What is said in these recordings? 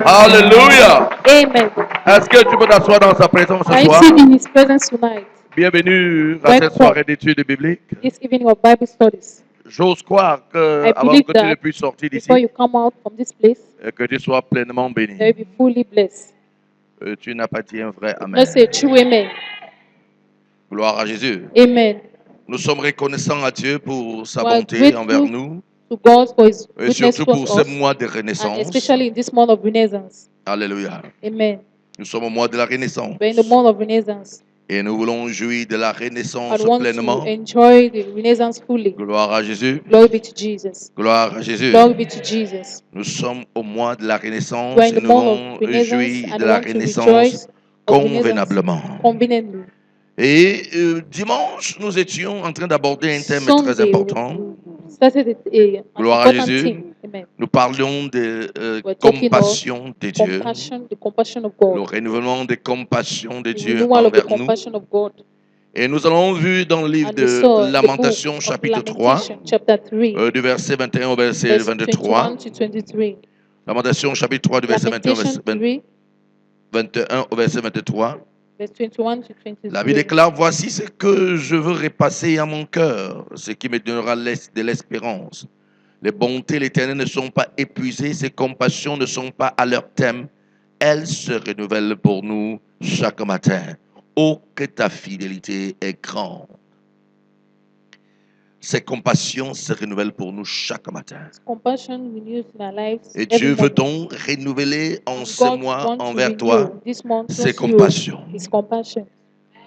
Alléluia. Amen. Est-ce que tu peux t'asseoir dans sa présence Can ce you soir? sit in His presence tonight? Bienvenue à cette soirée d'études bibliques. This evening of Bible studies. J'ose croire que I avant believe que tu ne that puisses sortir before d'ici, you come out from this place, que tu sois pleinement you béni. will be fully blessed. Tu n'as pas dit un vrai Let's amen. say a true amen. Gloire à Jésus. Amen. Nous sommes reconnaissants à Dieu pour sa We are bonté envers grateful nous to God for His et goodness surtout towards pour ce us, mois de and renaissance. especially in this month of Renaissance. Alléluia. Amen. Nous sommes au mois de la renaissance We're in the month of Renaissance. et nous voulons jouir de la I renaissance want to pleinement. enjoy the Renaissance fully. Gloire à Jésus. Glory be to Jesus. Gloire à Jésus. Glory be to Jesus. Nous sommes au mois de la renaissance We're in et the nous month of voulons Renaissance jouir and de we la want to renaissance rejoice of Renaissance convenablement. conveniently. Et dimanche, nous étions en train d'aborder un thème très Sunday, important. we started an Gloire à important Jésus. thing. Amen. Nous parlions de We're talking compassion de Dieu, Compassion, the compassion of le God. renouvellement de compassion de The Dieu renewal of the envers nous. compassion of God. Et nous avons vu dans le livre And we de saw the Lamentation, book of chapitre 3, Lamentation, chapter 3, du verset 21 au verset verse 23. 21 to 23. Lamentation, chapitre 3, du verset 21 Lamentation 3, 21 au verset 23. verse 21 to 23. La Bible déclare, voici ce que je veux repasser à mon cœur, ce qui me donnera de l'espérance. Les bontés de l'Éternel ne sont pas épuisées, ses compassions ne sont pas à leur terme. Elles se renouvellent pour nous chaque matin. Oh, que ta fidélité est grande. Ses compassions se renouvellent pour nous chaque matin. Compassion renews in our lives. Et every Dieu veut moment. donc renouveler en And ce God mois wants to envers renew toi this month ses towards you compassions. His compassion.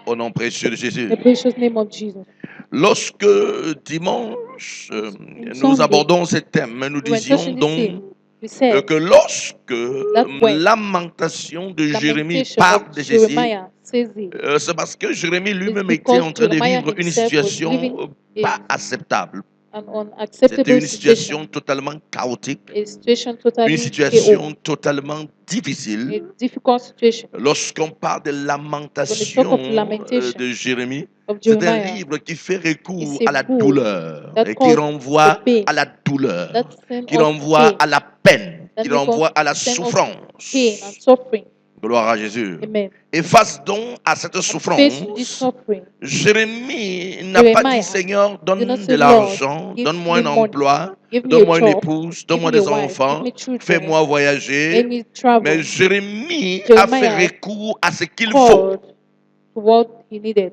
Au nom précieux de Jésus. The precious name of Jesus. Lorsque dimanche, nous Sunday, abordons ce thème, nous we were disions touching this donc theme. We said que lorsque that when Lamentation de Jérémie Lamentation parle of de ceci, Jeremiah says it, c'est parce que Jérémie it's lui-même était en because train de Jeremiah vivre une himself was situation living pas a- acceptable. an C'était unacceptable une situation situation, totalement chaotique, a situation une totally situation chaotic, totalement a difficile. difficult situation. Lorsqu'on parle de When we talk lamentation of lamentation de Jérémie, of c'est un Jeremiah, livre qui fait recours it's a à la book douleur that et qui calls renvoie for pain, à la douleur, that sends qui us renvoie pain, à la peine, that qui makes us renvoie à la send us souffrance. pain and suffering. Gloire à Jésus. Amen. Et face donc à cette And face this souffrance, suffering, Jérémie n'a pas dit, Jeremiah Seigneur, did not donne say, de l'argent, Lord, give donne-moi me un money, emploi, give me a donne-moi une job, épouse, give donne-moi me a des wife, give enfants, me children, fais-moi let voyager. me Mais travel. Jérémie a fait Jeremiah recours à ce qu'il faut. called to what he needed.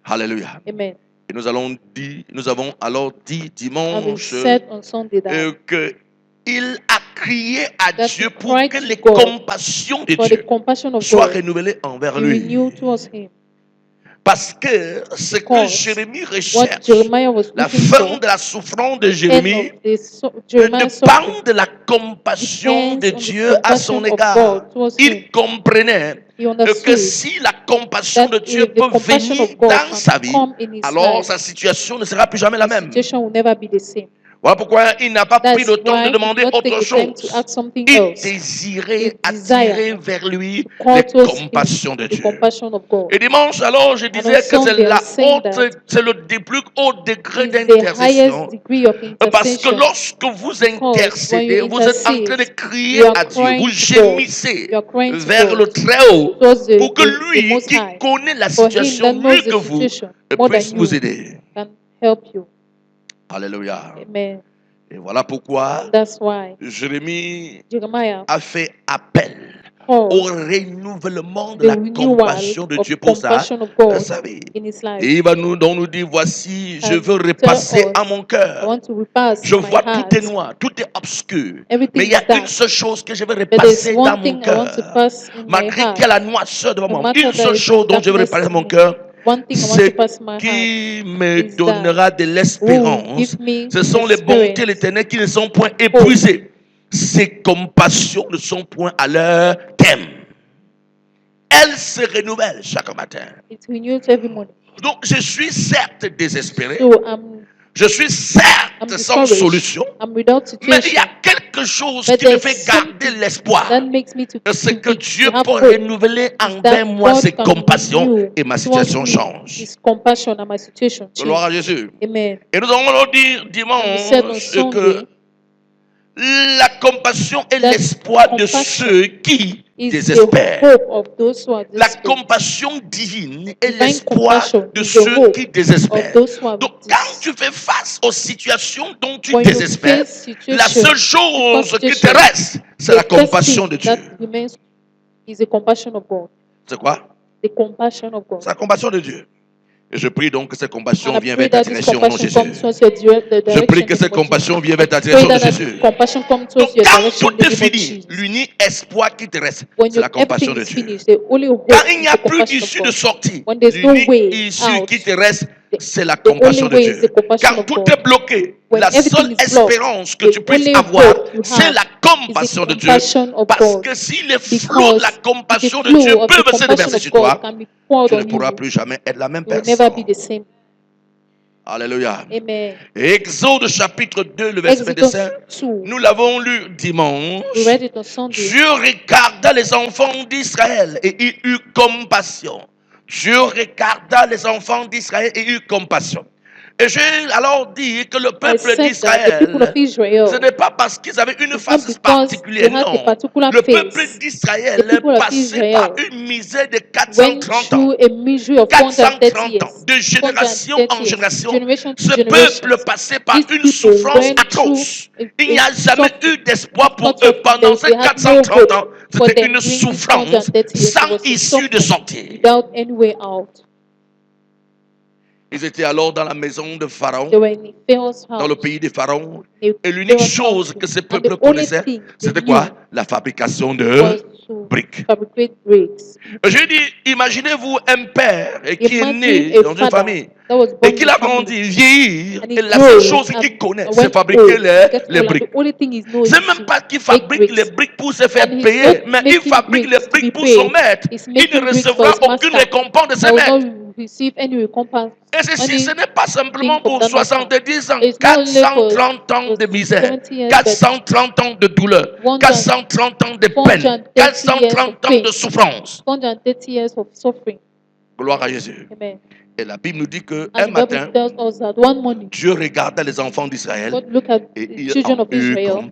Alléluia. Amen. Et nous avons alors dit And we dimanche said on Sunday that qu'il a crié à That Dieu he pour cried que to les God compassions de for the Dieu compassion of soient God renouvelées envers be lui. renewed towards him. Parce que ce que Because Jérémie what recherche, Jeremiah was la looking fin for, de la souffrance de the end Jérémie, of Jeremiah's suffering, dépend de la compassion de depends on the Dieu à son compassion of égard. God towards him. Il comprenait He que understood si la compassion de that Dieu if the peut compassion venir of God dans can sa vie, come in his alors life, sa situation ne sera plus jamais la his même. situation will never be the same. Voilà pourquoi il n'a pas pris That's le temps why de he demander did not take autre the time to chose. ask something Il else. désirait He attirer desired vers lui to call les towards him compassions de the Dieu. compassion of God. Et dimanche, alors, je And on disais que c'est Sunday, I was saying that c'est le plus haut degré is the d'intercession. highest degree of Parce que intercession. lorsque vous Because when intercédez, you vous êtes en train de intercede, crier you are à Dieu, vous crying to God. gémissez You are crying to vers le God Très-Haut towards pour que the lui, Most qui High. connaît la For him situation that knows mieux the que vous, situation more puisse than vous you aider. can help you. Alléluia. Amen. Et voilà pourquoi That's why Jérémie Jeremiah a fait appel au called renouvellement de the la renewal compassion de of Dieu pour compassion of God sa vie. in his life. Et il va donc nous dire, voici, je And veux tell repasser à us, mon I cœur. want to repass Je my vois tout est heart. noir, tout est obscur. Everything Mais il y a is dark. une seule chose que je veux But there's repasser dans one mon thing I want to cœur. pass in my Malgré heart. qu'il y a la noirceur devant No moi, matter une seule there is chose dont je veux darkness repasser dans mon in me, cœur, one thing I want ce to pass in my heart qui me is donnera de that who l'espérance, give me ce sont les bontés de experience, l'Éternel qui ne sont point épuisées. Ses compassions ne sont point à leur terme. Elles se renouvellent chaque matin. It renews every morning. Donc je suis certes désespéré, So je suis certes sans discouraged. solution, I'm without mais il y situation. a quelque chose But qui me there's fait garder something l'espoir. that makes me to C'est que Dieu have peut hope. renouveler envers That moi God ses can compassions renew et ma towards situation me change. His compassion and my situation Gloire à change. Jésus. Amen. Et nous allons dire And we said on dimanche Sunday que La compassion est That l'espoir de compassion ceux qui is the désespèrent. hope of those who are La desperate. compassion divine est Divine l'espoir compassion de is the ceux hope qui of désespèrent. those who are Donc, quand tu fais face aux situations dont tu When you désespères, face la situation, seule chose qui te situation, reste, c'est la the first compassion de thing Dieu. that remains is the compassion of God. C'est quoi? The compassion of God. C'est la compassion de Dieu. Et je prie donc que cette compassion And I vienne pray vers ta that this direction au nom de compassion Jésus. comes towards your the Je prie direction que in the cette name of compassion Jesus. vienne vers ta I direction pray au nom de that Jésus. compassion comes Donc, towards your quand direction in tout the est name of fini, Jesus. l'unique espoir qui te reste, When c'est la compassion everything de is Dieu. finished, the only hope Quand il is n'y a the plus compassion of d'issue de God. sortie, When there's no l'unique way issue out, qui te reste, c'est la the compassion only de way is Dieu. the compassion Quand of tout God. est bloqué, When la everything seule is blocked, espérance que the tu puisses only avoir, hope you c'est have la is the compassion de Dieu. compassion of Parce God. que si les flots de Because la if the compassion de Dieu flow of the peuvent se compassion déverser of sur God toi, can be poured tu ne on pourras you, plus jamais être la même you will never be personne. the same. Alléluia. Amen. Exode chapitre 2, le verset Exodus 25, 2. nous l'avons lu We dimanche. read it on Sunday. Dieu regarda les enfants d'Israël et il eut compassion. Dieu regarda les enfants d'Israël et eut compassion. Et j'ai alors dit que le I peuple said that the people of d'Israël, ce Israel, n'est pas parce qu'ils avaient une it's not face because particulière, they had a non. particular Le peuple face. The d'Israël people of passait par Israel une misère de went 430 ans. through a misery of 430 430 ans, years. de génération 430 en years, génération, generation to ce generation. peuple passait par These une people souffrance went through atroce. Il n'y a jamais eu suffering. d'espoir pour Not eux suffering. pendant ces They had no 430 ans. hope for C'était them une during these souffrance 430 years. It sans was a issue de suffering sortie. without any way out. Ils étaient alors dans la maison de They Pharaon, were in Pharaoh's dans le house. pays des pharaons. They- Et l'unique Pharaoh's chose country. que ce And peuple the only connaissait, thing they c'était knew quoi? La fabrication de was to briques. fabricate bricks. J'ai dit, imaginez-vous un père qui est né Imagine a dans une father famille that was et born qu'il in a a family grandi, vieillir, and et he la seule grew chose and qu'il connaît, c'est went fabriquer old and get les old, and briques. the only thing he knows C'est is même to pas qu'il make fabrique les bricks. briques pour se faire And he's payer, not mais il making fabrique les bricks to be briques pour son paid. maître. He's Il ne making bricks for recevra his aucune master. récompense de I ses will maîtres. not receive any recompense. Et ceci, ce n'est pas simplement Think of pour that master. 70 ans, It's not only for 430 ans de misère, 70 years, but 430 ans de douleur, 100 430 ans de peine, 430 years of 430 ans pain, de souffrance. 430 years of suffering. Gloire à Jésus. Amen. Et la Bible nous dit qu'un And the matin, Bible tells us that one morning, Dieu regarda les enfants d'Israël God looked at et the il children en of eut Israel and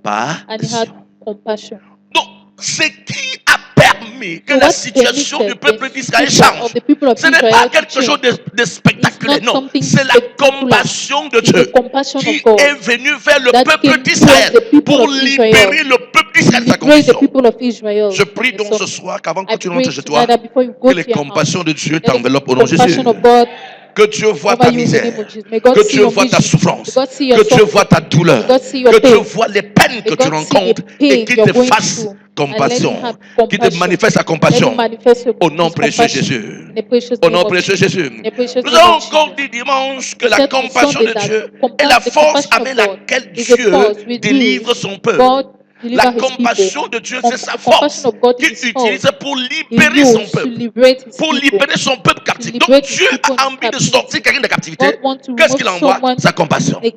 he had compassion. compassion. Donc, ce qui a permis que So la what situation du permitted peuple the d'Israël situation change, of the people of ce n'est pas Israel to quelque chose change? de spectaculaire, It's not non, something c'est la spectacular. compassion de It's the Dieu compassion qui of God est venu vers le that peuple came d'Israël towards the people pour of Israel libérer le peuple d'Israël de sa to liberate the condition. people of Israel. Je prie from donc the ce suffering. soir qu'avant que I tu rentres pray chez toi, tonight that before you go que to les your house, compassions de Dieu let the t'enveloppent au nom de Jésus. compassion of God Que Dieu voit cover ta you in the name misère. of Jesus. May God Que see Dieu your voit ta misery. souffrance. May God see your Que Dieu suffering. voit ta May douleur. God see your Que Dieu pain. voit les peines que May tu God see the rencontres pain et qu'il you're te going fasse through and let compassion. him have Qu'il te compassion. manifeste sa Let him compassion. manifest Au nom his précieux de compassion Jésus. in the precious Au name nom of précieux de Jesus. Jésus. In the precious Nous name avons of encore Jesus. dit dimanche que We la said on compassion Sunday de that Dieu est la the force compassion of avec God laquelle is a Dieu force with délivre which son peuple. God La deliver his people. compassion de Dieu, c'est sa The compassion force of God is qu'il his utilise force. pour He libérer son used to peuple. liberate his Pour people. libérer son peuple To captif. Donc liberate his Dieu people a in envie de sortir captivity. quelqu'un de captivité. God wants to Qu'est-ce remove qu'il envoie? someone Sa compassion. in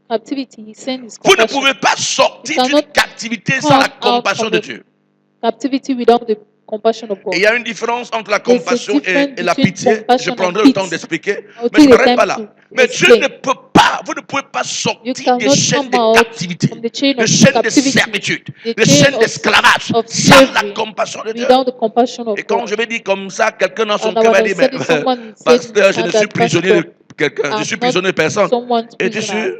captivity. He sends his Vous ne compassion. pouvez pas sortir d'une cannot captivité sans la come out compassion from de the Dieu. captivity without the compassion of Et God. il y a une différence entre la There's a compassion difference et la between pitié. Je compassion prendrai and le temps pity. d'expliquer, I'll mais je take ne the m'arrête time pas là. to Mais Dieu explain. ne peut pas, vous ne pouvez pas You sortir des cannot chaînes come de out captivité, from the chain des of chaînes de captivity, servitude, the des chain chaînes d'esclavage of sans la slavery, compassion de Dieu. without the compassion of Et quand God. je vais dire comme ça, quelqu'un dans son And cœur va when I dire, mais said it, someone said in pasteur, his je ne heart suis that, prisonnier de Pastor, quelqu'un, je I'm suis not prisonnier de personne. someone's Es-tu prisoner. sûr?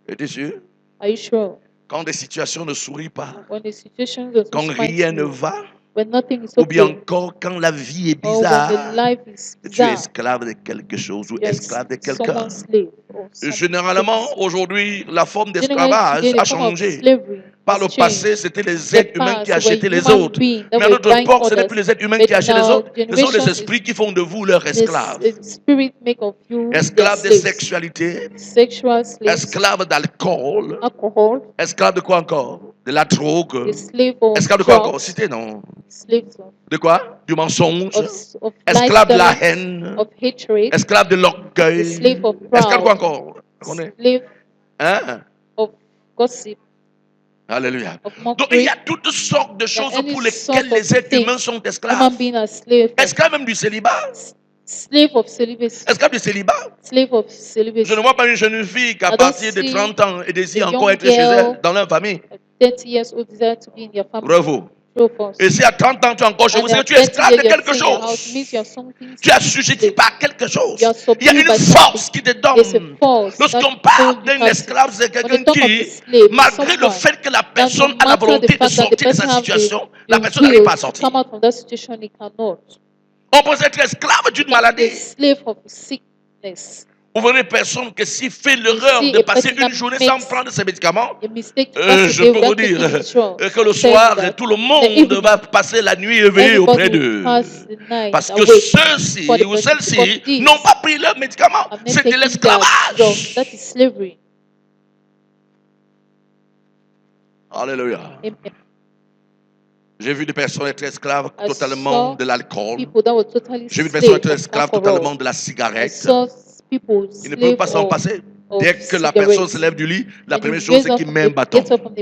Es-tu sûr? Are you sure? Quand des situations ne sourient pas, When the situation does quand not smite rien ne you, va, when nothing is ou bien okay, encore quand la vie est or when bizarre, the life is tu es bizarre, esclave de quelque chose ou you're esclave de quelqu'un. someone's slave or something. Généralement, aujourd'hui, la forme Generally, d'esclavage today, a the form of changé. slavery Par le has passé, changed. c'était les The êtres humains qui past were achetaient les human autres. beings that Mais à were notre buying époque, ce n'est others. plus les êtres humains But qui achètent les now, autres. Ce sont les generation esprits qui font de vous leurs esclaves. the spirit make of you their Esclaves de slaves. sexualité, Sexual slaves, esclaves d'alcool, alcohol, esclaves de quoi encore? De la the drogue. slave of Esclaves de quoi encore? drugs, Citez, non? slaves of, De quoi? Du mensonge. of Esclaves de la lies, haine. of hatred, Esclaves de the l'orgueil. slave of Esclaves de quoi pride, encore? Connais? slave Hein? of gossip, Alléluia. of Donc il y mockery, a toutes sortes de choses any pour sort lesquelles of les êtres humains things sont human esclaves. being are slave of. Esclaves même du célibat. Slave of celibacy. Esclave du célibat. Slave of celibacy. Je ne vois pas une jeune fille qui, à I don't partir de see 30 ans, et désire a encore young être chez elle, girl dans leur famille. 30 years old desire to be in your family. Bravo. True or false? Et si à 30 ans tu es encore chez vous, And c'est que at tu es 30 esclave years de you're quelque still in your house, chose. means you're something. Tu es assujetti par quelque chose. You are Il y a subdued une by force something. qui te There's a donne. force Lorsqu'on that parle holds you d'un esclave, c'est captive. When quelqu'un we talk of a qui, slave, malgré le someone fait que la that personne no a la matter the volonté de fact that the sortir de person sa have situation, the la personne n'arrive will pas à to sortir. come out from that situation, he cannot. On peut être esclave d'une You can be a maladie. slave of sickness. Vous voyez une personne qui s'il fait You l'erreur see de a passer person une that journée sans makes prendre ses médicaments, a mistake to pass je the day peux vous without dire taking his drugs. que le I'm saying soir, that tout le the monde evening, va passer la nuit éveillé auprès everybody will d'eux. pass the night Parce que awake ceux-ci for the ou person celles-ci because these n'ont pas pris leurs médicaments. have not C'est de taken their drugs. l'esclavage. That is slavery. Alléluia. Amen. J'ai vu des personnes être esclaves I totalement saw de l'alcool. people that were totally J'ai vu des personnes slave être of esclaves totalement alcohol. de la I cigarette. saw people Ils ne peuvent slave pas s'en of passer. Dès que la personne se lève du lit, la When première he chose, c'est raise up qu'il from met un the, bâton. gets up from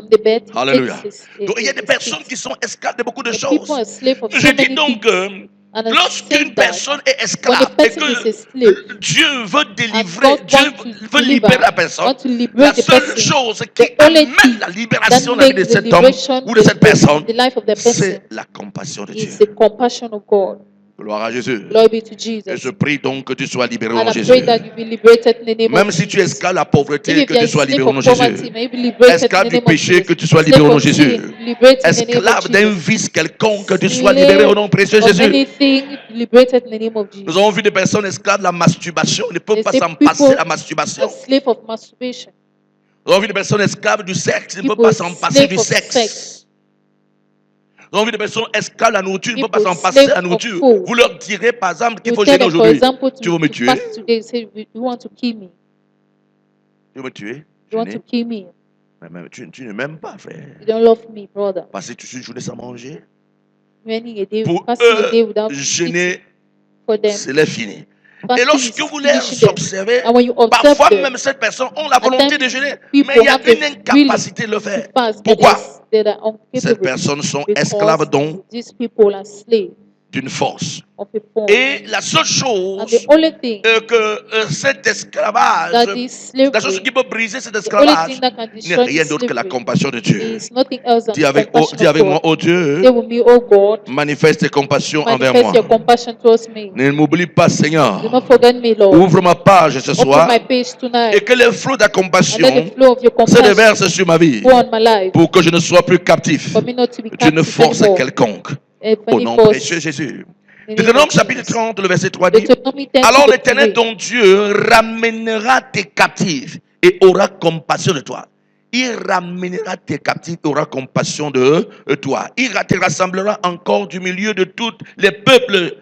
the bed, he Alléluia. takes Donc, il y a des his personnes feet. qui sont esclaves de beaucoup de The people choses. are slave of so Je dis many donc things. que And I lorsqu'une say that personne est when a esclave et person is a que slave Dieu veut and délivrer, God Dieu wants to veut libérer la deliver, personne, want to la liberate the seule person, chose qui the only amène thing la that libération de la vie de makes the cet homme liberation ou de cette personne, the life of the c'est person la compassion de Dieu. is the compassion of God. Gloire à Jésus. Glory be to Et je Jesus. prie donc que tu sois libéré au And nom I de pray Jésus. that you be liberated in the name Même of si tu es Jesus. esclave de la pauvreté, If que you are tu sois slave libéré au nom of de Jésus. poverty, may you be liberated in Esclave the du name of péché, que Jesus. tu sois libéré Slave au nom of de Jésus. sin, liberated in the name of Esclave d'un Jesus. vice quelconque, que tu sois libéré au nom précieux de Of Jésus. anything, liberated in the name of Nous avons Jesus. vu des personnes esclaves de la masturbation, ils ne peuvent They pas say s'en passer people la masturbation. are slave of masturbation. Nous avons vu des personnes esclaves du sexe, ils ne peuvent People pas s'en passer slave du of sexe. sex. Nous avons vu des personnes esclaves de la nourriture, ils ne peuvent pas People s'en passer slave la of nourriture. food. Vous leur direz par exemple qu'il You faut tell jeûner them, for aujourd'hui. example, Tu veux me to tuer? fast today. Say, you want to kill me. Tu veux me tuer? You want to Jeûner? kill me. Mais tu ne m'aimes pas, frère. You don't love me, brother. Passer toute une journée sans manger. Fasting a day Pour without eux, eating. jeûner, For them, c'est fini. Et fasting lorsque is vous les finishing them. observez, And when you observe parfois them, même ces personnes ont la at volonté de times jeûner, people mais il y a have the une incapacité de le to faire. fast, but Pourquoi? they are Ces incapable personnes sont because esclaves donc these people are slaves d'une force. of a form. Et la seule And chose the only thing que cet esclavage, that is la chose slavery, qui peut briser cet the only esclavage thing that can n'est destroy rien this d'autre que la slavery compassion de Dieu. is nothing else than Dis the avec, compassion dis of avec moi, God. oh Dieu, Say with me, oh God, manifeste tes compassions envers manifest moi. your compassion towards me. Ne m'oublie pas, Do Seigneur. not forget me, Lord. Ouvre ma page ce Open soir my page et tonight que les flots de ta and let compassion the flow of your se compassion déversent sur ma vie go on my life pour que je ne sois plus captif for me not to be d'une captive force anymore. quelconque. If Au any nom force précieux de Jésus. in the name Deutéronome of chapitre Jesus. 30, le verset 3 dit: Deuteronomy 10 alors to l'Éternel 3. ton Dieu ramènera tes captifs et aura compassion de toi. Il ramènera tes captifs et aura compassion de toi. Il te rassemblera encore du milieu de tous les peuples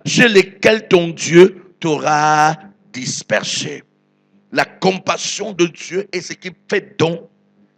chez lesquels ton Dieu t'aura dispersé. La compassion de Dieu est ce qui fait donc,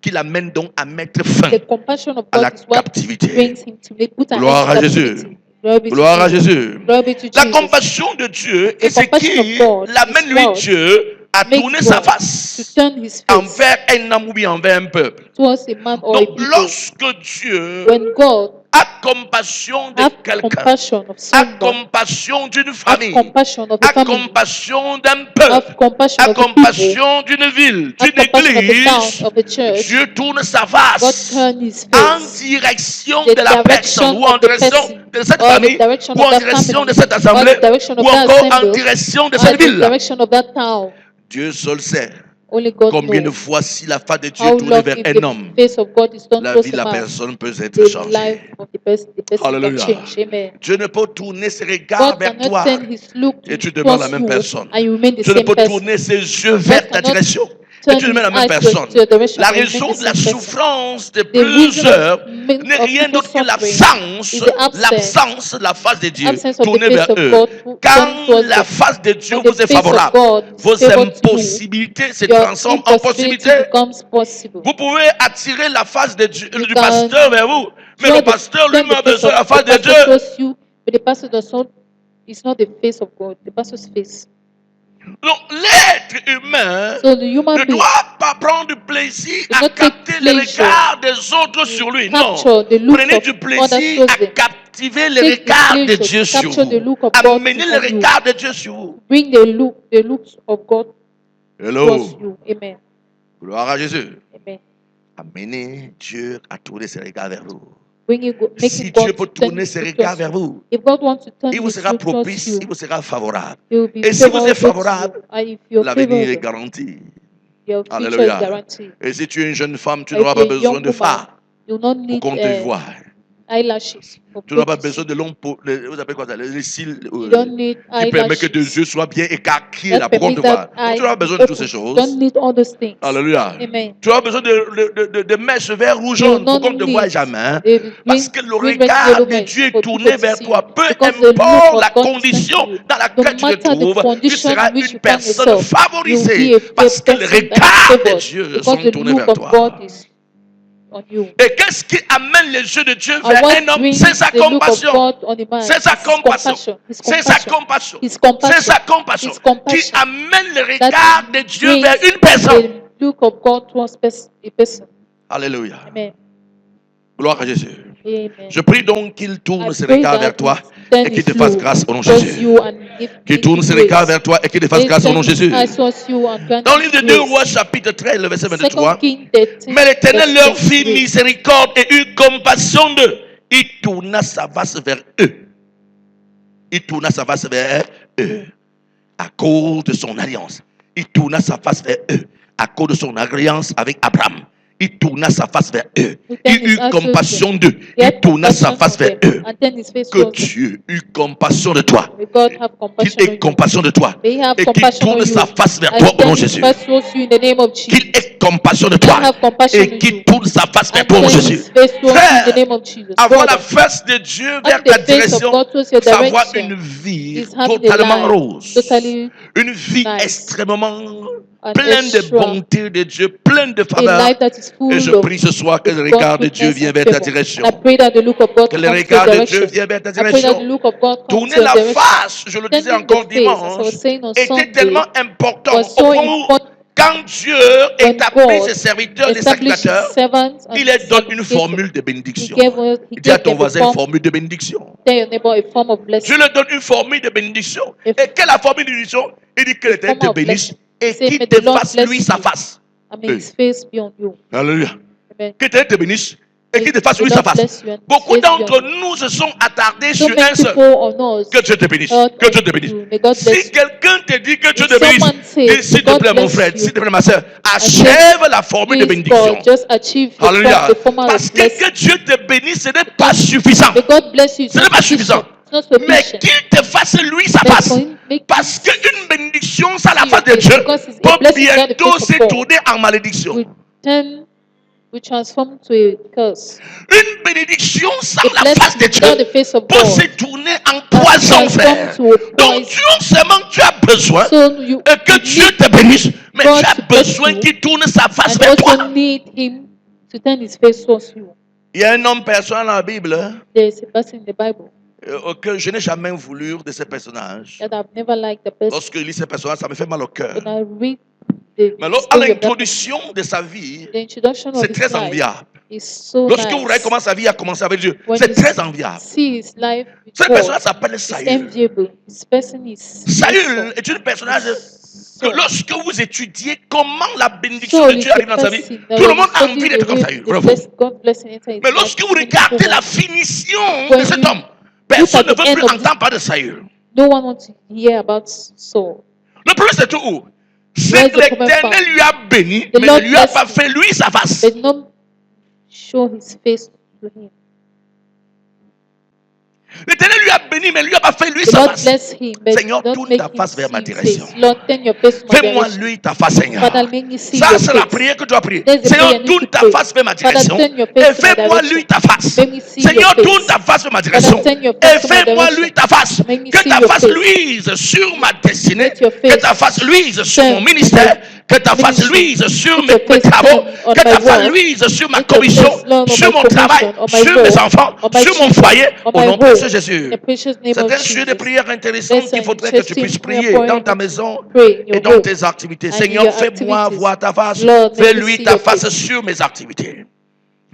qui l'amène donc à mettre fin The compassion of à la God is what captivité. brings him to put an Gloire end à to Jésus. captivity. Glory be to Gloire à Jesus. Jésus. Glory be to La Jesus. compassion de Dieu The est ce compassion qui of God l'amène, is lui, what Dieu, à makes tourner sa God to face turn his face envers un homme ou bien envers un peuple. towards a man or a Donc, people. lorsque Dieu When God a compassion de have quelqu'un, compassion of a someone, compassion d'une have famille, compassion of a a family, compassion d'un peuple, have compassion a of a people, compassion d'une ville, have d'une compassion of a église, town, of a church, Dieu tourne sa God face turn his en face direction the de la personne direction ou en of the direction person de cette or the famille direction ou of en that direction de family cette or assemblée the direction of ou that encore en assembly direction de or cette the ville. direction of that town. Dieu seul sait Only God combien de knows fois si la face de Dieu how est tournée long vers if un the homme, face of God is turned la towards vie de a la man, personne peut être the life changée. of the person can Alléluia. change. Amen. Dieu ne peut tourner ses regards God vers cannot toi turn his look et tu demeures la towards même you personne. and you remain the Dieu ne same peut person. tourner ses yeux vers ta cannot direction et turn tu demeures la his même eyes personne. to your direction La and remain raison the de la same person. souffrance de The reason plusieurs of n'est rien people's d'autre que suffering l'absence, is the l'absence de la face de Dieu absence of the tournée face vers of eux. God turning Quand towards la them. face de Dieu When vous the est face of favorable, God is vos favored to you, impossibilités se your transforment en impossibility possibilités. becomes possible. Vous pouvez attirer la face de Dieu, You du can pasteur vers vous, mais draw le pasteur turn lui-même the a face besoin de la of face the de pastor Dieu. towards you, but the pastor does not. It's not the face of God. The pastor's face. Donc, l'être humain So the human ne being doit pas prendre plaisir do à not take capter le pleasure regard des autres sur lui. Non. capture the look Prenez of du others plaisir à towards them. captiver le Take the regard de pleasure Dieu to sur capture the vous. look of God Amenez le on you. regard de Dieu sur vous. Bring the looks of God towards Hello. you. Amen. Gloire à Jésus. Amen. Amenez Dieu à tourner ses regards vers vous. Make Si it Dieu God peut to turn tourner his ses look regards towards vers you. vous, If God wants to turn il vous his sera look towards propice, you, il vous sera favorable. he will be Et si vous êtes favorable to favorable, you. And if you're l'avenir est favorable, garanti. your future is Alléluia. guaranteed. Et si tu es une jeune femme, tu If n'auras pas you're a besoin young de woman, phare you will not pour need qu'on te voie. eyelashes. For Tu n'auras pas people to besoin see. de longs vous appelez quoi ça, les cils You don't need qui permettent que tes eyelashes. yeux soient bien écarquillés là That pour qu'on te permits voie. that Donc, eye tu n'auras pas to besoin be de toutes ces open. You don't choses. need all those things. Alléluia. Amen. Tu auras besoin de mèches vert ou You jaune pour will qu'on ne not te voie need jamais. Hein. a Parce green, que le green, red, regard yellow de mesh Dieu est for tourné people to vers see toi. you. Peu Because the look importe of la God is turned condition to you. dans No laquelle tu te matter the trouves, tu condition seras in which une you find personne yourself, you'll favorisée. be a Parce que le person that is regard de favored. Dieu Because sont the tournés look vers of toi. God is on you. Et qu'est-ce qui amène les yeux de Dieu And vers what un homme? brings C'est sa the look of compassion. God on a man C'est is sa his compassion. compassion. His C'est sa compassion. compassion. His C'est compassion. sa compassion His qui compassion. amène le That regard de Dieu vers brings une personne. the look of God towards a person. Alléluia. Amen. Gloire à Jésus. Amen. Je prie donc qu'il I tourne ses pray regards vers that toi he turn et qu'il his te fasse look grâce au nom de towards Jésus. you and Qu'il give tourne you ses regards grace. vers toi et qu'il te fasse May he grâce au nom turn de his Jésus. eyes towards you and grant Dans le you livre de 2 grace. Rois, chapitre 13, le verset 23. Second King 13, Mais l'Éternel leur verse fit 23. miséricorde et eut compassion d'eux. Il tourna sa face vers eux. Il tourna sa face vers eux. À cause de son alliance. Il tourna sa face vers eux. À cause de son alliance avec Abraham. Il tourna sa face vers eux. Il eut compassion d'eux. Il tourna sa face vers eux. Que Dieu eut compassion de toi. Qu'il ait compassion de toi. Et qu'il tourne sa face vers toi au nom de Jésus. Qu'il ait compassion de toi. Et qu'il tourne sa face vers toi au nom de Jésus. Frère, avoir la face de Dieu vers ta direction, c'est avoir une vie totalement rose. Une vie extrêmement pleine de bonté de Dieu, pleine de faveur. Et je prie ce soir que le regard de Dieu vienne vers ta direction. Que le regard de Dieu vienne vers ta direction. Tourner la face, je le disais encore dimanche, était tellement important au point où, quand Dieu établit ses serviteurs, les sacrificateurs, il leur donne une formule de bénédiction. Il dit à ton voisin une formule de bénédiction. Dieu leur donne une formule de bénédiction. Et quelle est la formule de bénédiction? Il dit que l'Éternel te bénisse et qu'il te fasse lui sa face. Alléluia. Que l'Éternel te bénisse et qu'il te fasse lui sa face. Beaucoup d'entre nous se sont attardés sur un seul. Que Dieu te bénisse. Que Dieu te bénisse. Si quelqu'un te dit que Dieu te bénisse, dis s'il te plaît mon frère, s'il te plaît ma soeur, achève la formule de bénédiction. Alléluia. Parce que Dieu te bénisse, ce n'est pas suffisant. Ce n'est pas suffisant. Mais qu'il te fasse lui sa face. Parce qu'une bénédiction sans la face de Dieu peut bientôt se tourner en malédiction. We transform to a curse. Une bénédiction sans la face de Dieu peut se tourner en poison, frère. Donc, non seulement tu as besoin que Dieu te bénisse, mais tu as besoin qu'il tourne sa face vers toi. Il y a un homme personnel dans la Bible que je n'ai jamais voulu de ce personnage. Lorsque je lis ce personnage, ça me fait mal au cœur. Mais à l'introduction de sa vie, c'est très enviable. Lorsque vous regardez comment sa vie a commencé avec Dieu, c'est très enviable. Ce personnage s'appelle Saül. Saül est un personnage que lorsque vous étudiez comment la bénédiction de Dieu arrive dans sa vie, tout le monde a envie d'être comme Saül. Mais lorsque vous regardez la finition de cet homme, personne ne veut plus entendre parler de Saül. Le problème c'est tout où? C'est que l'Éternel lui a béni, mais ne lui a pas fait lui sa face. L'Éternel lui a béni, mais lui a pas fait lui sa face. Seigneur, tourne ta face vers ma direction. Fais-moi lui ta face, Seigneur. Ça, c'est la prière que tu dois prier. Seigneur, tourne ta face vers ma direction. Et fais-moi lui ta face. Seigneur, tourne ta face vers ma direction. Et fais-moi lui ta face. Que ta face luise sur ma destinée. Que ta face luise sur mon ministère. Que ta face luise sur mes travaux. Que ta face luise sur ma commission. Sur mon travail. Sur mes enfants. Sur mon foyer. Au nom de précieux Jésus. In the precious name C'est of un sujet de Jesus. prière intéressant That's qu'il an faudrait que tu puisses interesting prayer prier point dans ta to maison pray in et your dans home tes activités. and in Seigneur, your fais-moi activities. voir ta face. Lord, let me Fais-lui see ta your face face. sur mes activités.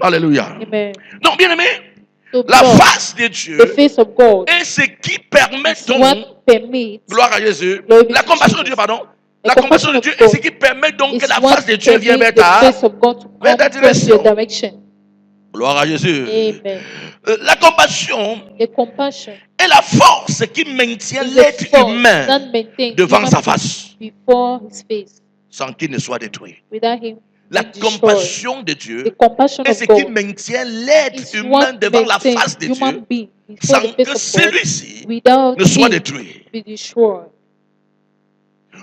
Alléluia. Amen. Donc, bien aimé, So, la Lord, face de Dieu the face of God est ce qui permet is donc, what permits gloire à Jésus, Glory be la to compassion de Jesus. Dieu, pardon. The La compassion de compassion Dieu of est ce God qui permet donc que is la what face de Dieu vienne vers permits the ta face of God to vers ta come towards your direction. direction. Gloire à Jésus. Amen. La compassion The compassion est la force qui maintient is the l'être force humain that maintains devant human sa being face before his face sans qu'il ne soit détruit. without him La being destroyed. compassion de The Dieu compassion est of ce qui God maintient l'être is humain what devant la maintains face de human Dieu being before sans the face que of God celui-ci without ne soit him détruit. be destroyed.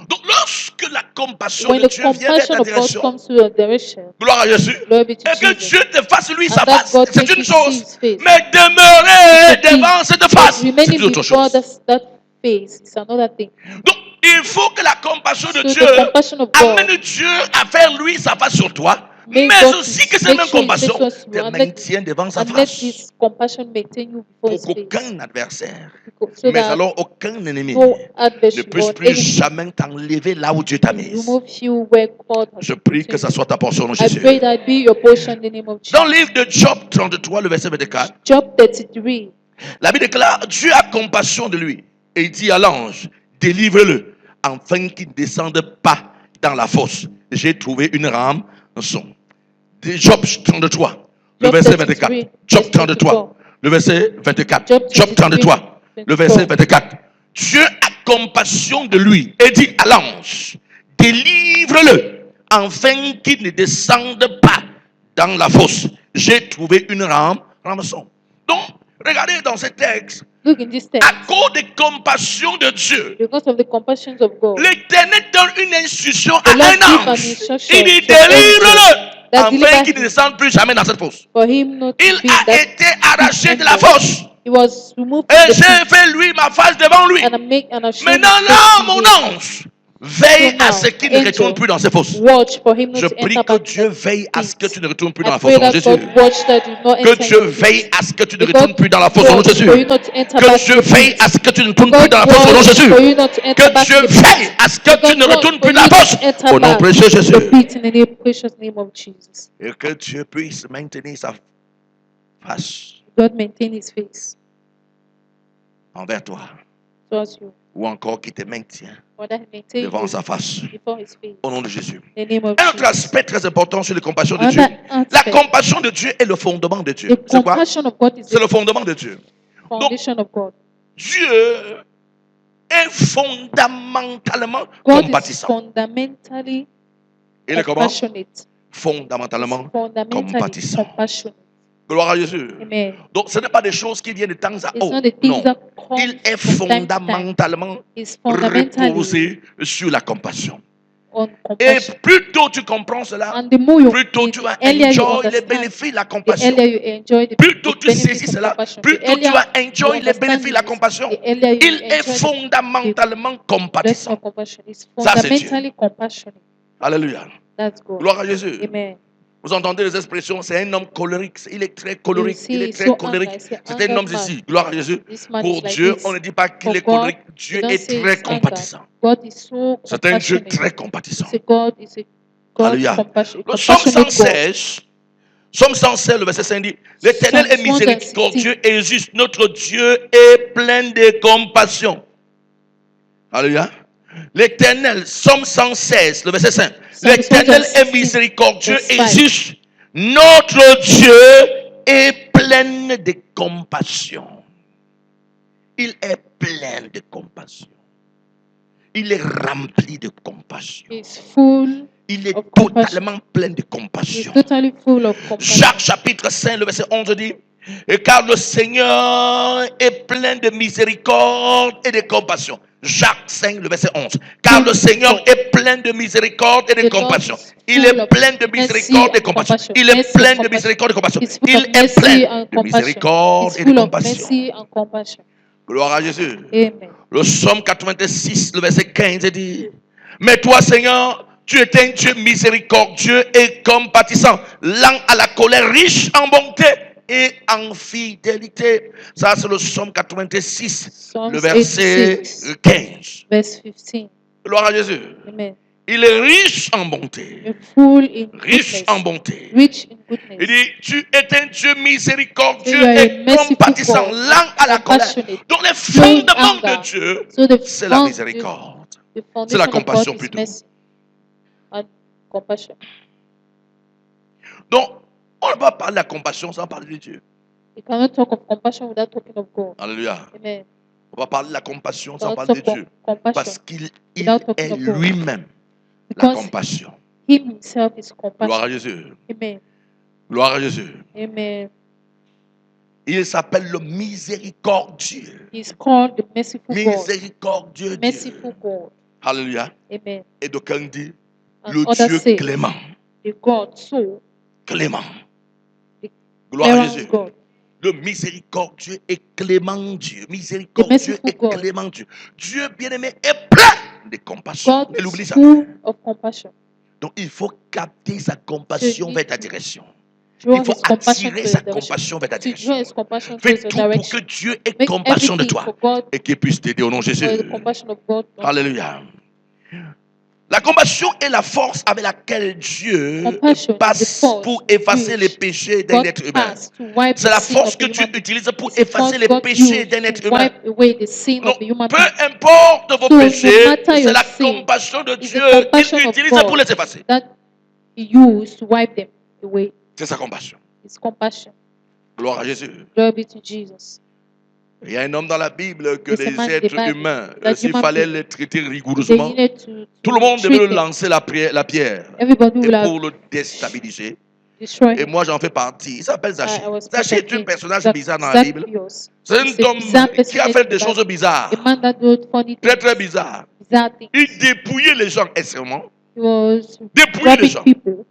Donc lorsque la compassion When de the Dieu vient vers compassion ta of God direction, comes to your direction, gloire à Jésus, glory be to et que Jesus, Dieu te fasse lui sa and that face, God c'est make une you see chose. his face. Mais demeurer It's a thing. devant cette But face, c'est remaining une autre before chose. that face is another thing. Donc il faut que la compassion de So Dieu the compassion of God amène Dieu à faire lui sa face sur toi, make mais God aussi que to cette make même sure He compassion faces you te and maintienne devant sa let face. this compassion maintain you before Pour His face, qu'aucun adversaire, so mais that alors aucun ennemi, no ne adversary puisse or plus enemy jamais t'enlever là où Dieu t'a mis. remove you where God has Je put prie que you. ça soit ta portion, nom I Jésus. pray that be your portion in the name of Dans le Jesus. livre de Job 33, le verset 24, Job 33, la Bible déclare, Dieu a compassion de lui. Et il dit à l'ange, délivre-le, afin qu'il ne descende pas dans la fosse. J'ai trouvé une rançon. Job 33, le Job verset 33, 24. Job 33, le verset 24. Job 33, le verset 24. Dieu a compassion de lui et dit à l'ange, délivre-le, afin qu'il ne descende pas dans la fosse. J'ai trouvé une rançon. Donc, regardez dans ce texte, look in this à text, cause des compassions de Dieu, because of the compassions of God, l'Éternel donne une instruction à the Lord give un an ange. instruction Il dit to an délivre-le, that afin deliver qu'il ne him, descende plus jamais dans cette fosse. for him not to Il be in a that été arraché de la ambush. fosse. He was removed Et from the j'ai pit, fait lui ma face devant lui. and I showed Maintenant his là, face to mon him. ange, veille So à now, ce qu'il ne retourne angel, plus dans ces fosses. watch for him not Je to prie enter que back Dieu in the veille à ce que pit. tu ne retournes plus dans I la pray fosse au nom de that Jésus. God watch that you not Que enter Dieu in the veille pit. à ce que tu ne May retournes God plus dans la fosse au nom de watch Jésus. for you not to enter Que back Dieu in the veille pit. à ce que tu ne May retournes plus God dans la fosse au nom de watch Jésus. for you not to enter Que back Dieu in the veille pit. à ce May que tu God ne watch retournes for plus you dans la not fosse to enter au nom back précieux in Jésus. the pit in the name, precious name of Jesus. Et que Dieu puisse maintenir sa face God maintain His face envers toi. towards you, Ou encore qui te maintient or that He maintain devant you sa face before His face. au nom de Jésus. In the name of Un autre Jesus. aspect très important sur les compassions de Dieu. Another La aspect, compassion de Dieu est le fondement de Dieu. the C'est quoi? compassion of God is C'est le the fondement de Dieu. foundation of God. Dieu est fondamentalement God is compatissant. fundamentally Il est comment? compassionate. Fondamentalement Fundamentally compatissant. compassionate. Gloire à Jésus. Amen. Donc ce n'est pas des choses qui viennent de temps à It's autre. not the things Non. that come Il est from time to time. fondamentalement It's fundamentally reposé sur la compassion. on Et compassion. plus tôt tu comprends cela, And the more you plus tôt the tu vas earlier you enjoy les understand, bénéfices de la the compassion. earlier you enjoy the Plus tôt tu benefits saisis of cela, compassion. plus The tôt tu earlier vas you enjoy les understand bénéfices de la this, compassion. the earlier you Il est enjoy the fondamentalement blessing compatissant. of compassion. It's Ça, c'est Dieu. fundamentally compassionate. Alléluia. That's God. Gloire à Jésus. Amen. Vous entendez les expressions, c'est un homme colérique, il est très You colérique, see, il est it's très so colérique. angry, it's C'est un homme anger ici, gloire à Jésus. This man Pour is like Dieu, this. on ne dit pas qu'il For est God, colérique, Dieu you don't est say très it's anger. compatissant. God is so C'est un Dieu compassionate. très compatissant. It's a God Alléluia. compassion, Le Psaume compassionate God. 116, Psaume 116, le verset 5 dit, l'Éternel est Psalm miséricordieux et juste, notre Dieu est plein de compassion. Alléluia. L'Éternel, Psaume 116, le verset 5, l'Éternel est miséricordieux et juste, notre Dieu est plein de compassion. Il est plein de compassion. Il est rempli de compassion. He's full Il est of compassion. totalement plein de He's compassion. totally full of compassion. Jacques chapitre 5, le verset 11 dit, et car le Seigneur est plein de miséricorde et de compassion. Jacques 5, le verset 11. Car le Seigneur est plein de miséricorde et de compassion. Il est plein de miséricorde et de compassion. Il est plein de miséricorde et de compassion. Il est plein de miséricorde et de compassion. Gloire à Jésus. Amen. Le psaume 86, le verset 15 dit, mais toi Seigneur, tu es un Dieu miséricordieux et compatissant, lent à la colère, riche en bonté et en fidélité. Ça, c'est le psaume 86, Psalms le verset 86, 15. verse 15. Gloire à Jésus. Amen. Il est riche en bonté. You're full in Riche en goodness. bonté. Rich in Il goodness. dit, tu es un Dieu miséricordieux So you are a et merciful compatissant, God, lent à la colère. compassionate, Donc les slow in fondements de anger. Dieu, So the c'est la found- miséricorde. the C'est la foundation of compassion God is plutôt. mercy and compassion. Donc, on ne peut pas parler de la compassion sans parler de Dieu. You cannot talk of compassion without talking of God. Alléluia. Amen. On va parler de la compassion You sans cannot parler de talk Dieu. of compassion Parce qu'il without talking est of God. lui-même la Because compassion. He Himself is Gloire à compassion. Jésus. Amen. Gloire à Jésus. Amen. Il s'appelle le miséricordieux. He is called the merciful God. Miséricordieux Dieu. Merciful God. Alléluia. Amen. Et d'aucuns disent And le others Dieu say, clément. the God so Clément. The Gloire à clearance Jésus. God. Le miséricordieux et clément Dieu. Miséricordieux merciful et God. clément Dieu. Dieu bien-aimé est plein de compassion. God Ne l'oublie is ça. full of compassion. Donc il faut capter sa compassion need vers ta to direction. Draw Il faut His compassion attirer to sa your direction. compassion vers ta To draw direction. His compassion Fais to your tout pour que direction. Dieu ait Make compassion de everything toi for God, et qu'il puisse t'aider au nom de for Jésus. the compassion of God. Alléluia. La compassion est la force avec laquelle Dieu Compassion is the passe force pour effacer which les péchés d'un God être humain. passed to wipe C'est the la sin force of que the tu human being. utilises pour It's the effacer force les God péchés used d'un être to humain. wipe away the sin Donc, of the human peu being. importe vos So, no péchés, matter c'est your la sin, compassion de it's Dieu the compassion qu'il of utilise pour God les effacer. that He used to wipe them away. C'est sa compassion. It's compassion. Gloire à Jésus. Glory be to Jesus. Il y a un homme dans la Bible que There's a les man in the êtres Bible humains, that s'il human fallait being, les traiter They rigoureusement, needed to tout le monde devait treat le them. lancer la pierre Everybody et will have pour le déstabiliser. destroyed Et him. moi, j'en fais partie. Il s'appelle Zachée. I was part Zachée of est un him. personnage bizarre dans la Bible. Zacchaeus. C'est un It's a homme bizarre qui a personage fait in des the choses Bible. bizarres. A man that did funny Très, très things. bizarres. Bizarre things. Il dépouillait les gens extrêmement. He was Dépouillait les robbing gens. people.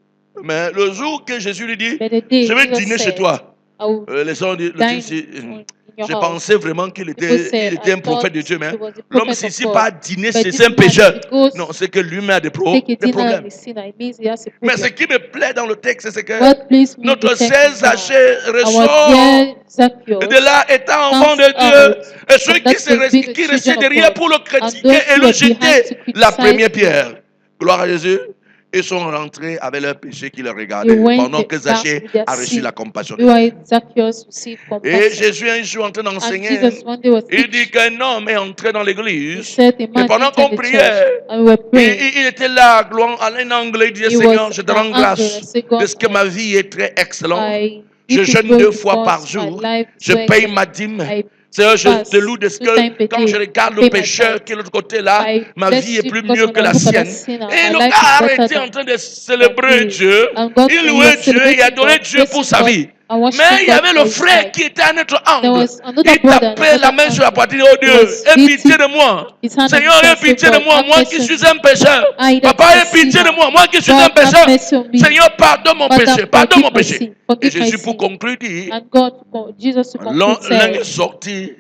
Mais le jour que Jésus lui dit, But the day je vais Jesus dîner chez said, toi, I will les gens disent, dine in your je house. pensais vraiment qu'il People était, said, un I prophète de thought Dieu, mais he was a l'homme, prophet s'il of ne pas God. dîner But chez this un man, pécheur, if he goes non, c'est que lui-même a des take a dinner and problèmes. a sinner, it means he has a Mais ce problem. qui me plaît dans le texte, c'est que What pleased me in notre the text cher is that Zachée our ressort dear Zacchaeus de là étant enfant comes de Dieu. out Et ceux from qui, that place being the qui restaient children of derrière God, pour le and critiquer those et who le are behind to jeter la criticize première him. pierre. Gloire à Jésus. Ils sont rentrés avec leur péché qui les They regardait went pendant que back Zachée with their a reçu sin. la compassion de Meanwhile, Dieu. Zacchaeus received Et compassion. Jésus un jour en train And d'enseigner, Jesus one day was il dit teaching. qu'un homme est entré dans He l'église said a et man pendant entered qu'on the priait, church and we were praying. il était là, gloire, en anglais, il disait He Seigneur, was je te now rends angry and grâce said, de God, ce que ma vie est très excellente. I Je give you jeûne glory 2 fois par because my jour. life is Je so paye ma excellent. dîme. I Seigneur, je fast te loue de ce 2 times que per quand je day. regarde I le pay my pécheur tithe. qui est de l'autre côté là, I ma bless vie est you plus because mieux when que I la look at that sienne. sinner, Et my le life gars a is better arrêté en than train de célébrer his. Dieu. And God, Il he louait was Dieu, il a celebrating donné God, Dieu pour blessing sa God, vie. and Mais worshiping il y God avait for le his frère life. qui était à notre There angle. was another Il brother and tapait la another main sur la uncle. poitrine. Oh He Dieu, was aie pitié beating de moi. his hand on Seigneur, his aie chest, say, pitié de God, moi, have moi mercy qui on suis me. un pécheur. I that Papa, is a aie pitié de sinner. moi, moi qui suis un God, have pécheur. mercy on me. Seigneur, pardonne mon péché, Father, pardonne mon forgive my péché. sin. Et Forgive my Jésus, pour sin. conclure, dit, And God, Jesus to conclude l'un said, est sorti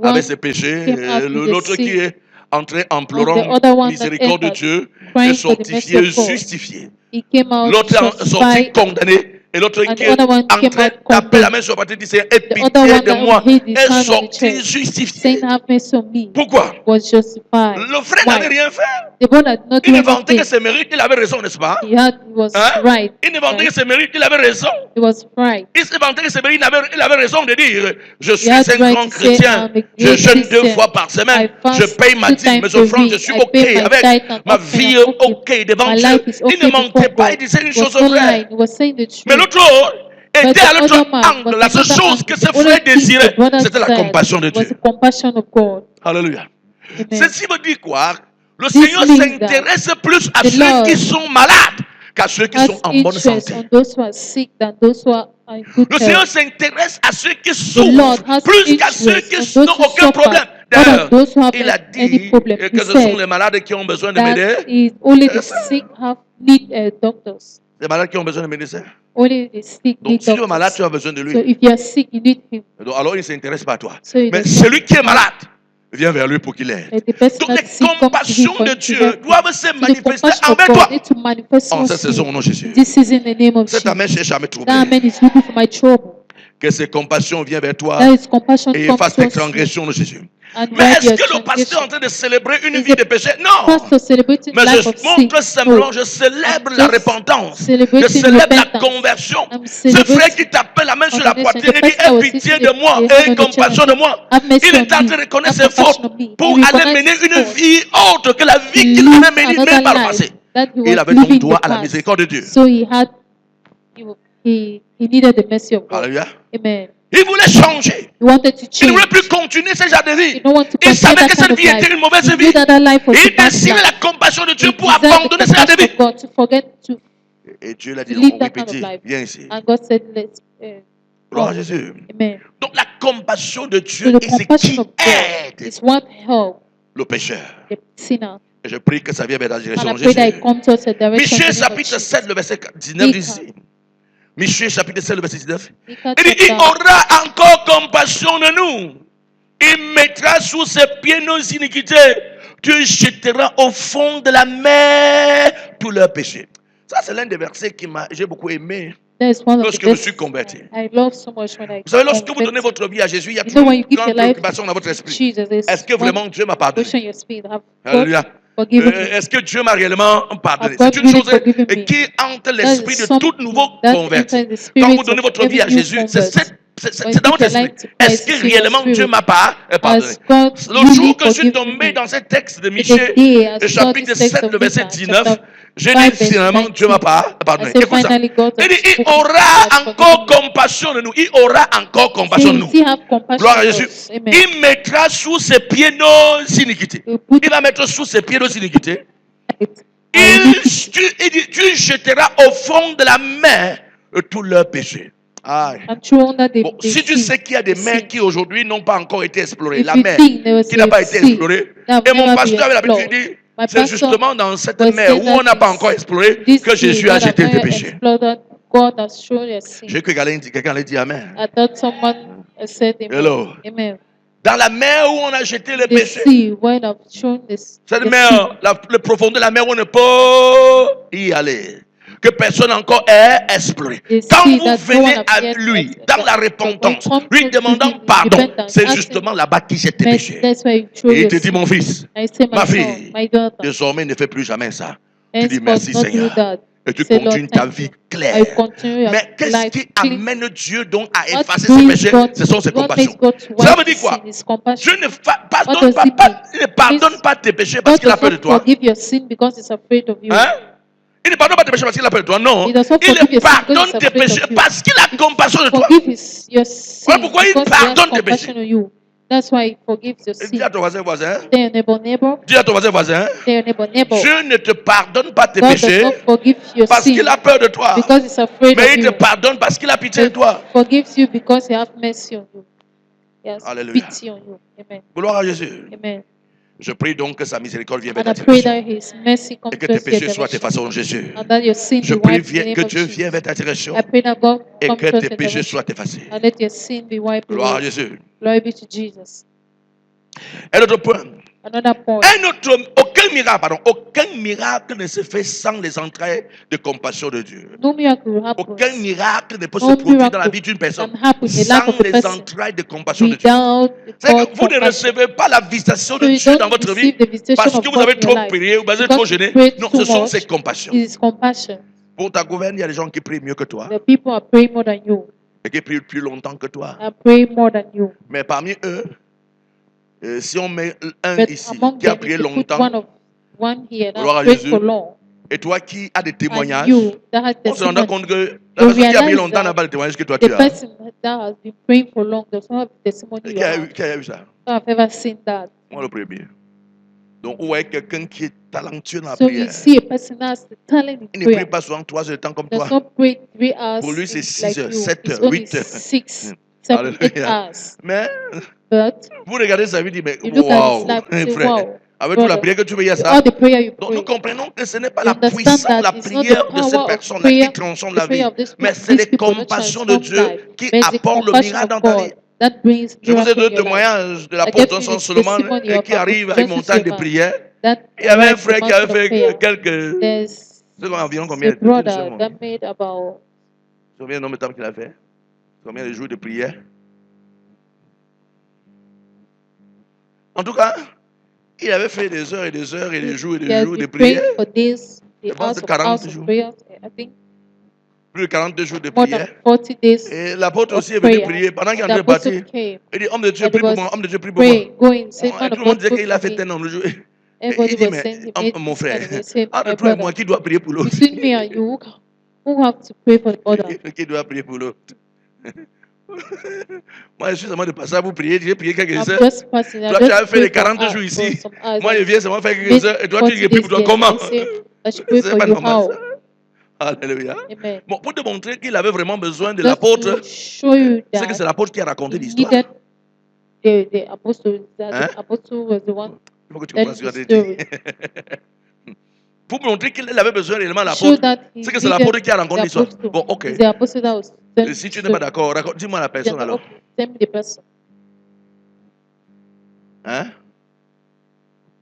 avec ses one péchés, came out with the l'autre qui sin, est entré en and the pleurant other one that miséricorde de entered, Dieu, est crying for the mercy sortifié, of God. justifié. He came out L'autre est sorti justified, condamné. Et l'autre and qui the est other one en came train de out taper la main condemned. sur la poitrine dit, aie The other pitié one de that moi, hid his est hand on the sorti chest, justifié. saying, have mercy on me, Pourquoi? was justified. Le frère n'avait Why? rien fait. The brother did not Il do ne vantait que anything. ses mérites, il avait raison, n'est-ce pas? He was Hein? right. Il ne vantait que Right? ses mérites, il avait raison. He was right. Il se vantait que ses mérites, il avait raison de dire, je suis had un right grand to say, chrétien, I'm a je great jeûne 2 Christian. fois par semaine, I fast je paye ma 2 dîme, times mes per offrandes, je week. suis I OK pay my avec tithe and ma offering. vie I'm est okay. OK devant My Dieu. life is Il okay ne mentait before pas, il God. disait une He was chose not vraie. lying. He was saying the Mais truth. l'autre But était à the l'autre other man angle. was La seule another chose angle. que ce The only frère thing the désirait, brother c'était la said compassion de was Dieu. the compassion of God. Alléluia. Amen. Ceci veut dire quoi? Le This Seigneur means that s'intéresse plus à the ceux Lord qui sont malades qu'à ceux qui sont has en bonne interest santé. on those who are sick than those who are in good Le Seigneur health. s'intéresse à ceux qui The souffrent Lord has plus qu'à ceux interest qui on those n'ont who aucun problème. suffer, more than D'ailleurs, those who have il a any dit problem. He que ce sont said les malades qui ont besoin de that médecins. is only the Yes, sir. sick need doctors. Les malades qui ont besoin de médecins. Only the sick Donc, need si tu es malade, tu doctors. as besoin de lui. So if you are sick, you need him. Donc, alors, il ne s'intéresse pas à toi. So he Mais does not celui qui est have- malade, viens vers lui pour qu'il aide. the person Donc, les that's sick comes to him compassions for de him to Dieu help him. doivent se So the manifester compassion of envers God toi. needs to manifest En cette towards saison, au you. nom de Jésus. This is in the name of Cette amène Jesus. cherche à me That troubler. man is looking for my trouble. Que ses compassions viennent vers toi that His compassion et comes efface tes towards you transgressions de Jésus. and Mais wipe est-ce your que le pasteur est en transgression. train de célébrer une Is vie the de péché? Non. pastor celebrating Mais life je of sin? montre simplement, No. je célèbre I'm la just repentance. Je celebrating célèbre la repentance. conversion. I'm Ce frère celebrating qui t'appelle la main sur la condemnation. poitrine The et dit, person that aie was pitié sitting de moi, the aie hand on the chair compassion and de say, moi. have mercy Il on est en me. train de reconnaître Have ses fautes compassion on me. pour He aller recognizes mener his une fault. vie autre que la vie qu'il Live avait menée another même par le life passé. that he Et il was avait donc living in droit the à la past. miséricorde de Dieu. So he needed the mercy of God. Alléluia. Amen. Il voulait changer. He wanted to Il ne voulait change. plus continuer ce genre de He vie. don't want to Il continue savait that que kind cette of vie life. était une mauvaise He knew vie. that that life was Et a il bad désirait la life. compassion de Dieu He pour desired the abandonner ce genre de compassion vie. of God to forget to Et Dieu l'a dit, live on that kind of répétait, life. viens ici. And God said, let's Gloire à come. Jésus. Amen. Donc la compassion de So Dieu the est ce compassion qui of God aide is what helps le pécheur. the sinner. Et je prie que ça vienne vers la And direction I de pray that Jésus. it comes to us a direction in Michée the name of chapitre Jesus. 7, le verset 19 dit ici. Michée chapitre 7, le verset 19. Micah Il dit, il chapter aura encore compassion de nous. Il mettra sous ses pieds nos iniquités. Tu jetteras au fond de la mer tous leurs péchés. Ça, c'est l'un des versets que j'ai beaucoup aimé That is one of the lorsque je me suis best converti. I love so much when I Vous savez, lorsque vous donnez converted. votre vie à Jésus, il y a You know, toujours when une you give grande your life préoccupation dans votre to esprit. Jesus, there's Est-ce que one vraiment Dieu m'a pardonné? question in your spirit. Have God Alléluia. forgiven me? Est-ce que Dieu m'a réellement pardonné? Have God C'est une really chose forgiven me? qui entre That l'esprit is de tout something nouveau that converti. enters the Quand spirit vous donnez of votre vie every à new Jésus, c'est convert. When you dans votre give your esprit. life to Est-ce Christ, que it's in your réellement Dieu spirit. m'a pardonné? Has God Le really jour que je suis forgiven tombé me? dans ce texte de The Michée, day I le saw chapitre this text 7, of le verset Micah, 19, chapter j'ai 5, dit verse finalement Dieu m'a 19. I pardonné. say Écoute ça. finally God Il has dit, il spoken, aura has encore forgiven me. compassion de nous. Il aura encore Say compassion de he nous. still have compassion Gloire à on Jésus. us. Amen. Il mettra sous ses pieds nos iniquités. He will put Il va mettre sous ses pieds nos iniquités. it our iniquity Il dit, tu jetteras au fond de la mer tous leurs péchés. Aïe. and throw under the, Bon, the si tu sea, sais qu'il y a des the mers sea. qui aujourd'hui n'ont pas encore été explorées, If la you mer think there was qui n'a a pas été sea explorée, that et will mon never be pasteur avait l'habitude de explored, dire, my c'est pastor justement dans cette was mer saying où on n'a that pas encore exploré this que sea Jésus a that jeté have tes never péchés. explored, that God has shown your sin. J'ai cru que quelqu'un allait dire Amen. I thought someone said amen. Hello. Amen. Dans la mer où on a jeté les The péchés, sea where I've shown this cette the mer, sea. le profondeur de la mer où on ne peut y aller, que personne encore ait exploré. The Quand sea vous that no venez one à has yet lui, explored. dans la But when repentance, you come lui to demandant him in pardon, repentance, c'est asking justement là-bas qu'il jette tes mercy, péchés. that's where you show Et il your te dit, sin. mon fils, I say, ma my son, fille, my daughter, désormais ne fais plus jamais ça. Tu dis henceforth merci not do Seigneur. that. Et tu Say, Lord, continues ta thank vie you. claire. I continue your Mais qu'est-ce life qui clean. amène Dieu donc à What effacer ses brings péchés? God, Ce sont ses what compassions. makes God to Cela wipe veut dire his quoi? sin is compassion. Dieu ne What pardonne does pas, it mean? il ne pardonne pas tes péchés parce God qu'il a does peur de not toi. forgive your sin because he's afraid of you. Hein? Il ne pardonne pas tes péchés parce qu'il a peur de toi. Non. He does not Il forgive your sin because pardonne he's tes afraid péchés of you. parce qu'il a compassion de toi. Forgive your sin pourquoi il because he has pardonne tes compassion péchés. on you. That's why he forgives your Dis à sin. ton voisin, Tell your neighbor, dis à ton voisin, tell your neighbor. Dieu ne te pardonne pas tes God does péchés not forgive your parce qu'il sin a peur de toi. because he's afraid Mais of il te you. pardonne parce qu'il a pitié de He toi. forgives you because he has mercy on you. He has Alléluia. pity on you. Amen. Gloire à Jésus. Amen. Je prie donc que sa miséricorde vienne vers And I ta pray direction. that his mercy comes Et que to tes us your péchés soient direction. effacés en Jésus. And that your sin Je be prie wiped in the name que of Dieu Jesus. vienne vers ta direction I pray that God et come que to us tes your péchés direction. soient effacés. And let your sin be wiped Gloire à away. Jésus. Glory be to Jesus. Un autre point. Another point. Aucun miracle ne se fait sans les entrailles de compassion de Dieu. No miracle Aucun happens miracle ne peut se No produire dans la miracle vie d'une personne can happen in the life sans of a les person entrailles de compassion de Dieu. without C'est God's que vous ne compassion. recevez pas la visitation So de you Dieu dans don't votre vie receive the visitation parce of que vous God avez in your trop life prié ou vous avez because trop you gêné. prayed Non, too ce sont much. ses compassions. It is compassion. Pour ta gouverne, il y a des gens qui prient mieux que toi The people are praying more than you. et qui prient plus longtemps que toi. Are praying more than you. Mais parmi eux, si on met un But ici among qui a them, prié if you put longtemps, one here that Gloire à prayed Jésus. for long, et toi qui as des and témoignages, you that has on se rendra testimony, compte que la you personne qui a prié realize longtemps n'a that pas le témoignage que toi the tu as. person that has been praying for long does not have the testimony Et you qui a have. eu, qui a eu ça? I've ever seen that. Moi le premier. Donc, où est quelqu'un qui est talentueux dans la So you prière? see a person that has the talent in Il ne prie prayer. pas souvent 3 heures de temps comme Does toi. not pray 3 hours Pour lui, c'est in- 6 like heures, you. 7 It's heures, only 8 heures. 6, 7, 8 Alléluia. hours. Mais But vous regardez sa vie, vous dites, mais you look at his wow, life and say, frère, wow, avec toute la brother, prière que tu veux, il y a ça. all the prayer you Donc nous pray. comprenons que ce n'est pas You la understand puissance, that la it's not the prière de cette power of personne-là qui prayer, transforme the la vie, prayer of this mais people, c'est these les people that compassions de transform Dieu life. qui But it's the apportent le compassion miracle of dans ta vie. God that brings Je vous ai miracle donné in le your life. témoignage de I l'apôtre gave you Johnson the Solomon testimony of qui arrive à une Johnson montagne de Solomon prière. that Il y avait un arrived frère the qui avait mountain of prayer. fait quelques... There's C'est environ a combien? brother that made about Tu te souviens le nombre de temps qu'il a fait? Combien de jours de prière? En tout cas, il avait fait des heures et des heures et des jours et He des has jours de been praying prière. for days, Je the pense hours que of 40 jours. prayers. I think Plus de 42 jours de more than prière. 40 days Et l'apôtre of aussi est venu prayer. prier. Pendant qu'il est en And the train de apostle bâtir, came il dit, homme de Dieu, and he prie pour was moi. Homme de Dieu, prie pour moi. praying, going, say, Et man tout of le monde God, disait pray qu'il a for fait me. un homme. Et il Everybody dit, was mais saying he made mon this kind frère, of way. Say, entre my toi et brother, moi, qui doit prier pour l'autre? between me and you, who have to pray for the other? Qui doit prier pour l'autre? Moi, je suis seulement de passer pour prier. J'ai prié quelques I'm heures. just passing. I Toi, tu as just fait les pray for 40 jours for ici. some hours. Moi, je And viens seulement faire quelques made heures. Et toi, 40 tu pries pour days toi. there. Comment? I say, I should pray C'est for pas you. normal, How? ça. Alléluia. Amen. Bon, pour te montrer qu'il avait vraiment besoin de Just to l'apôtre, show you c'est que c'est that l'apôtre qui a he raconté l'histoire. needed the apostle. That Hein? the apostle was the one Il faut que tu telling comprennes ce the qu'il a dit. story. Pour montrer qu'il avait besoin réellement de To show l'apôtre, that he c'est que c'est needed l'apôtre qui a the raconté l'histoire. apostle. Bon, ok. It's the apostle that was telling Si the tu n'es pas story. d'accord, dis-moi la personne alors. Okay, tell me the person. Hein?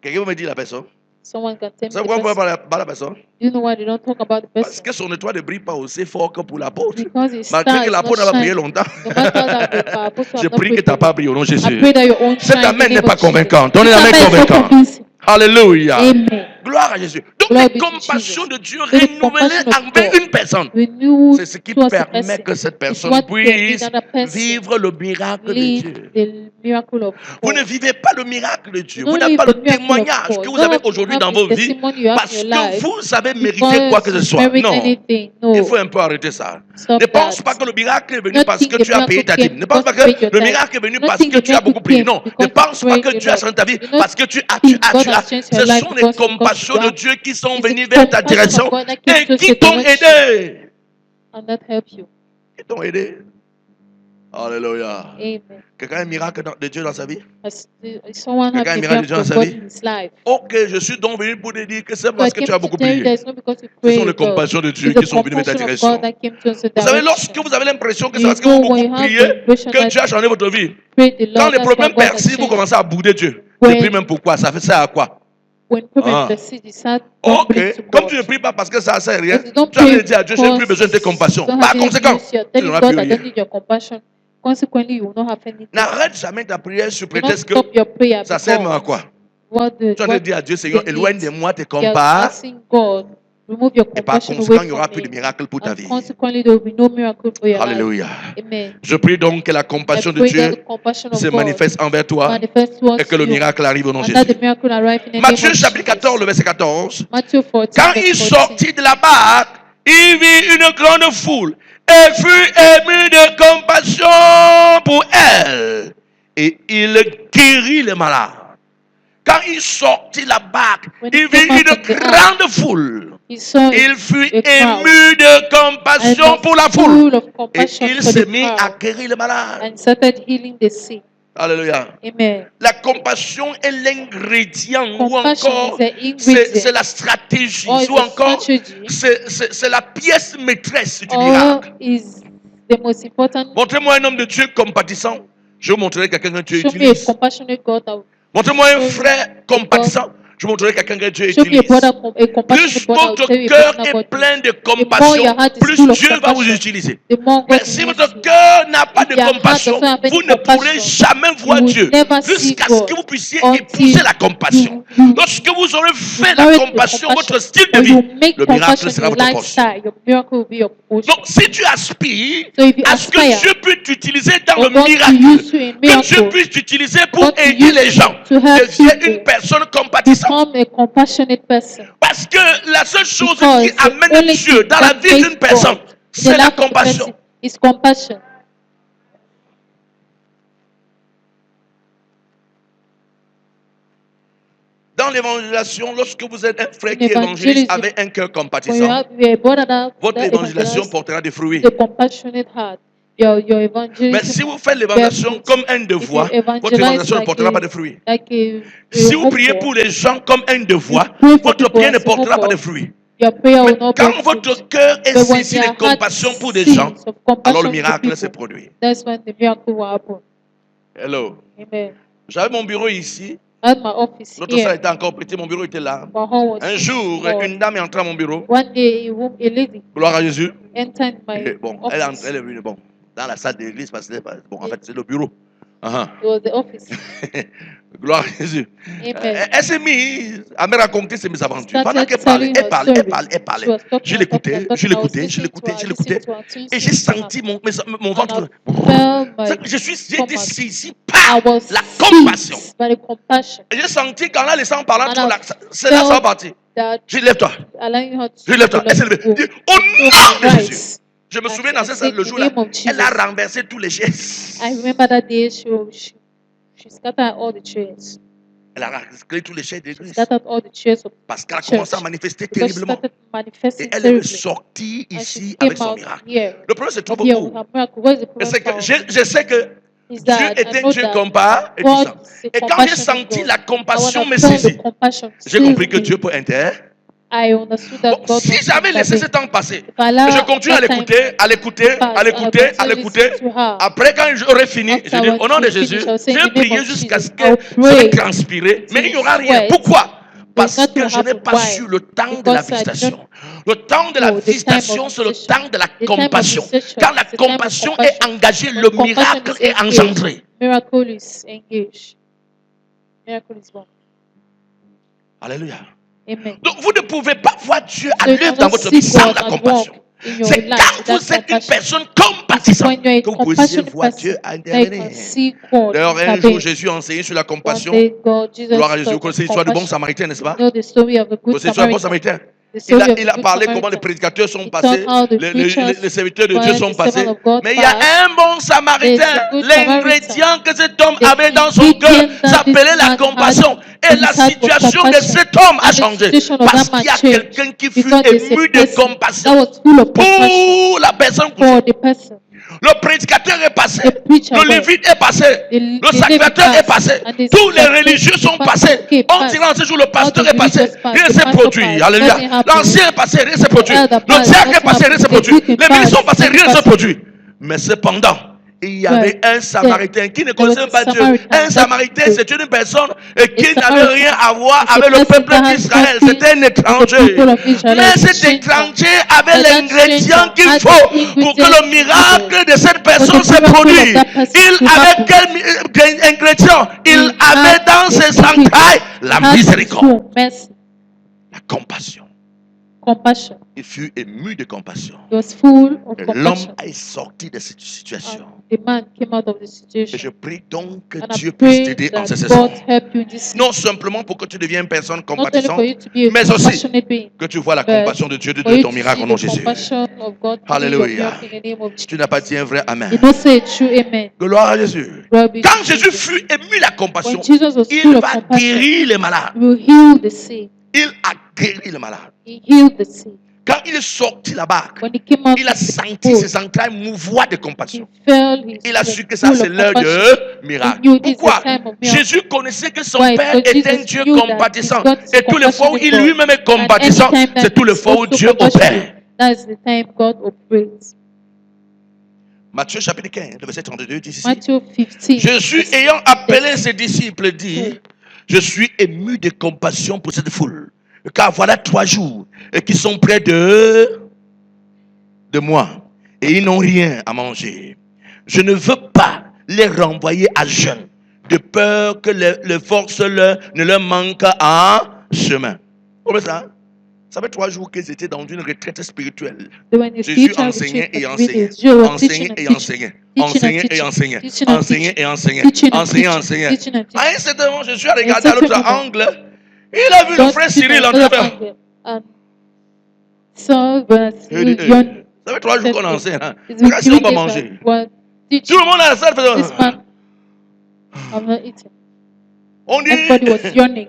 Quelqu'un peut me dire la personne? Someone can tell Vous me savez the pourquoi on person. ne parle pas de la personne? Do you know why they don't talk about the Parce person? que son étoile ne brille pas aussi fort que pour l'apôtre. Because his Malgré star que is not l'apôtre n'a pas prié shining. longtemps. No matter that the apostle Je have not prie que prayed tu n'as for pas you. prié au nom de I Jésus. pray that your own Cet shine in the amen n'est name pas of Jesus. convaincant. Ton This amen amen is not convaincant. convincing. Alléluia. Amen. Gloire à Jésus. Donc Glory les be to compassions Jesus. de Dieu So the renouvelées compassion of envers God une personne, renewed c'est ce qui towards a permet person. que cette It's personne what can lead puisse another person vivre le miracle de live Dieu. the miracle of Vous ne God. vivez pas le miracle de Dieu. You Vous don't n'avez live pas the le miracle of témoignage God. que You vous avez don't aujourd'hui have dans the vos vies testimony you have in parce your que life vous avez mérité quoi because que ce you soit. merit Non. anything. Il faut No. un peu arrêter ça. Stop Ne pense that. pas que le miracle est venu Not parce think que the tu as payé miracle ta came dîme. Ne pense because pas you paid que your le tithe. miracle est venu Not parce think que the tu as beaucoup miracle prié. came Non. Ne because you pense pas prayed que a Dieu a lot. changé ta vie Do not parce que tu as. think God has changed your Ce life sont les because compassions you de have. Dieu qui sont It's venues the vers ta compassion direction of God that came et towards qui your t'ont direction aidé. and that help you. Qui t'ont aidé. Alléluia. Amen. Quelqu'un a un miracle de Dieu dans sa vie? Someone Quelqu'un a un having a miracle de Dieu miracle dans of sa God vie? in his life. Ok, je suis donc venu pour te dire que c'est So I parce que came tu as to beaucoup tell you that prié. it's not because you Ce sont pray les a lot. compassions de Dieu It's qui the sont venues vers ta compassion of direction. God that came towards your Vous savez, direction. lorsque vous avez l'impression que c'est You parce que vous know avez when you beaucoup have prié the impression que that Dieu a changé votre vie. pray the Quand Lord, les that's why problèmes God has persistent, vous changed. commencez à bouder Dieu. Je When- prie même pourquoi. Ça sert à quoi? When problem Ah. persists, you start grumbling to Ok. Comme God. tu ne pries pas parce que ça ne sert à rien, But you don't tu as pray dit à Dieu, je n'ai plus besoin de tes because compassions. you don't Par have any conséquent, use. You're tu telling n'auras God, plus I don't rien. need your compassion. Consequently, you will not have anything. N'arrête jamais ta prière sur Do not prétexte que stop your prayer ça sert même à because quoi? what the, Tu as what dit à Dieu, Seigneur, the éloigne needs. de moi tes You're compassions. asking God, remove your Et par compassion away conséquent, il n'y aura from plus de me. miracle pour ta And vie. consequently, there will be no miracle for your life. Alléluia. Amen. Je prie donc que la I compassion de pray that Dieu the compassion of se God manifeste envers toi manifest et towards que le you. miracle arrive au nom de And that Jésus. the miracle arrive in the Matthieu name of chapitre 14, le Jesus. verset 14. Matthew 14, Quand il verse 14. sortit de la barque, il vit une grande foule et fut ému de compassion pour elle. Et il guérit les malades. Quand il sortit de la barque, When il he vit came out une of the grande foule. He saw Il fut a crowd ému de and compassion was pour la full foule. of Et compassion il for s'est the mis à crowd guérir les malades. and started healing the sick. Alléluia. Amen. La compassion est l'ingrédient ou Compassion encore is an c'est ingredient la stratégie or ou is a encore strategy c'est la pièce maîtresse du or miracle. is the most important. Montrez-moi un homme de Dieu compatissant. Je vous montrerai quelqu'un que Dieu Show me a utilise. compassionate God. Montrez-moi un frère compatissant. Je vous montrerai quelqu'un que Dieu Show me a utilise. brother, a Plus compassionate brother. I'll votre tell you a cœur person est about plein de the more compassion, your heart is plus full of Dieu va vous compassion, utiliser. the more Mais God si will use votre you. cœur n'a pas If de your heart compassion, doesn't have any vous ne pourrez compassion, jamais voir you will Dieu never see jusqu'à ce que God vous puissiez until épouser la compassion. you Lorsque vous aurez fait you la merit the compassion votre compassion, style de or vie, you make le miracle compassion sera your votre portion. lifestyle, your miracle will be your portion. Donc, si tu aspires So if you à ce que aspire Dieu puisse t'utiliser dans for le God to miracle, use you in que Dieu miracle, puisse t'utiliser pour God to aider use les you gens, to help deviens people, une personne compatissante. become a compassionate person. Parce que la seule chose qui Because the amène only Dieu thing dans la that vie makes d'une personne, God in the c'est la life of the compassion. person is compassion. Dans l'évangélisation, lorsque vous êtes un frère In qui évangélise evangelism, avec un cœur When compatissant, you are a brother votre that évangélisation evangelizes portera des fruits. with a compassionate heart, your evangelism. Mais si vous faites bear l'évangélisation fruit. comme un If devoir, you votre évangélisation ne portera pas de fruits. Si vous priez pour les gens comme un devoir, pray for votre people prière ne as a portera pas de homework, fruits. your prayer Mais will not quand bear votre fruit. cœur est But when saisi de your heart compassion pour des gens, sees of alors compassion le for miracle people, s'est produit. that's when the miracle will happen. Hello. Amen. J'avais mon bureau ici. At my office L'autre salle here, était encore petit, mon bureau était là. my home was Un jour, small. une dame est entrée à mon bureau. One day, a lady Gloire à Jésus. entered my Et bon, office. elle est venue. Bon, dans la salle de l'église, parce que bon, en fait, c'est le bureau. It was the office. Gloire à Jésus. Amen. Elle s'est mise à me raconter ses mésaventures. Started Pendant qu'elle parlait, telling elle her parlait, elle stories. parlait, elle She parlait. was talking Je and l'écoutais, talking and je talking. I was l'écoutais, je listening to l'écoutais, her, je listening l'écoutais. to her until Et j'ai she senti mon ventre. felt my J'ai été stomach. saisi I par was la compassion. seized by the compassion. Et j'ai senti quand là, les gens parlant And trop, I là, c'est là, ça va partir. That Je dis, lève-toi. allowing her to Je lève-toi. Elle s'est levée. go. Dit, au nom de Jésus. Rise. Je me And souviens she dans ce said, le in the jour-là, name of elle a Jesus. renversé tous les chaises. I remember that day she scattered all the chairs. Elle a rasé tous les chaises de She l'église. scattered all the chairs of Parce qu'elle a church. commencé à manifester Because she terriblement. started Et manifesting elle est terribly. sortie And she ici came avec son out miracle. here. Le problème se trouve Here with où? her miracle. What is the Et problem c'est que found? je sais que Is Dieu that est I un know Dieu that compas et God puissant. is a Et quand j'ai compassionate senti God. la And when compassion I me felt the saisit, compassion j'ai compris que seize Dieu me, peut intervenir. I understood that Bon, God si wants to j'avais laissé ce intervene. temps passer, If I allow je continue à that time l'écouter, à l'écouter, to pass, à and I l'écouter, à continue to l'écouter. listen to her, Après, quand j'aurai fini, je dis afterwards au nom de she Jésus, finish, I'll say je in vais the name prier of jusqu'à ce Jesus. que I'll ça va pray transpirer, mais il n'y aura until rien. sweat. Pourquoi? Parce There's nothing que will je n'ai happen. pas Why? su le temps de la Because I visitation. don't Le temps de la know the time visitation, of c'est le visitation. temps de la The time of compassion. visitation Quand la is the time of compassion est compassion. engagée, When le compassion miracle is est engaged, engendré. miracle is engaged. Miracle is born. Alléluia. Amen. Donc, vous ne pouvez pas voir Dieu à So you l'œuvre dans cannot votre see vie sans God la at compassion. work in your C'est life quand without vous êtes une compassion. personne It's compatissante when you're a que vous pouvez compassionate voir person Dieu that you can intervenir. see God D'ailleurs, un jour, intervene. Jésus a enseigné sur la One compassion. day, God, Jesus Gloire à Jésus. Vous taught connaissez on l'histoire du bon compassion. samaritain, n'est-ce You pas? know the story of the Vous good connaissez l'histoire du bon Samaritan. samaritain? The story of the Il a good parlé comment les Samaritan. prédicateurs sont He passés, taught how the preachers, les serviteurs de Dieu when sont the servant passés. of God Mais il y a passed, un bon there's samaritain. a good L'ingrédient que cet homme The avait dans son cœur ingredient that s'appelait this la man compassion. had Et la in his heart was situation de compassion. cet homme a And the changé. situation of Parce that man qu'il y a changed. quelqu'un qui fut Because there's a ému de person compassion that was full of compassion pour la personne for couchée. the person. Le prédicateur est passé. The preacher Le went. lévite est passé. Le The sacrificateur Levite est passé. passed. And the Tous les sacrifice- religieux sont the passés. pastor On passed. dirait en ce jour, le pasteur All the est passé. religious passed. Rien The s'est pastor produit. passed. Alléluia. Nothing happened. L'ancien est passé, rien s'est produit. elder Le passed. diacre est Nothing passé, rien s'est happened. produit. The deacon Les ministres sont passed. passés, rien Nothing s'est produit. Mais cependant, il y avait un Samaritain qui ne connaissait was a pas Dieu. Samaritan. Un Samaritain, That's c'est une personne qui A n'avait Samaritan rien à voir is a avec le person peuple that has d'Israël. nothing C'était un with the étranger. people of Israel. Mais It's a cet stranger. étranger avait But that l'ingrédient stranger qu'il had faut the pour que ingredient le miracle de cette personne for the se miracle of produise. that person Il to avait happen. quel ingrédient? Il He avait had dans the ses ingredient. entrailles la He had miséricorde, true mercy, la compassion. compassion. Il fut ému de compassion. He was full of Et l'homme compassion. est sorti de cette situation. And the man came out of the Et je situation. prie donc que And Dieu I puisse pray t'aider en that cette saison. God help you in this Non season. simplement pour que tu deviennes une personne Not only for compatissante, you to be a mais aussi compassionate being, que tu vois la but compassion de Dieu de for you ton to miracle see au nom de the Jésus. compassion of God through your Alléluia. miracle in the name of Jesus. Tu n'as pas dit un vrai You Amen. don't say a true amen. Gloire à Jésus. Glory be to Quand Jésus Jesus. fut ému la compassion, When Jesus was il full of va compassion, guérir les malades. he will heal the sick. Il a guéri les malades. He healed the sick. Quand il est sorti de la barque, When he came out il a of the senti boat, ses entrailles mouvoir de he compassion. felt his Il a su que ça full c'est of l'heure compassion. de miracle. He knew this is Pourquoi? the time of miracle. Jésus connaissait que son Why? Père Because est un Jesus Dieu knew that compatissant. his God is a Et tous les fois où il compassionate lui-même est God. And compatissant, anytime that c'est tout le he's fois où also Dieu compassionate, opère. that is the time God operates. Matthieu chapitre 15, le verset 32 dit ici. Matthew 15. Jésus ayant appelé ses disciples dit, je suis ému de compassion pour cette foule. Car voilà 3 jours et qui sont près de moi et ils n'ont rien à manger. Je ne veux pas les renvoyer à jeûne de peur que les forces ne leur manquent en chemin. Vous comprenez ça? Ça fait 3 jours qu'ils étaient dans une retraite spirituelle. So when the Jésus spiritual enseignait retreat et was 3 enseignait. days, Jesus was Enseignait teaching and et teaching. enseignait. Teaching and Enseignait et teaching. enseignait. Teaching and Enseignait teaching. et enseignait. Teaching and Enseignait et teaching. enseignait. Teaching and À un teaching. certain moment, je suis regardé à certain l'autre moment, angle. Il a vu le God frère speak Cyril en another train. angle. And so when Il dit, John ça fait 3 jours qu'on enseigne. Hein. is Regarde si on with va you manger. that were Tout teaching le monde à la salle this faisait. man, I'm not eating. On dit, Everybody was yawning.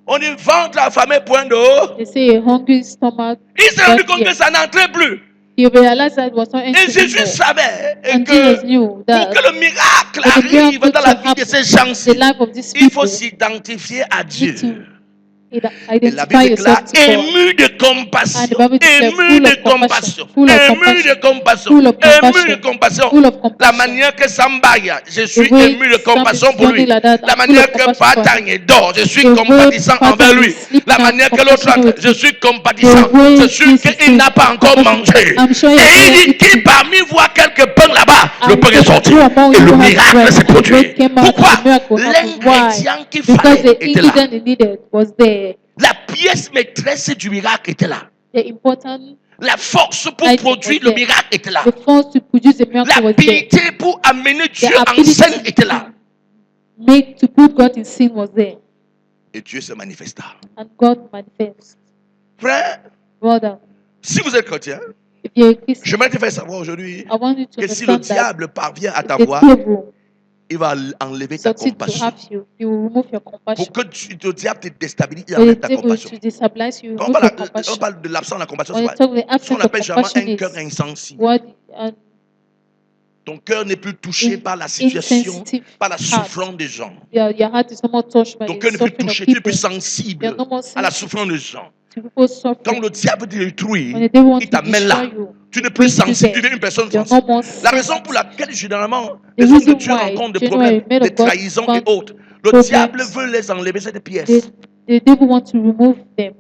on dit ventre affamé, point d'eau. They say a hungry stomach. Il s'est rendu compte que Yes. ça n'entrait plus. He realized that it was not Et entering Jésus anymore. savait And que Jesus knew pour that que le miracle for the arrive miracle dans to la vie de ces happen, gens-ci, the life of these il faut people, s'identifier à need Dieu. to Et la Identify Bible déclare yourself to God. ému de And the compassion, Bible declares ému full de of compassion, compassion, full of ému de compassion, compassion, full of ému de compassion, compassion. full of La compassion. manière que Sambaya, je The suis way ému de Sam compassion is pour lui. running like that, La I'm full manière of que compassion for him. Patagne dort, je suis The way compatissant envers Patan lui. is sleeping, La I'm manière que l'autre compassionate entre, with je him. suis The compatissant. way C'est sûr this is qu'il n'a pas encore mangé. I'm sure you Et il have dit qui eaten. parmi voit quelque pain là-bas, le And pain est sorti. who among Et you le has miracle bread? s'est And the bread produit. came out Pourquoi? and the miracle happened. Why? L'ingrédient qu'il Because fallait the était là. ingredient he needed was there. La pièce maîtresse du miracle était là. The important La force pour item produire was le there. miracle était là. The force to produce the miracle was there. L'habilité pour amener Dieu en ability scène était là. to put God in sin was there. Et Dieu se manifesta. And God manifests. Frère, Brother, si vous êtes chrétien, if you're a Christian, j'aimerais te faire savoir aujourd'hui I want you to que si le understand that diable parvient à if the t'avoir, devil il va enlever ta succeeds to compassion. have you, he will remove your compassion. Pour que le diable te déstabilise, il For the enlève ta devil compassion. to destabilize you, Quand remove your on compassion. parle de l'absence de la compassion, When you c'est talk the ce qu'on absence of appelle généralement compassion un cœur is insensible. what an Ton cœur n'est plus touché par la situation, insensitive par la heart. souffrance des gens. Your heart is no more touched by Ton the cœur n'est plus suffering of touché, tu n'es plus people. sensible You're no more à la sensitive souffrance des gens. to people's Quand suffering. le diable te détruit, When the devil wants il to t'amène là. destroy you, Tu n'es plus brings you sensible, tu there. deviens une personne You're sensible. no more La raison pour sensitive. laquelle, généralement, The les hommes de reason Dieu why rencontrent des generally problèmes, men des of God trahisons et found autres, le problems. diable veut les enlever cette pièce. The devil wants to remove them.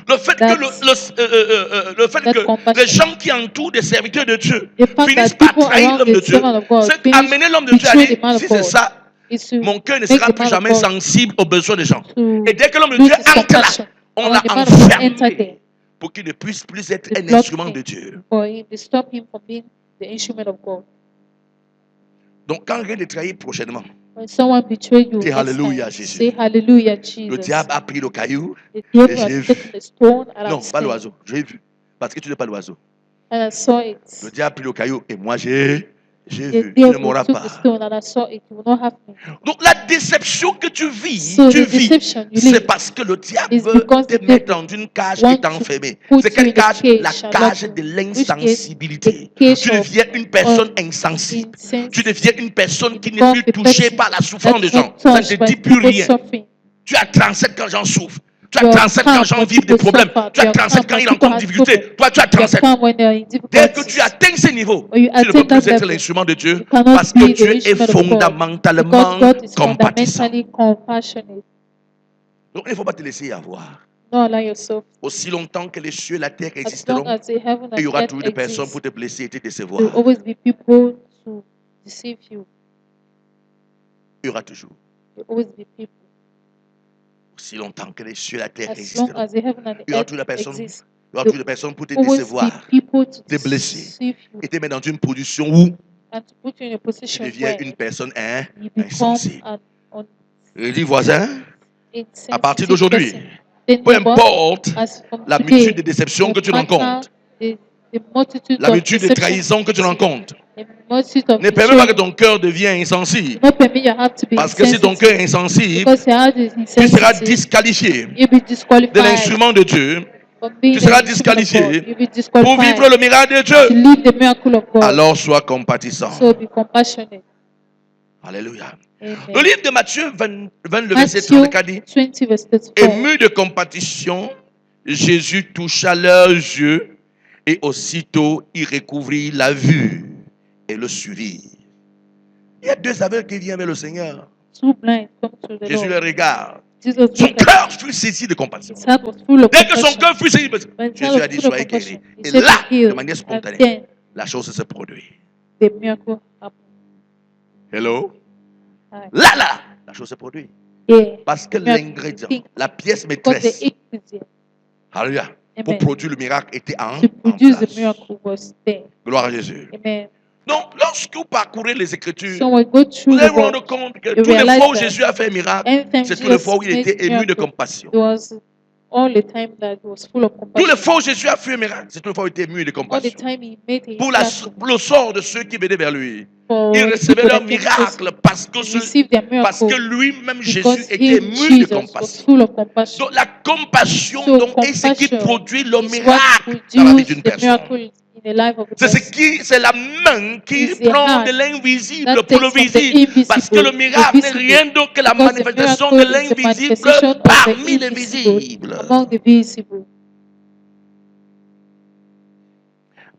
Le fait que, les compassion. gens qui entourent des serviteurs de Dieu The fact finissent that par people trahir around l'homme de the Dieu, servant of God c'est finish amener l'homme de Dieu à betray dire, the man of si c'est God. ça, Is to mon cœur ne make sera the plus man of jamais God sensible aux besoins des gens. to Et dès que l'homme de lose Dieu his entre là, compassion. on And l'a when the man of God entered enfermé there, pour qu'il ne puisse plus être they un blocked instrument him de Dieu. for him, they stop him from being the instrument of God. Donc quand quelqu'un est trahi prochainement, When someone betrayed you, dis next Alléluia, time, Jésus. say Hallelujah, Le Jesus. diable a pris le caillou The et devil j'ai has vu. taken the stone and Non, I've pas seen, l'oiseau, j'ai vu. Parce que tu n'es pas l'oiseau. and I saw it. Le diable a pris le caillou et moi j'ai The vu. Tu ne devil mourras took the pas. stone and I saw it. You will not have me. Donc la déception que tu vis, So the deception you c'est live parce que le diable is veut because te the mettre devil dans une cage want et t'enfermer. to C'est put quelle you in the cage? cage La and cage lock de you. l'insensibilité. Which case Tu of deviens une personne insensible. insensitive. Tu deviens une personne qui n'est Become plus a touchée person par la souffrance des that's gens. not Ça ne touched te dit by plus people's rien. suffering. Tu as 37 quand j'en souffre. Tu as You're 37 quand calm j'en when vis des people problèmes. suffer. Tu as You're 37 quand calm il when rencontre people difficulté. have Toi, tu as You're 37. calm when they're in Dès que tu difficulties. atteins ces niveaux, When you tu ne peux attain that plus être level, l'instrument de Dieu you cannot parce be que the Dieu est instrument of God. Because fondamentalement God is compatissant. fundamentally compassionate. Donc il ne faut pas te laisser avoir. Don't allow yourself. Aussi longtemps que les cieux et la terre As long existeront, as the heaven il y and aura earth toujours des personnes exist, pour te blesser et te there will décevoir. always be people to deceive you. Il y aura toujours. There will always be people. Aussi longtemps que les cieux et la terre As long existeront, as the heaven and il the y aura earth toujours des personnes, exist, il y aura toujours des personnes pour te there will always décevoir be people to te blesser. deceive you et te mettre dans une position où and to put you in a tu position deviens where une personne you become insensible. an Je dis voisin, à partir insensitive d'aujourd'hui, person. Then peu neighbor, importe as from la today, multitude de déceptions no que tu matter rencontres, the multitude la of multitude de deception, trahisons que tu rencontres, the multitude of ne permet pas que betrayal, ton cœur devienne insensible. do not permit your heart to be Parce que si ton cœur insensitive. est insensible, Because your heart is tu seras insensitive, disqualifié you'll be de disqualified l'instrument de Dieu from being tu seras an instrument of God. disqualifié You'll be pour disqualified vivre le miracle de to Dieu. live the miracle of God. Alors sois compatissant. So be compassionate. Alléluia. Le Amen. livre de Matthieu 20, le verset Matthew 34 dit, 20 verse 34. ému de compassion, Jésus toucha leurs yeux et aussitôt il recouvrit la vue et le suivit. Il y a deux aveugles qui viennent vers le Seigneur. Two blind come to the Jésus Lord. les regarde. Jesus Son looked at cœur fut saisi de compassion. his heart was full of Dès que son compassion. cœur fut saisi, When his heart Jésus was a dit full of soyez compassion, guéris. he Et said, là, "Be healed." de manière And spontanée, then la chose se produit. the miracle happened. Hello? Right. Là, la chose se produit. Yeah. Parce que Miracle. l'ingrédient, la pièce Because maîtresse, the ingredient alléluia, pour Amen. produire le miracle était en to produce the place. miracle was there. Gloire à Jésus. Amen. Donc, lorsque vous parcourez les Écritures, So we go vous through allez the vous rendre word. compte que You tous les realize fois où that Jésus a fait un miracle, anytime c'est tous les Jesus fois où il made était ému de miracle, compassion. it was all the time that he was full of Tous les compassion. fois où Jésus a fait un miracle, c'est tous les fois où il était ému de All the compassion. time he made a Pour miracle le sort de ceux qui venaient vers lui. for Il the recevait people leur that came miracle close parce que, to receive their parce miracle que lui-même, Jésus, because était him, ému de Jesus, was compassion. full of compassion. Donc, la compassion So donc, est ce qui compassion produit le is what miracle dans la vie d'une produced the personne. miracle in the life of a C'est la main qui It's the prend hand de l'invisible that pour le takes from the visible. Parce que le invisible miracle to n'est visible. rien d'autre que la Because the manifestation de miracle is the l'invisible manifestation of the parmi les invisible visibles. among the visible.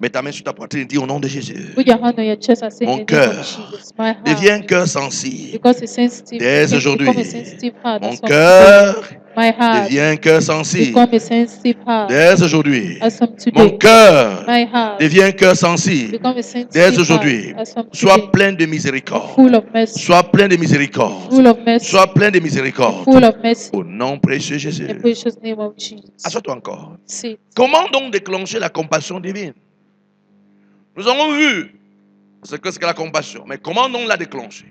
Mets ta main sur ta poitrine et dis au nom de Jésus. Put your hand on your chest and say, Mon in the name cœur of Jesus, my devient heart, un cœur sensible. because it's sensitive, Dès become a aujourd'hui, sensitive heart mon as from cœur today. My heart devient un cœur sensible. become a sensitive heart Dès aujourd'hui, as from mon today. cœur My heart devient un cœur sensible. become a Dès sensitive aujourd'hui, heart as from sois today. plein de Be miséricorde. full of mercy. Sois plein de miséricorde. Full of mercy. Sois plein de Be miséricorde. full of mercy. Au nom précieux de In Jésus. the precious name of Jesus. Assois-toi encore. Sit. Comment donc déclencher la compassion divine? Nous avons vu ce que c'est que la compassion. Mais comment donc la déclencher?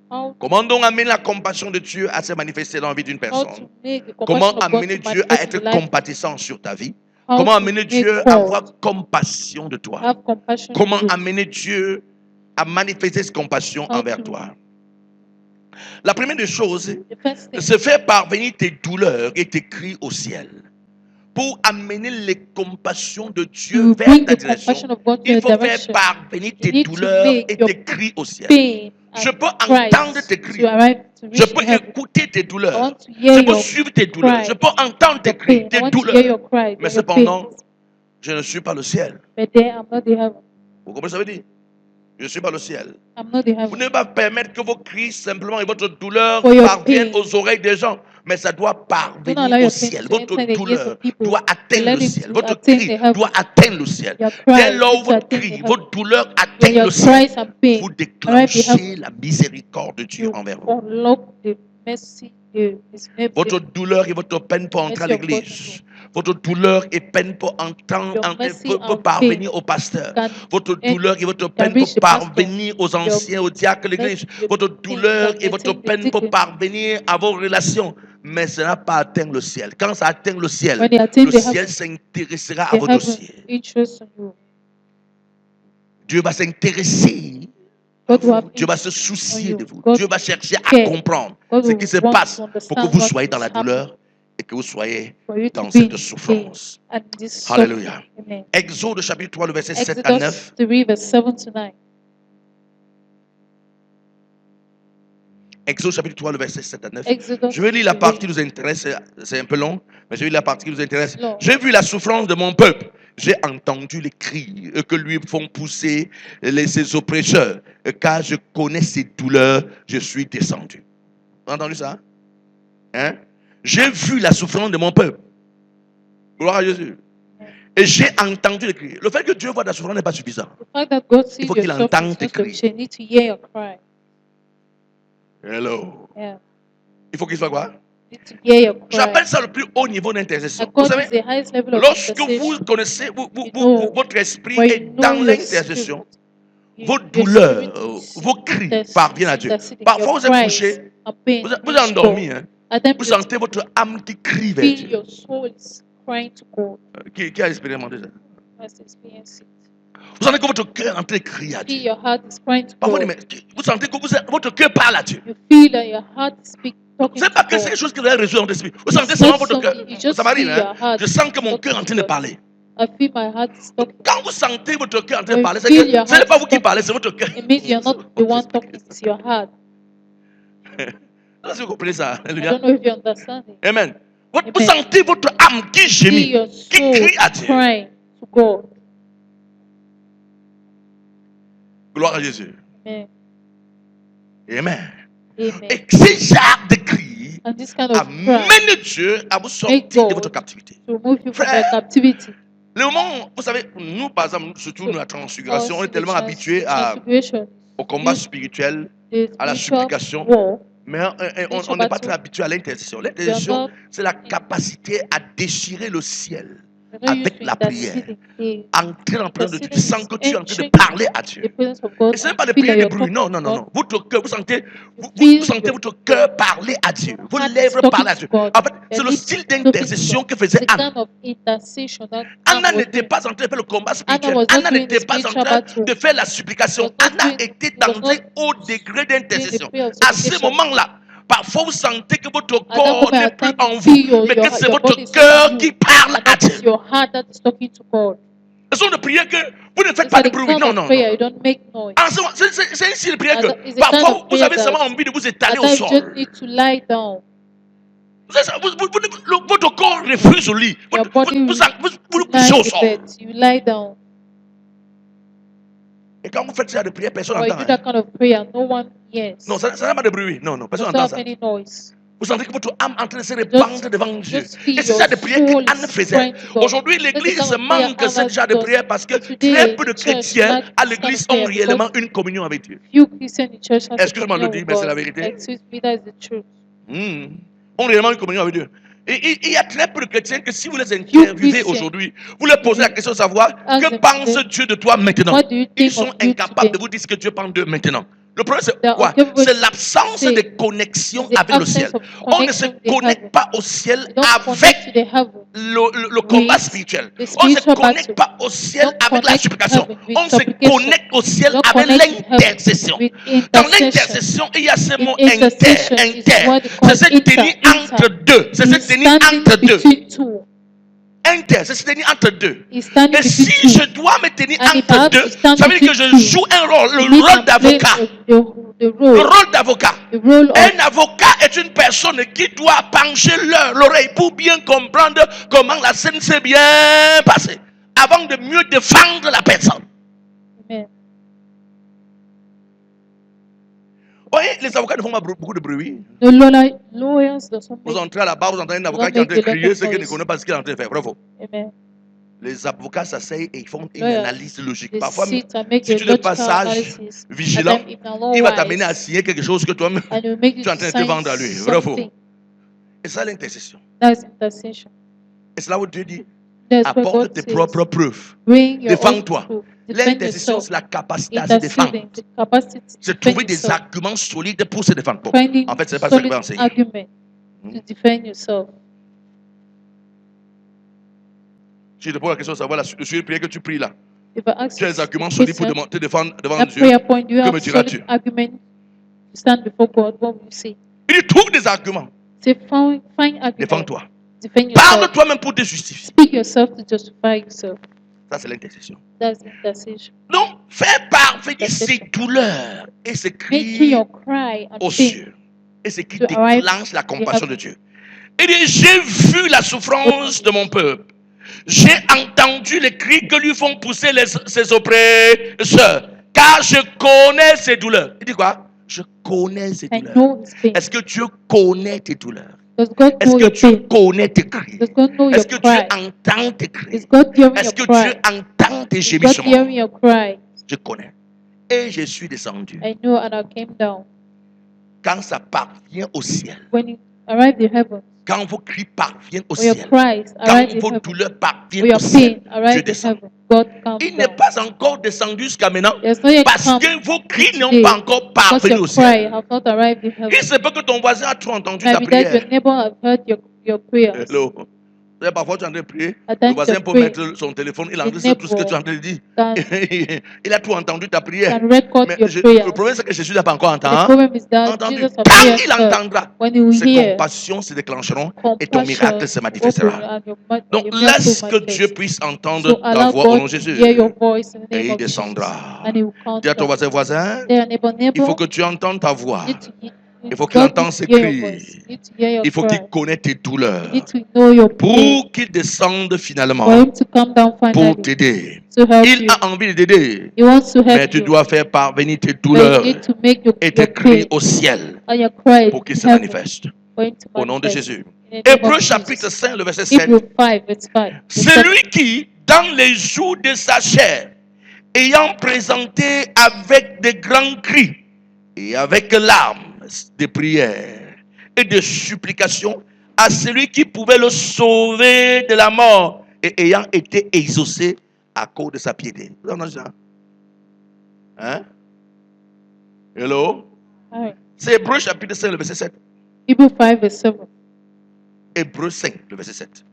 How Comment donc amener la compassion de Dieu à se manifester dans la vie d'une to personne? make the Comment compassion of God amener to Dieu à manifest in être the life? compatissant sur ta vie? How Comment to amener make Dieu à God avoir compassion de toi? have compassion Comment on you? amener Dieu à manifester cette compassion How envers to- toi? La première des choses, The first thing, c'est faire parvenir tes douleurs et tes cris au ciel. Pour amener les compassions de Dieu to vers bring ta the direction, compassion of God to il your faut faire direction. parvenir You tes need to douleurs make et your tes cris au ciel. pain Je and peux entendre cries tes to cris. arrive to Je reach peux heaven. écouter tes I douleurs. want to hear Je peux your suivre tes douleurs. cry, Je peux entendre tes your cris, pain. I tes want to hear douleurs. your cry, Mais your cependant, pain. je ne suis pas le ciel. But then I'm not the heaven. Vous comprenez ce que ça veut dire? Je ne suis pas le ciel. I'm not the Vous heaven. ne pouvez pas permettre que vos cris simplement et votre douleur For your parviennent pain. aux oreilles des gens. Mais ça doit Don't parvenir allow au your pain ciel. to Votre enter the ears douleur of people. doit atteindre Let le it ciel. to Votre attain cri the heaven. doit atteindre le ciel. Your Dès cry lors où needs to votre attain the cri, heaven. votre douleur When atteint your le ciel, cries and pain vous arrive the déclenchez heaven, la miséricorde de Dieu you envers vous. unlock the mercy, Votre douleur et votre peine pour entrer à mercy of God l'église. Votre douleur et peine pour entendre, Your mercy pour and parvenir pain au pasteur. can Votre end- douleur et votre can peine pour reach the pastor. parvenir aux anciens, aux diacres de l'église. Mercy, Votre pain douleur can et votre attain the peine pour deacon. parvenir à vos relations. Mais ça n'a pas atteint le ciel. Quand ça atteint le ciel, When it attain le the ciel heaven, s'intéressera à they vos have dossiers. an interest in you. Dieu va s'intéresser. God will have Dieu va se interest soucier on de you. vous. God Dieu va chercher à care. comprendre God ce will qui se want passe to pour que understand vous what soyez dans is la happening douleur et que vous soyez for you to dans be cette in souffrance. pain and this Alléluia. suffering. Amen. Exode chapitre 3, le verset 7 à 9. Exodus 3, verse 7 to 9. Exode chapitre 3, le verset 7 à 9. Exodus Je vais lire la 3. partie qui nous intéresse, c'est un peu long, mais je vais lire la partie qui nous intéresse. Long. J'ai vu la souffrance de mon peuple. J'ai entendu les cris que lui font pousser ses oppresseurs. Car je connais ses douleurs, je suis descendu. Vous avez entendu ça? Hein? J'ai vu la souffrance de mon peuple. Gloire à Jésus. Et j'ai entendu les cris. Le fait que Dieu voit la souffrance n'est pas suffisant. The fact that God sees Il faut your qu'il suffering entende is tes not cris. sufficient. You need to hear your cry. Hello. Yeah. Il faut qu'il soit quoi? You need to hear your cry. J'appelle ça le plus haut niveau d'intercession. And Vous God savez, is the highest level of lorsque intercession. vous connaissez, votre esprit When est you dans know your l'intercession, spirit, vos your douleurs, spirit is vos cris interceding, parviennent à Dieu. interceding. Parfois, Your vous êtes cries couché, are pain vous êtes endormi, hein. At times Vous you sentez votre âme qui crie vers feel Dieu. your soul is crying to God. Qui a expérimenté ça? Must experience it. Vous sentez que votre cœur est en train de crier à Feel Dieu. your heart is crying to Parfois, God. mais vous sentez que votre cœur parle à Dieu. You feel that your heart is talking Ce n'est pas to que c'est God. quelque chose qui doit résoudre dans votre esprit. Vous It's sentez seulement not votre cœur. something, you just Ça m'arrive, feel hein. your heart Je sens que mon talking cœur est en to train de God. parler. I feel my heart is talking. Quand vous sentez votre cœur en train de When parler, you c'est feel que your ce n'est heart pas vous qui talking, parlez, c'est votre cœur. It means you're not the one talking, it's your heart. Est-ce que vous comprenez ça? I Alléluia. don't know if you understand it. Amen. Vous Amen. sentez votre âme qui Feel gémit, your qui soul crie à Dieu. crying to God. Gloire à Jésus. Amen. Amen. Amen. Et ces genres de cris And this kind of cry amènent Dieu à vous sortir de votre captivité. to remove you from Frère, your captivity. Le moment, vous savez, nous, par exemple, surtout nous, la transfiguration, on est tellement habitués Transfiguration, au combat You- spirituel, the à la spiritual supplication, war. mais on n'est pas très habitué à l'intercession. L'intercession, c'est la capacité à déchirer le ciel You're not avec used to la prière. interceding. Entrer en présence de Dieu. Tu sens que tu es en train de Entering parler à Dieu. The presence of God. Et ce n'est pas de and feel prier that de you're bruit. Non, talking non, non, to non. Votre cœur, vous sentez feel votre cœur parler à Dieu. Vos heart lèvres talking parler à to Dieu. God. En fait, c'est Your le lips style talking d'intercession to que God. faisait The Anne. kind of intercession that Anna Anne was n'était doing. pas en train de faire le combat Anna spirituel. was not Anna doing n'était the pas en spiritual train battle. de faire la supplication. Was not Anna doing- était was dans not un haut degré d'intercession. prayer of À ce supplication. moment-là, parfois vous sentez que votre At that corps moment, n'est at plus time, en you vous, feel mais que c'est your votre body is cœur not qui you. parle And à that is Dieu. your heart that is talking to God. Ce sont des prières que Vous ne faites These pas are de the bruit. kind Non, of non, prayer non. you don't make noise. En ce moment, c'est un style de prière It's que a kind parfois of vous prayer avez seulement that envie de vous étaler au sometimes you just sol. need to lie down. Votre corps refuse au lit. Your body Vous will couchez lie au in the sol. bed. You lie down. Et quand vous faites ça de prière, personne Or you n'entend. do that kind of prayer, no one hears. Non, ça n'a pas de bruit. Non, non, You personne don't n'entend have ça. any noise. Vous sentez que votre âme est en train de se Just, répandre devant Dieu. just feel Et c'est your ça de prière soul qu'Anne is faisait. praying to God. Aujourd'hui, That's the l'église kind of prayer manque ce Anna genre de does. prière parce que But today, très peu de the church chrétiens lack à this kind l'église of prayer ont réellement because une communion avec Dieu. few Christians in church have a Excuse-moi de le communion dire, with mais c'est la God. vérité. Excuse me, that is the truth. Ont réellement une communion avec Dieu. Et il y a très peu de chrétiens que si vous les Few interviewez Christians, aujourd'hui, vous leur posez la question de savoir ask que them pense today, Dieu de toi maintenant. what do you Ils think sont of you incapables de today? vous dire ce que Dieu pense d'eux maintenant. Le problème, c'est They are quoi? incapable C'est to l'absence say de connexion the avec le ciel. absence of On ne se connection they have. connecte pas au ciel They don't avec connect to the heaven le combat with spirituel. the On ne se spiritual connecte battle. pas au ciel Don't avec la connect to supplication. heaven with On se supplication. connecte au ciel Don't avec connect to heaven l'intercession. with Dans intercession. l'intercession, il y a ce In mot intercession is inter. what they C'est call cette tenue entre deux. C'est He's cette tenue standing entre deux. between two. Inter, c'est cette tenue entre deux. He's standing Et between si two. je dois me tenir And if I entre have deux, to stand ça veut dire que between je two, joue un rôle, it le means rôle I'm playing d'avocat. the Le role. rôle d'avocat. The role of Un avocat est une personne qui doit pencher l'oreille pour bien comprendre comment la scène s'est bien passée, avant de mieux défendre la personne. Amen. Vous voyez, les avocats ne font pas beaucoup de bruit. The lawyers doesn't Vous make, entrez à la barre, vous entendez un avocat don't qui est en train de make a lot crier of ce qu'il ne noise. connaît pas ce qu'il est en train de faire. Bravo. Amen. Les avocats s'asseyent et ils font une Lawyers, analyse logique. They Parfois, sit and make si a tu n'es pas logical sage, analysis. vigilant, And then if they're not il va t'amener à wise, signer quelque chose que toi-même and it will make you tu es en train de te sign vendre à lui. Vrai ou faux? something. Et ça, l'intercession. That's intercession. Et c'est là où Dieu dit, That's what apporte God tes says. propres preuves. Bring your own Défends-toi. proof. Defend L'intercession, yourself. c'est la capacité à se défendre. Interceding, the capacity to C'est defend trouver des yourself. arguments solides pour se défendre. Bon, Finding en fait, c'est pas ça que je solid vais enseigner. argument to defend yourself. Si je te pose la question de savoir le sujet de prière que tu pries là, If I ask tu as you des arguments this solides pour question, te défendre devant that Dieu. prayer point, do you Que have me diras-tu? solid argument to stand before God? What will you say? Il dit, trouve des arguments. Say, find argument. Défends-toi. Defend Parle yourself. toi-même pour te justifier. Speak yourself to justify yourself. Ça, c'est l'intercession. That's intercession. Donc, fais parvenir ses douleurs et ses Making cris your cry and aux pain cieux. Et ce qui to arrive déclenche la compassion to de Dieu. Il dit, j'ai vu la souffrance de mon peuple. J'ai entendu les cris que lui font pousser ses oppresseurs. Car je connais ses douleurs. Il dit quoi? Je connais ses I douleurs. know his pain. Est-ce que Dieu connaît tes douleurs? Does God Est-ce know que your Dieu pain? connaît tes cris? Does God know your Est-ce que Dieu cry? entend tes cris? Is God hearing Est-ce your que Dieu cry? entend tes Is God gémissements? hearing your cry? Je connais. Et je suis descendu. I know, and I came down. Quand ça parvient au ciel, When you arrive in heaven, quand vos cris parviennent au when your ciel, cries quand arrive in vos heaven, douleurs when parviennent your au ciel, pain arrive Dieu in descend. heaven, God comes Il n'est down. pas encore descendu jusqu'à maintenant There's no yet parce come que vos cris n'ont today pas encore because parvenu au your ciel. cry have not arrived in heaven. Il se peut que ton voisin a trop entendu ta Maybe that prière. your neighbor have heard your prayers. Hello. Vous savez, parfois, tu es en train de prier. At Le times voisin you peut pray, mettre son téléphone, il the enregistre tout ce que tu es en neighbor train de dire. can, Il a tout entendu ta prière. can record Mais your le prayers. problème, c'est que Jésus n'a pas encore The entendu. problem is that Entendu. Jesus have Quand not il yet heard. entendra, When you will ses hear, compassions se déclencheront et ton compassion miracle se open manifestera. and your Donc miracle laisse que manifest. Dieu puisse entendre So ta allow voix au nom de God to Jésus. hear your voice in the Et name il of Jesus. descendra. And he will come Dis à ton down. voisin, Say, neighbor, il faut que tu entendes ta voix. Il faut qu'il God entende needs ses to hear your cris. voice. You need to hear your Il faut cry. qu'il connaisse tes douleurs You need to know your pain pour qu'il descende for finalement him to come down pour finally t'aider. to help Il you. a envie de t'aider, He wants to mais help tu you. dois faire parvenir tes But douleurs you need to make your et tes pain cris au ciel and your cry pour qu'ils in se heaven manifestent. for him to Au nom de manifest. Jésus. In the name Hébreux of chapitre Jesus. 5, le verset 7. Hebrews 5, verse 5. Celui qui, dans les jours de sa chair, ayant présenté avec de grands cris et avec larmes de prières et de supplications à celui qui pouvait le sauver de la mort et ayant été exaucé à cause de sa piété. Vous entendez ça? Hein? Hello? Alright. C'est Hébreux chapitre 5, le verset 7. Hebrews 5, verse 7. Hébreux 5, le verset 7.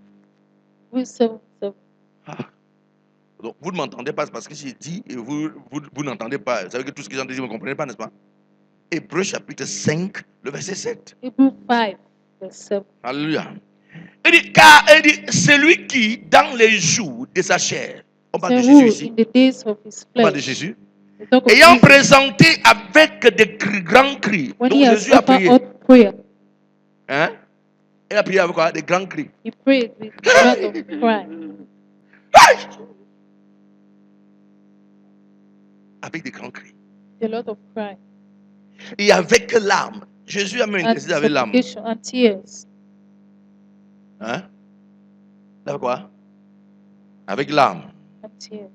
Hebrews 7, 7. Ah. Donc, vous ne m'entendez pas, c'est parce que j'ai dit et vous n'entendez pas. Vous savez que tout ce que j'ai dit, vous ne comprenez pas, n'est-ce pas? Hébreux chapitre 5, le verset 7. Hebrews 5, verse 7. Alléluia. Il dit, car il dit, celui qui, dans les jours de sa chair, On parle So de Jésus who ici. in the days of his On parle de flesh, Jésus. in the days of his On parle de flesh, Jésus. we talk of Ayant Jesus, présenté avec des grands cris. when Donc he has Jésus a offered prié. up prayer, Hein? Il a prié avec quoi? Des grands cris. he prayed with a lot of cry, Avec des grands cris. a lot of cry, Et avec larmes. Jésus a même and intercédé avec larmes. supplication and tears. Hein? Avec quoi? Avec larmes. And tears.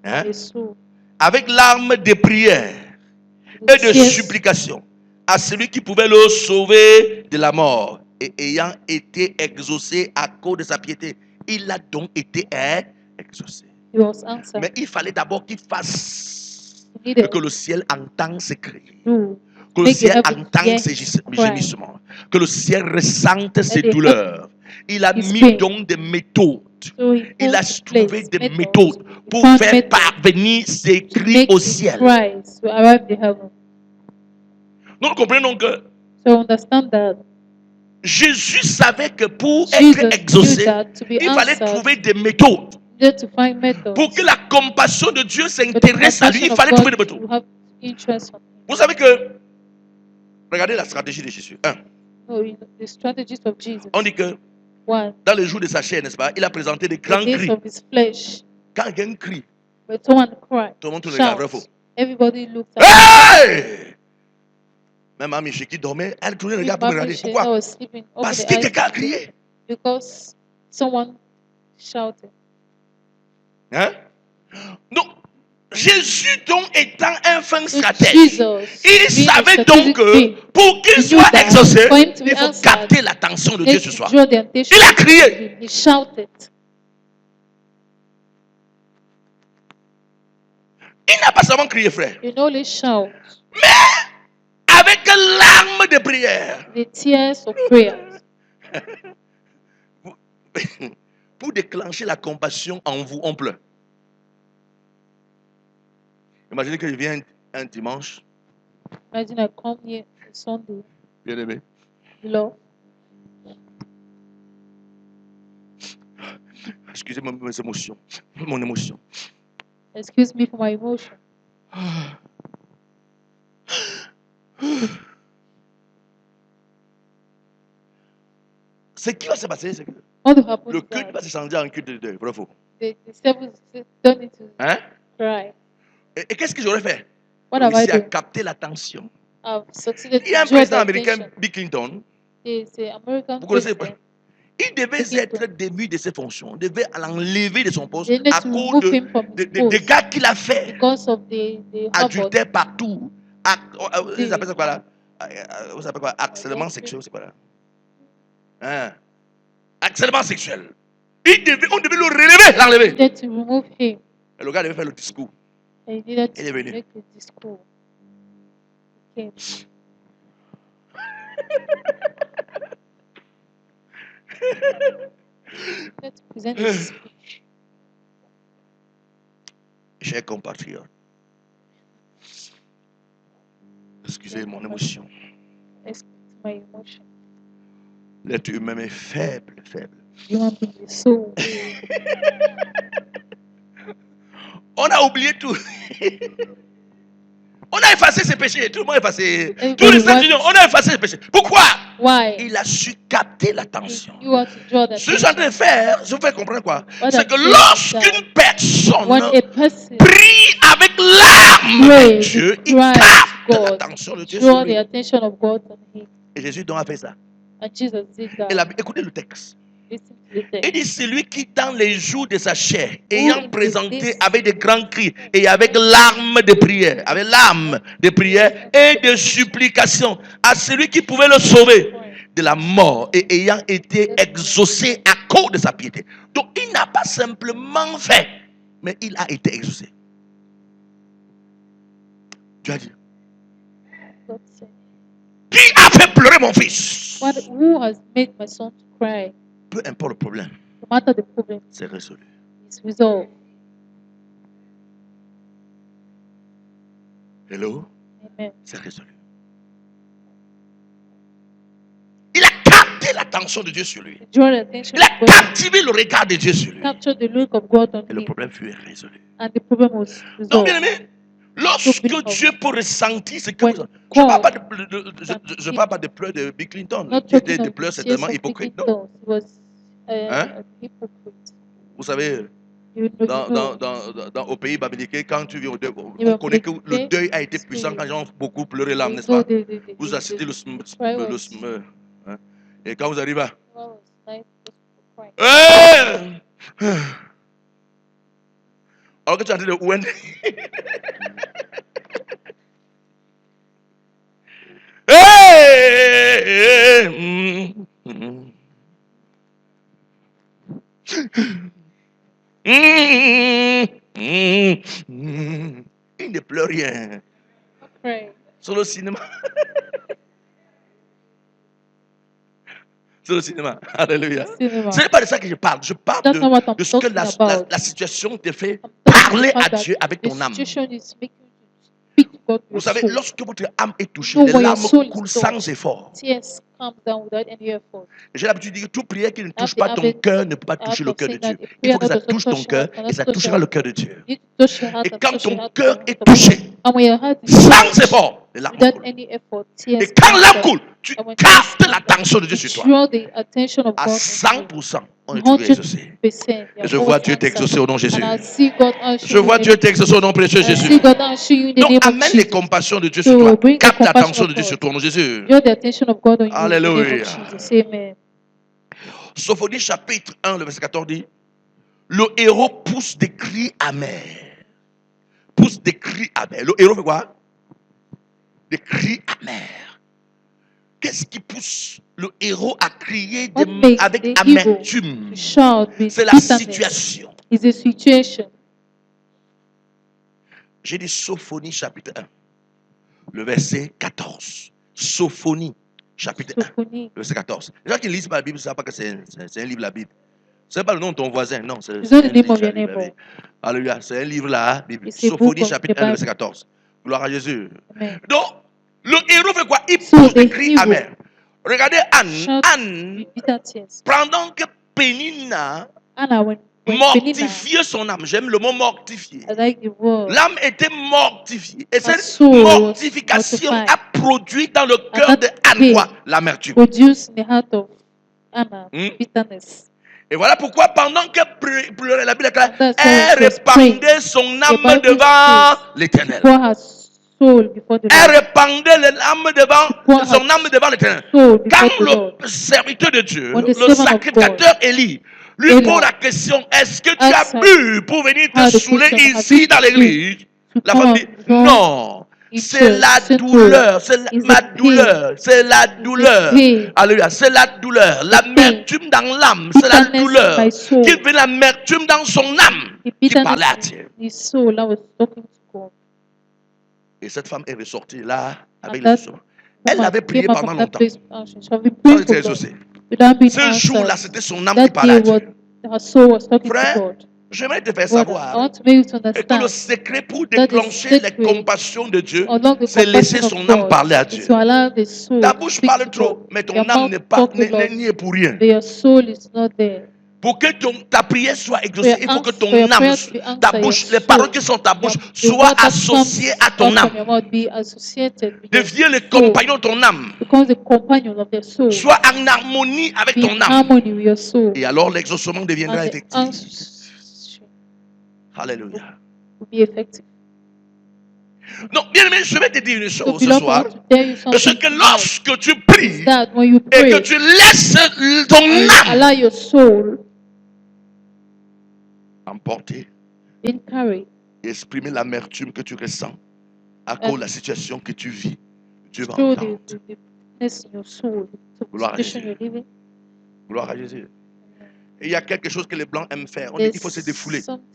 Hein? They saw Avec larmes de prière the et de tears supplication à celui qui pouvait le sauver de la mort. Et ayant été exaucé à cause de sa piété, il a donc été exaucé. he was answered. Mais il fallait d'abord qu'il fasse He et needed que le ciel entende ses cris. to Que le make the ciel heaven entende hear ses his cry. gémissements. Que le ciel ressente ses the douleurs. Il a his mis pain. donc des méthodes. So he Il put a in trouvé place des methods, méthodes he pour found faire methods parvenir ses to cris make au his ciel. cries to arrive to heaven. Nous comprenons que So understand that Jésus savait que pour Jesus être knew exaucé, that to be il fallait answered, trouver des méthodes. he needed to find methods. Pour que la compassion de Dieu For the s'intéresse à lui, compassion il of fallait trouver des God méthodes. to have interest on him. Vous savez que, regardez la stratégie de Jésus. Un, No, you know, the strategies of Jesus. on dit que One, dans les jours de sa chair, n'est-ce pas, il a présenté des the grands days cris. of his flesh, Quand quelqu'un crie, but someone cried, tout le monde tourne le regard, vrai ou shout. faux? Everybody looked at Hey! Même Amiché qui dormait, elle tournait le me. regard pour me regarder. I Pourquoi? was sleeping, opened Parce the que eyes quelqu'un a crié. because someone shouted. Hein? Donc, Jésus donc étant un fin So stratège, Jesus, il being a savait donc strategic que being, pour qu'il he knew soit that exaucé, for him to be il faut answered, capter l'attention de Dieu needs ce to soir. draw the attention Il a of crié. him. He shouted. Il n'a pas seulement crié, frère, You know, only shout mais avec larmes de prière. the tears of prayer Pour déclencher la compassion en vous, on pleure. Imaginez que je viens un dimanche, Imagine I come here on Sunday, bien aimé. Lord, Excusez-moi mes émotions, mon émotion. excuse me for my emotion. Ce qui va se passer, c'est que What will happen le is culte that va se changer en culte de deuil. Vrai ou faux? the disciples don't need to Hein? cry. Et qu'est-ce que j'aurais fait? What J'ai have I réussi à done? capter l'attention. I've succeeded Il y a un to draw the président américain, attention. Bill Clinton. The American Vous connaissez? president, Il devait Bill être Clinton. démis de ses fonctions. Il devait l'enlever de son poste They need à to cause remove him from his des post dégâts qu'il a fait. because of the harbor. Adultère partout. Vous appelez ça quoi là? Vous appelez quoi? Harcèlement sexuel, c'est quoi là? Hein? Harcèlement sexuel. On devait le relever, l'enlever. Needed to remove him. Et le gars devait faire le discours. And he needed Il est to venu. make a discours. He came. He needed to present his speech. Chers compatriotes, excusez mon émotion. Express my emotion. L'être humain est faible, faible. Human being is so weak. On a oublié tout. On a effacé ses péchés. Tout le monde a effacé. Everybody Tous les wants- États-Unis, on a effacé ses péchés. Pourquoi? Why? Il a su capter l'attention. You want to draw the Ce que je suis en train attention. de faire, je vous fais comprendre quoi? What C'est I'm que saying is lorsqu'une When personne a person prie avec l'âme de prays, Dieu, he il cries capte God, l'attention de Dieu sur draw the lui. attention of God on him. Et Jésus donc a fait ça. And Jesus did Et that. écoutez le texte. Listen to the Il text. dit, celui qui dans les jours de sa chair, ayant in présenté this- avec des grands cris et avec larmes de prière, avec larmes de prière et de supplication à celui qui pouvait le sauver de la mort et ayant été exaucé à cause de sa piété. Donc il n'a pas simplement fait, mais il a été exaucé. Tu as dit, God said, qui a fait pleurer mon fils? who has made my son to cry? Peu importe le problème, No matter the problem, c'est résolu. it's resolved. Hello? Amen. C'est résolu. Il a capté l'attention de Dieu sur lui. Draw the attention Il a of God. captivé le regard de Dieu sur lui. Capture the look of God on Et le him. problème fut résolu. And the problem was Donc, resolved. bien aimé, lorsque beautiful. Dieu peut ressentir ce que When vous... Je ne parle pas God je parle pas de pleurs de Bill Clinton, Not qui étaient talking des of pleurs the tears certainement of hypocrites, non? Clinton. He was Hein? a hypocrite. Vous savez, You know, au pays babylonique, quand tu viens au deuil, on were connaît que le protected. deuil a été puissant quand les gens ont beaucoup pleuré l'âme, n'est-ce So pas? Vous the assistez le cry was- hein? Et quand vous arrivez à... was like cry. Hey! Alors que tu es en train de ouin. Hey! Il ne pleure rien. Pray. Sur le cinéma. Sur le cinéma. Alléluia. Cinema. Ce n'est pas de ça que je parle. Je parle That's not what I'm de ce que talking about. la situation te fait I'm talking parler about à that Dieu avec the ton âme. situation is making you speak to God with Vous your savez, soul. lorsque votre âme est touchée, No, les when your larmes soul is coulent touched, sans effort. tears come down without any effort. J'ai l'habitude de dire que toute prière qui ne touche the pas ton habit- cœur ne peut pas I have toucher le to cœur de say that Dieu. a Il faut prayer que ça that does not touche ton touch your cœur heart et cannot ça touch touchera your le heart. cœur de Dieu. You need to touch your heart Et and quand touch your ton heart cœur with est the heart of touché, God. And when your heart is sans touched, effort, les larmes without coulent. any effort, tears Et quand come l'âme down. coule, tu And when tears captes come down, l'attention de Dieu you sur toi. draw the attention of À God on you. 100%, on est toujours exaucé. 100%. Et je vois Dieu t'exaucer au nom de Jésus. And I see God answer Je vois Dieu t'exaucer au nom précieux de I Jésus. see God answer you in the Donc, name of amène les Jesus. compassions de Dieu So sur toi. bring the Capte compassion l'attention of de Dieu sur God. toi au nom de Jésus. Draw the attention of God on you in the name Alléluia. of Jesus. Amen. Sophonie chapitre 1, le verset 14 dit, le héros pousse des cris amers. Pousse des cris amers. Le héros fait quoi? Des cris amers. Qu'est-ce qui pousse le héros à crier What makes avec the amertume? To shout with C'est la bitterness situation. is a situation. J'ai dit Sophonie chapitre 1, le verset 14. Sophonie chapitre 1, Sophonie. le verset 14. Les gens qui lisent pas la Bible ne savent pas que c'est un livre de la Bible. Ce n'est pas le nom de ton voisin, non. C'est It's not the un name livre of de your la Bible. neighbor. Alléluia. C'est un livre là, Bible. It's a book Sophonie of chapitre the 1, le verset Bible. 14. Gloire à Jésus. Amen. Donc, le héros fait quoi? Il So pousse the des cris hero amers. Regardez Anne. shout Anne, with bitter tears. pendant que Pénina Anna, when Penina, mortifiait son âme, j'aime le mot mortifier. I like the word. L'âme était mortifiée. Et cette soul was mortification mortified. a produit dans le cœur that de Anne day quoi? L'amertume. Produce in the heart of Anna bitterness. Et voilà pourquoi pendant qu'elle pleurait, la Bible déclare, That's why elle she was répandait son âme Bible devant says, l'Éternel. Pour her soul before the Elle Lord. répandait l'âme devant, son âme devant l'Éternel. Soul before Quand the Lord. le serviteur de Dieu, When the le servant of sacrificateur Élie, lui Eli pose la question, est-ce que tu asked as her, bu pour venir how te the saouler question, have ici you dans l'église? to La come femme dit, from non. in C'est church, la settle douleur, c'est is ma the pain. douleur, c'est la douleur. pain. Alléluia, c'est la douleur, l'amertume dans l'âme, c'est la Bitterness in douleur. my soul. Qu'il fait l'amertume dans son âme, The qui parlait à bitterness Dieu. in his soul, I was talking to God. Et cette femme est ressortie là avec And les that instruments. Elle woman avait prié came out pendant from that longtemps. place, and she shall be Sans praying être for God exaucée. without being Ce jour-là, answered. c'était son âme qui That parlait à day, Dieu. her soul was talking Frère, to God. j'aimerais te faire Brother, I savoir want to make you to et que le understand secret pour that the déclencher les secret compassions de Dieu, along the c'est laisser compassion son of âme God parler à is Dieu. to allow the soul Ta to bouche speak parle to trop, God. mais ton Your âme mouth n'est pas talk a lot, n'y est pour rien. but your soul is not there. Pour que ta prière soit exaucée, il faut que ton For your âme, prayer to be answered, ta your bouche, les soul, paroles qui sont ta bouche the soient word that associées comes à ton out from âme. your mouth be associated with your Deviens le soul. compagnon de ton âme. Becomes the companion of their soul. Sois en harmonie avec Be ton in âme. harmony with your soul. Et alors l'exaucement deviendra And the effectif. answer Alléluia. will be effective. Donc, bien aimé, je vais te dire une So, chose ce beloved, soir. I want to tell you C'est something que tonight, lorsque tu pries is that when you et pray que tu laisses ton and you âme allow your soul emporter being carried et exprimer l'amertume que tu ressens à cause de la situation que tu vis, Dieu va through entendre. the bitterness in your soul, the Gloire à situation Jésus. you're living. Gloire à Jésus. Et il y a quelque chose que les Blancs aiment faire. On dit qu'il faut se défouler. something.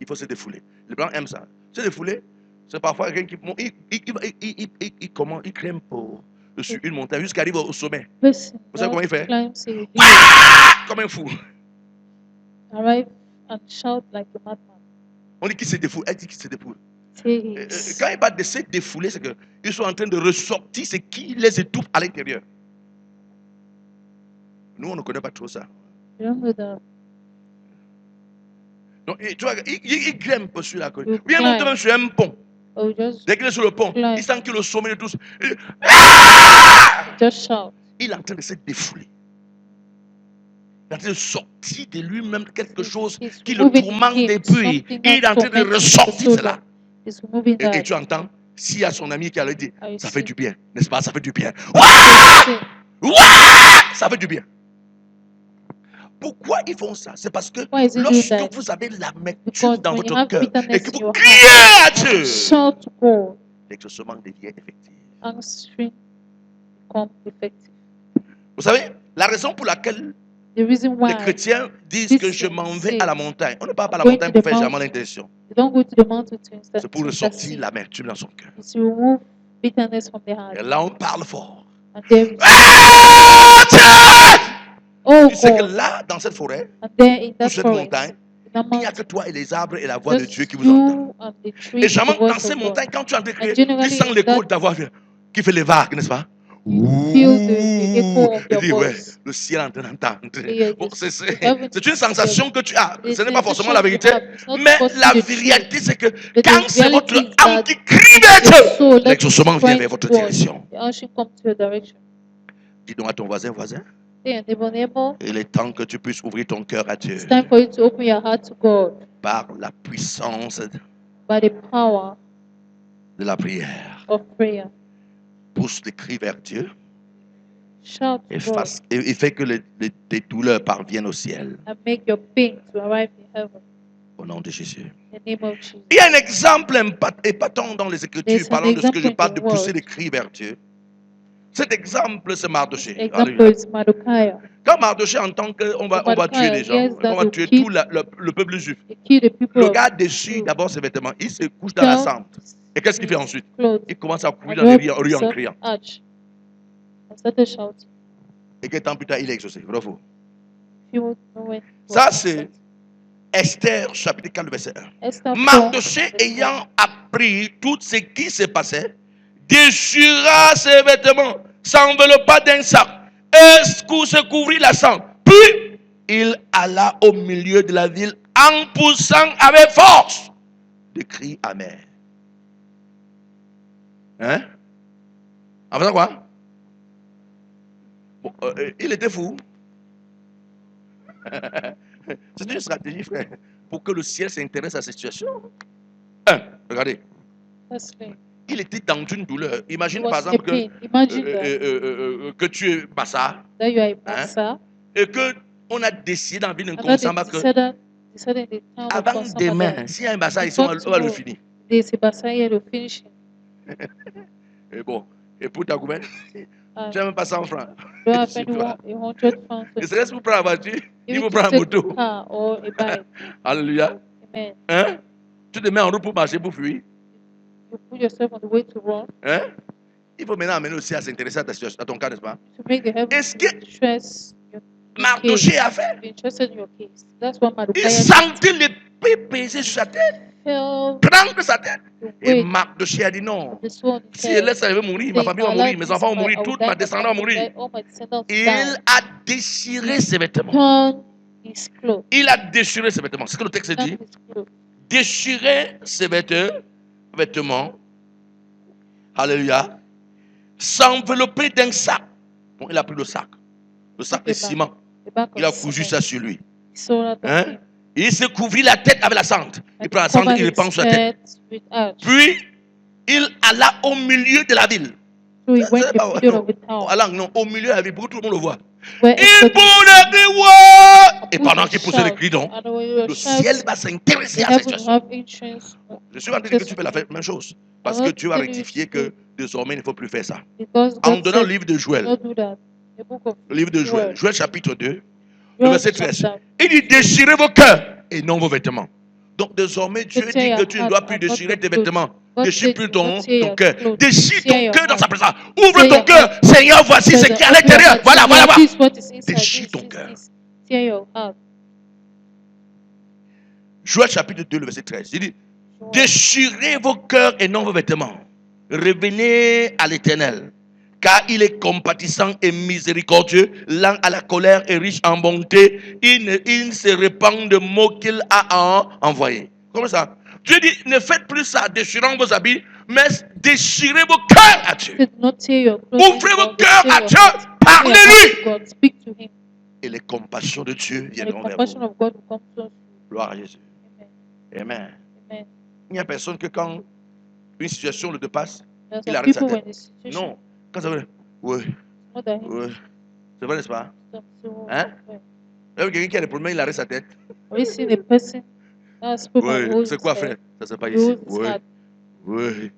Il faut se défouler. Les Blancs aiment ça. Se défouler, c'est parfois quelqu'un qui il grimpe sur une montagne jusqu'à arriver au sommet. Listen, Vous savez comment il fait? climbs a hill, Comme un fou. arrive and shout like a madman. On dit qu'il se défoule. Elle dit qu'il se défoule. Say Quand il parle de se défouler, c'est qu'ils sont en train de ressortir ce qui les étouffe à l'intérieur. Nous, on ne connaît pas trop ça. You don't know that. Donc, tu vois, il grimpe sur la colline. You Bien climb. monter même sur un pont. Or you just Dès qu'il est sur le pont, climb. il sent qu'il est au sommet de tous. Just shout. Il est en train de se défouler. Il est en train de sortir de lui-même quelque chose He's qui le removing tourmente him, depuis. something Il est en that train de torments him ressortir for so cela. long. He's removing Et that. tu entends, s'il y a son ami qui allait dire, I ça fait see. du bien, n'est-ce pas? Ça fait du bien. See. Ça fait du bien. Pourquoi ils font ça? C'est parce que Why is he doing lorsque that? vous avez l'amertume Because dans when you votre have cœur et bitterness que in vous your criez à heart, Dieu, shout to God. l'exaucement devient effectif. Answering become effective. Vous savez, la raison pour laquelle The reason les why chrétiens disent que je Christians m'en vais say, à la montagne. On ne part pas à la going montagne to pour the faire jamais mountain. l'intention. you don't go to the mountain C'est pour to le sortir intercede. l'amertume dans son cœur. It's to remove bitterness from the heart. Et là, on parle fort. And there is, Ah, Dieu! oh Tu sais que God, là, dans cette forêt, and there in ou that cette forest, montagne, in that il n'y a que mountain, toi et les arbres et la voix de just Dieu qui vous entendent. you and the tree Et and the jamais dans voice ces of God. montagnes, quand tu es en train de crier, And generally tu sens in l'écho that- de ta voix qui fait les vagues, n'est-ce pas? Feel the echo of Il your dit, ouais, voice. le ciel est en train d'entendre. Yeah, Bon, just- c'est everything une sensation que tu as. It's Ce n'est pas a forcément sensation la you vérité, have. It's not mais supposed to la be the truth. vérité, c'est que But quand the c'est votre reality is âme that qui crie vers your Dieu, soul, let l'exaucement it vient cry vers votre to God. direction. The answer comes to your direction. Dis donc à ton voisin, Say, neighbor, il est temps que tu puisses ouvrir ton cœur à Dieu it's time for you to open your heart to God par la puissance by the power de la prière. of prayer. Pousse les cris vers Dieu Shout et, to God et fait que les douleurs parviennent au ciel. and make your pain to arrive in heaven. Au nom de Jésus. In the name of Jesus. Il y a un exemple épatant dans les Écritures There's an parlant de ce que je example in parle the de pousser word. les cris vers Dieu. Cet exemple, c'est Mardoché. Example Alléluia. is Mordecai. Quand Mardoché entend qu'on va tuer les gens, Yes, that on va will tuer kill- tout le peuple juif, He killed the people le of gars déchire d'abord ses vêtements, il se couche dans la cendre. Et qu'est-ce qu'il fait ensuite? clothes Il commence à courir and dans les rubbed rues en himself criant. arch and started shouting. Et quelques temps plus tard, il est exaucé. Vrai ou faux? He would know when it Ça, was c'est answered. Esther, chapitre 4, verset 1. Esther 4, Mardoché, verset ayant appris tout ce qui se passait, déchira ses vêtements, s'enveloppa d'un sac, et se couvrit la cendre. Puis, il alla au milieu de la ville en poussant avec force des cris amers. Hein? En faisant quoi? Bon, il était fou. C'est une stratégie, frère, pour que le ciel s'intéresse à cette situation. Regardez, Firstly, il était dans une douleur. Imagine he par was in exemple que, pain. Imagine that, que tu es Bassa that you are in Bassa. et qu'on a décidé dans la ville de And that Konsamba they que decided in the town of avant Konsamba demain, that s'il y a un Bassa ici, before on va le tomorrow, finir. there's a Bassa here to finish him. Et bon, et pour ta gouverne, And tu n'as même pas 100 francs. don't have Tu anyone vois. 100 francs. Et c'est reste pour prendre la voiture, il Even faut to prendre la take moto. a car or a bike. Alléluia. Amen. Hein? Tu te mets en route pour marcher, pour fuir. You put yourself on the way to run Hein? Il faut maintenant amener aussi à s'intéresser à ta situation, à ton cas, n'est-ce pas? to make the heaven Est-ce que stress your Mardoché case. a fait? Be interested in your case. That's what Il Mordecai sentit l'épée peser sur sa tête, felt prendre sa tête. the Et weight Mardoché a dit non. of the sword. Si elle laisse, elle va mourir, ma famille va mourir, mes enfants vont mourir, toute ma descendance va mourir. All my descendants will Il die. a déchiré ses vêtements. Turn his clothes. Il a déchiré ses vêtements. C'est ce que le texte Turn dit. his clothes. Déchirer ses vêtements. Alléluia. S'envelopper d'un sac. Bon, il a pris le sac. Le sac de ciment. The back Il a of the cousu cement. ça sur lui. He sewed it on Hein? him. Et il s'est couvert la tête avec la cendre. Il And prend la he cendre, covered il le his pend sur la tête. head with ash. Puis, il alla au milieu de la ville. So he went C'est to pas- the middle non, of the town. allant, non, au milieu de la ville, pour que tout le monde le voit. Where Il everybody pousse des cris. Et Push pendant and qu'il poussait les shout. cris, donc, And when you le shout, ciel va s'intéresser the à cette heaven will situation. have entrance Je suis en train de dire que tu fais la même chose. Parce que Dieu va rectifier que désormais, il ne faut plus faire ça. because En God donnant le said, livre de Joël, don't do that. The book of le livre de Joël, Joël. Joël chapitre 2, le Joel verset 13. chapter. Il dit déchirez vos cœurs et non vos vêtements. Donc désormais, Dieu Tear dit que your tu ne heart dois plus and not déchirer your tes clothes. vêtements. God Déchire said, plus do ton not tear your cœur. clothes. Déchire Tear ton your cœur dans heart. sa présence. Ouvre Tear ton your cœur. heart. Seigneur, voici ce Said, qui est à open your l'intérieur. heart. Voilà, voilà, voilà. This is what is inside. Déchire This, ton this, cœur. this. Tear your heart. Joël chapitre 2, le verset 13. Il dit Joel. déchirez vos cœurs et non vos vêtements. Revenez à l'Éternel, Car il est compatissant et miséricordieux, lent à la colère et riche en bonté. Il ne se répand de mots qu'il a envoyé. Comment ça? Dieu dit, ne faites plus ça, déchirant vos habits, mais déchirez vos cœurs à Dieu. Said, not tear your clothes Ouvrez vos anymore, but cœurs tear à your Dieu. hearts. Tear your heart Parlez-lui. to God. Speak to Him. Et les compassions de Dieu And the viendront vers compassion vous. of God will come to us. Gloire à Jésus. Amen. Amen. Amen. Il n'y a personne que quand une situation le dépasse, There are il some arrête sa people tête. when the situation Non. Quand ça veut, oui, not that He oui. C'est vrai, n'est-ce pas? stops. So, Hein? ouais. Là, quelqu'un qui a des problèmes, il arrête sa tête. Have you seen a person that has spoken and Oui. holds C'est his quoi, head? frère? Ça se passe He ici. holds his Oui. heart. Oui.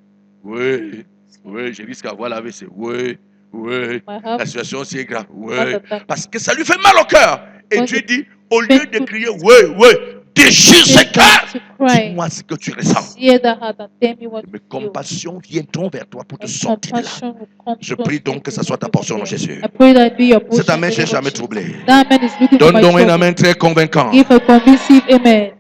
Oui. Oui. J'ai vu ce qu'avoir la WC. Oui. Oui. My La heart situation aussi est grave. Oui. heart attack. Parce que ça lui fait mal au cœur. Et Because Dieu it's dit, au lieu de painful crier, to oui, oui, déchire say ce cœur. to cry. Dis-moi ce que tu ressens. Tear that heart and tell me what Mes you feel. compassions viendront vers toi pour te And sortir de là. compassion will come Je to prie us donc que to ça soit ta remove you portion from dans there. Jésus. I pray that be your Cette portion. amen in the cherche name à of me Jesus. troubler. That amen is looking for Donne my donc un trouble. amen très convaincant. Give a convincing amen.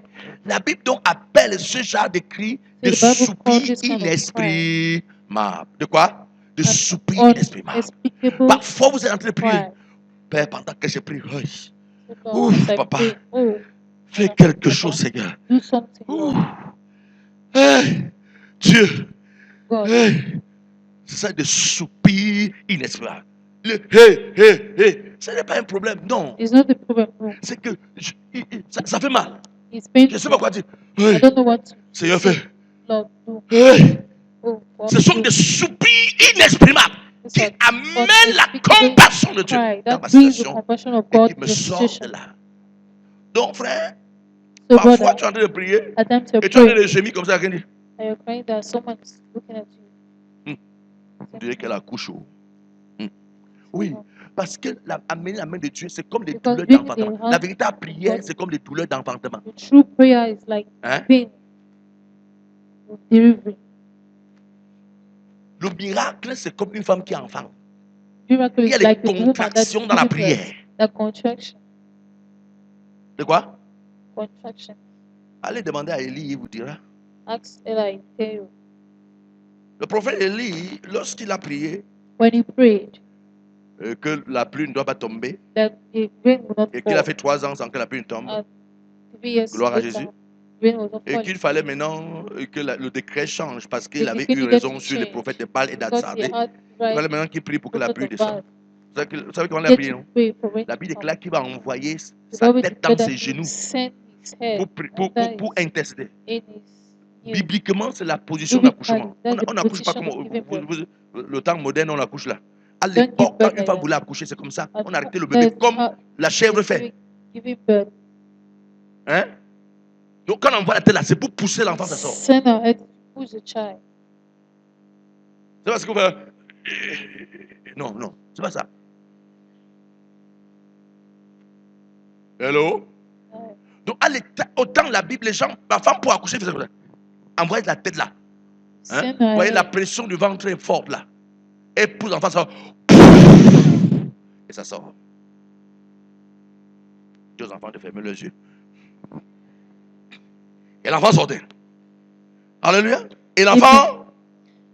La Bible donc appelle ce genre de cri de The Bible calls soupir this kind of cry inexprimable. De quoi? De an soupir inexprimable. unspeakable Parfois vous êtes en train de prier. cry. Père, pendant que je prie, oui. So God, Ouf, as I papa. pray, oh, Fais Papa, quelque chose, Seigneur. do something, Ouf. Lord. Hey, Dieu. God, Hey. C'est ça de soupir inexprimable. Le hey, ce n'est pas un problème, non. it's not the problem. No, C'est que ça fait mal. it's Je ne sais pas painful. quoi dire. I Hey, don't know what to Seigneur, say. fais. Lord, do. Hey. Oh, what Ce to sont do. des soupirs inexprimables It's qui an amènent la unspeakable compassion de Dieu cry dans that ma brings the situation compassion of et God qui to me your sort de situation. là. Donc, frère, So, parfois brother, tu es en train de prier at times you're et tu es en train praying de gémir comme ça. and you're crying that someone is looking at you. On dirait qu'elle accouche. Oui, parce que amener la main de Dieu, c'est comme des Because douleurs bringing d'enfantement. the La heart véritable prière, God, c'est comme des douleurs d'enfantement. the true prayer is like Hein? pain of delivery. Le miracle, c'est comme une femme qui enfante. Miracle Il y a is des like a woman that's contractions dans la giving birth. prière. The contraction. De quoi? Contraction. Allez demander à Élie, il vous dira. Ask Eli, tell you. Le prophète Élie, lorsqu'il a prié, When he prayed que la pluie ne doit pas tomber, that the rain will not et qu'il a fall. fait 3 ans sans que la pluie ne tombe, And 3 years gloire à later, Jésus, rain was not et falling. qu'il fallait maintenant que le décret change parce qu'il The avait decree eu needed raison to sur les change prophètes de Baal et because d'Adzardé. he had Il fallait right maintenant qu'il prie pour que la prophet pluie of descende. Baal. Vous savez comment on a Get prié, to non? pray for rain La to Bible come. déclare qu'il va envoyer The sa Bible tête declared dans that ses he genoux sent his head pour intercéder. in his ear. Bibliquement, c'est la position d'accouchement. Biblically, that's On the n'accouche pas position comme of giving birth. le temps moderne, on accouche là. À Don't give l'époque, quand birth une like femme that. voulait accoucher, c'est comme ça. At On arrêtait le that bébé is comme how la chèvre they're fait. giving birth. Hein? Donc quand on envoie la tête là, c'est pour pousser l'enfant, ça sort. Send her head to push the child. C'est parce qu'on va... Non, c'est pas ça. Hello? Ouais. Donc autant la Bible, les gens, la femme pour accoucher, faisait comme ça. Envoyez la tête là. Hein? Send Vous her voyez la head. pression du ventre est forte là. Et pousse l'enfant, ça sort. Et ça sort. Dis aux enfants de fermer leurs yeux. Et l'enfant sortait. Alléluia. Et l'enfant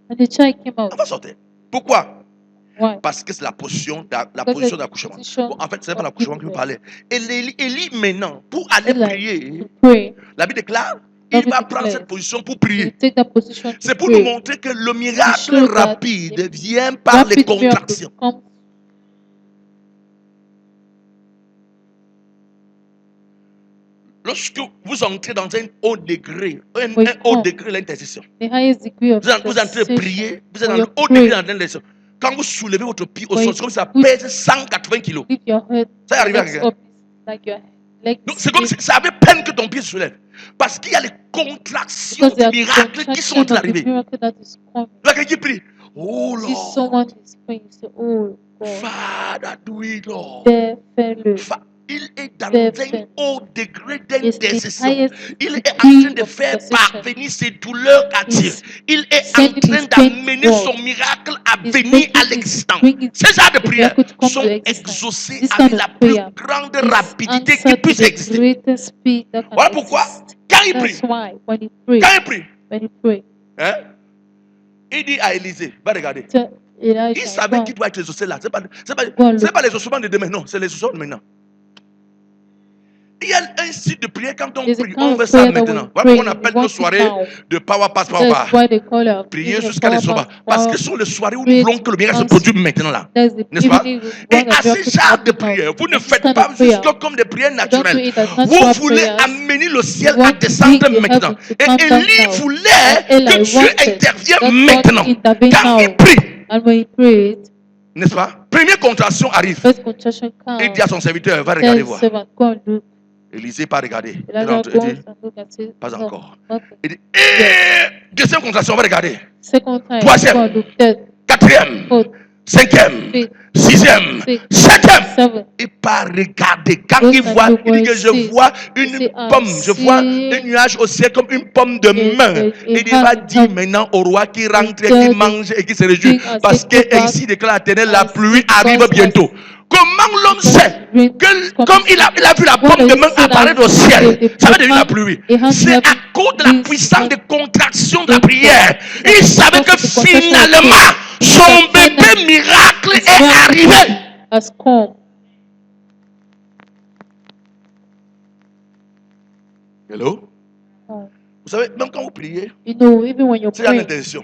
And the child came out. sortait. Pourquoi? Why? Parce que c'est la position Because position the d'accouchement. position Bon, en fait, ce n'est pas of l'accouchement giving qui vous birth. parlait. Et Élie, maintenant, pour aller Eli, prier, to pray, la Bible déclare, il Bible va prendre declares, cette position pour you prier. take that position to C'est pour nous pray. montrer que le To miracle show that rapide the vient par les rapid miracle contractions. comes. Lorsque vous entrez dans un haut degré, un When haut come, degré de l'intercession, the highest degree of vous êtes en train de intercession, prier, vous êtes dans when le you're haut degré de praying, l'intercession. Quand vous soulevez votre pied au when sol, you c'est comme si ça put- pèse 180 kilos. lift your head, Ça your arrive à legs quelqu'un? up, like your legs. Donc c'est comme si ça avait peine que ton pied se soulève. Parce qu'il y a les contractions Because there du are miracle qui sont en contraction train of the d'arriver. miracle that is coming. Là, quelqu'un qui prie. Oh See Lord, someone is praying, you say, oh God, Father, do it, Lord. fais-le. Il est dans Fais-le. un haut degré It's the d'intercession. highest Il est en train degree de of faire intercession. parvenir ses douleurs à Dieu. He's Il est en sending train his pain d'amener to son God. miracle à He's venir making à it, l'existant. bringing Ces genres de the prières miracle to come sont to existence. exaucées This avec kind la of plus prayer grande is rapidité qui answered to puisse the exister. greatest speed that can Voilà pourquoi, exist. quand il prie, That's why when you pray, quand il prie, when you pray, hein, il dit à Élisée, va regarder. Il Elijah, savait go qu'il doit être exaucé là. Ce n'est Go and pas look. l'exaucement de demain, non, c'est l'exaucement de maintenant. Il y a un style de prière quand on There's a prie, kind on of veut ça prayer that when maintenant. you Voilà pray, pourquoi on you appelle nos want it soirées now. de power pass, power That's pass. why they call it Prier evening of jusqu'à les power sombres. pass, Parce que power. ce sont les soirées où nous Pray voulons to que le miracle se answer. produise maintenant là. That's the N'est-ce pas? evening we Et want à the ce miracle to genre de happen now. prière, vous ne And this faites kind pas of prayer, juste comme des prières you don't do naturelles. it as Vous natural voulez prayers. amener le You ciel à want to descendre bring the maintenant. heaven to Et come down Élie now. voulait And Eli que Dieu wanted intervienne that God maintenant. intervene Quand il now. prie, And when he prayed, n'est-ce pas? Première contraction arrive. first contraction Il dit à comes. son serviteur, va Tell regarder his voir. servant, go and look. Élisée pas regarder. Il Elijah rentre, il goes dit, and look and says, pas no, encore. nothing. Il dit, deuxième contraction, on va regarder. Second time, Troisième. go and look. Third, Quatrième, fourth, cinquième, fifth, sixième, sixth, septième. seventh. Il part regarder. Quand Goes il and voit, look il where dit que he je sees. vois He une say, I pomme, je vois see un nuage au ciel comme une pomme de main. a Il va hand dire come. maintenant au roi qui rentre, Tell qui the mange et qui se réjouit. king as Parce he go que back, ici déclare l'Éternel, la as pluie it arrive comes bientôt. Comment l'homme because sait rain que is coming comme il a vu la What pomme de do you main say apparaître that au ciel, the ça va devenir la hand- pluie. a hand C'est à heaven cause de la means puissance what? de contraction de la Don't prière. say. Il savait que Because of the contraction of finalement, faith. son That bébé finally miracle his est miracle arrivé. has come. Hello? Oh. Vous savez, même quand vous priez, You know, even when you're c'est une praying, intention.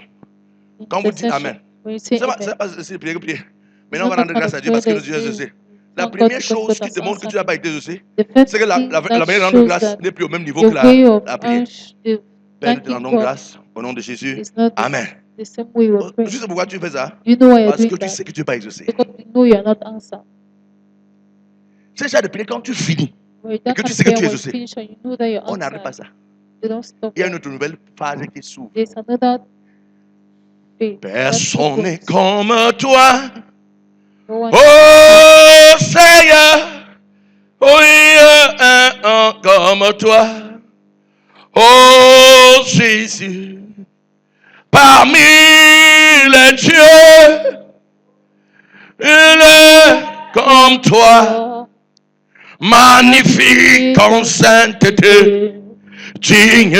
Quand vous dites intercession, Amen, when you say c'est pas amen, c'est prier que prier. it's Maintenant, on not va that rendre kind grâce of à Dieu parce que prayer nous Dieu that est you exaucé. La thank God première because chose God qui has démontre que answered tu n'as pas you. été exaucé, The first c'est que thing la that manière de rendre shows grâce that n'est plus au même niveau your que way of la prière. the Père, nous te thanking rendons God grâce au nom de Jésus. is not Amen. the same way we're Tu sais praying. pourquoi tu fais ça? You know why you're Parce que doing tu that? sais que tu n'es pas exaucé. Because you know you're not answered. C'est ça de prier quand tu finis. When that que tu kind of sais que prayer, tu es when you exaucé. finish and you know that you're On n'arrête pas answered, ça. you don't stop Il y a une there. autre nouvelle phase qui s'ouvre. There's another phase. Personne n'est That's comme toi. no one Oh Seigneur, oui, comme toi. Oh Jésus, parmi les dieux, il est comme toi, magnifique en sainteté, digne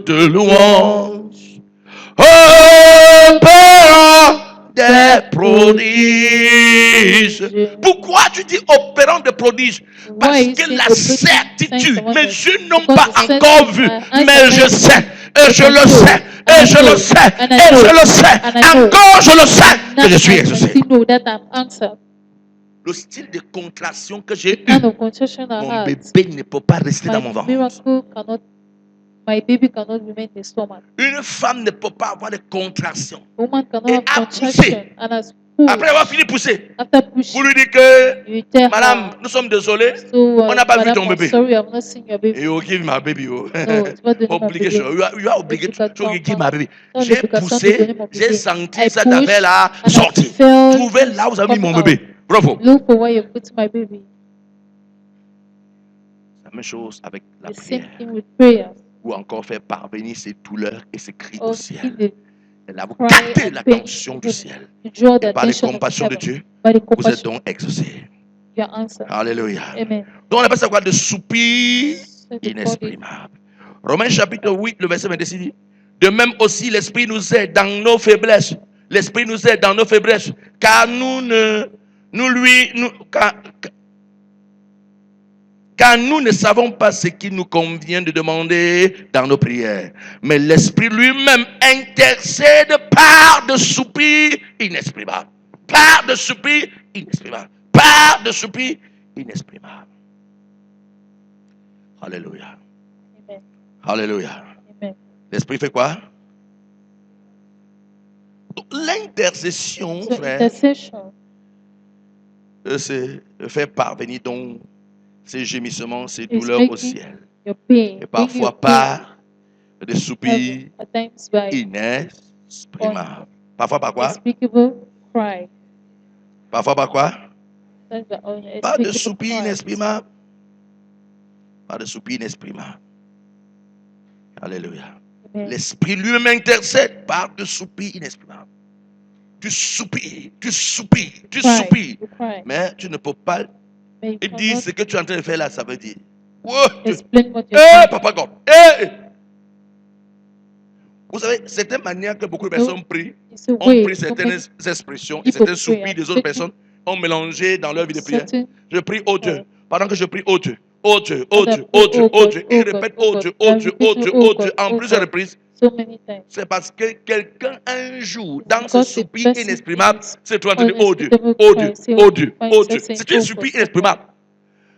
de louange. Oh Père des prodiges. Pourquoi tu dis opérant de prodiges? Parce Why is que it la operating signs certitude, and mes wonders? yeux n'ont Because pas the sense encore of vu, my eyes mais have je not sais, seen, et but je I le know, sais, and I et je know, le sais, and I et know, je le sais, and I know. encore je le sais Now que je suis I exaucé. still know that I'm answered. Le style de contraction que j'ai eu, Kind of contraction I mon had. bébé ne peut pas rester dans mon My ventre. miracle cannot, my baby cannot remain in the stomach. Une femme ne peut pas avoir de contraction. Woman cannot Et have a contraction and has Après avoir pushed. fini de pousser, After vous pushing, lui dites que, you tell madame, her, nous sommes désolés, so on n'a pas vu madam, ton I'm bébé. sorry, I've not seen your baby. Et you give my baby. No, it's not the name of the Obligation. baby. You are obligated to give my baby. Not J'ai l'obligation de donner poussé, mon j'ai bébé. senti I cette pushed affaire-là and I sortir. felt Trouvez là où vous avez mis mon come bébé. Bravo. Look for where you put my baby. La même chose avec la The same prière. thing with prayer. Ou encore faire parvenir ses douleurs et ses cris au Or ciel. give the Et là, vous cry captez and l'attention pain du ciel. to draw the Et par les attention of compassions de heaven. Dieu, By the vous êtes compassion, donc exaucés. your answer. Alléluia. Amen. Donc on appelle ça quoi? De soupir So they call it inexprimable. Romains chapitre 8, le verset 26 dit, de même aussi l'Esprit nous aide dans nos faiblesses. L'Esprit nous aide dans nos faiblesses. Car car nous ne savons pas ce qu'il nous convient de demander dans nos prières. Mais l'Esprit lui-même intercède par de soupirs inexprimables. Par de soupirs inexprimables. Par de soupirs inexprimables. Alléluia. Amen. Alléluia. Amen. L'Esprit fait quoi? Donc, l'intercession, So frère, intercession c'est faire parvenir donc ces gémissements, ces is douleurs au making ciel. your pain, Et bringing parfois your pain par des soupirs heaven, at times by inexprimables. Parfois par quoi? unspeakable cry. Parfois par quoi? Times by Par de unspeakable soupirs cries. inexprimables. Par de soupirs inexprimables. Alléluia. Amen. L'Esprit lui-même intercède par de soupirs inexprimables. Tu soupires, tu soupires, tu Cry, soupires. you cry. Mais tu ne peux pas But you dire cannot ce que tu es en train de faire là, ça veut dire. explain what you're Eh, saying. Papa God. Eh! Vous savez, certaines manières que beaucoup de No, personnes prient, it's a ont way. pris So certaines many expressions et people certains pray soupirs and des autres taking personnes ont mélangé dans leur vie de prière. certain Je prie au Dieu. prayer. Pendant que je prie au Dieu, au Dieu, au Other Dieu, pray, au Dieu, oh au God, Dieu. oh Il God, répète oh au God. Dieu, They au are Dieu, au repeating, Dieu, oh au Dieu, God, en oh plusieurs God, reprises. so many times. C'est parce que quelqu'un un jour, It's dans ce because the soupir person inexprimable, is c'est toi de dire oh Dieu, unspeakable oh Dieu, cry, say, oh Dieu, find oh yourself Dieu. saying, C'est une oh soupir God, oh God. inexprimable.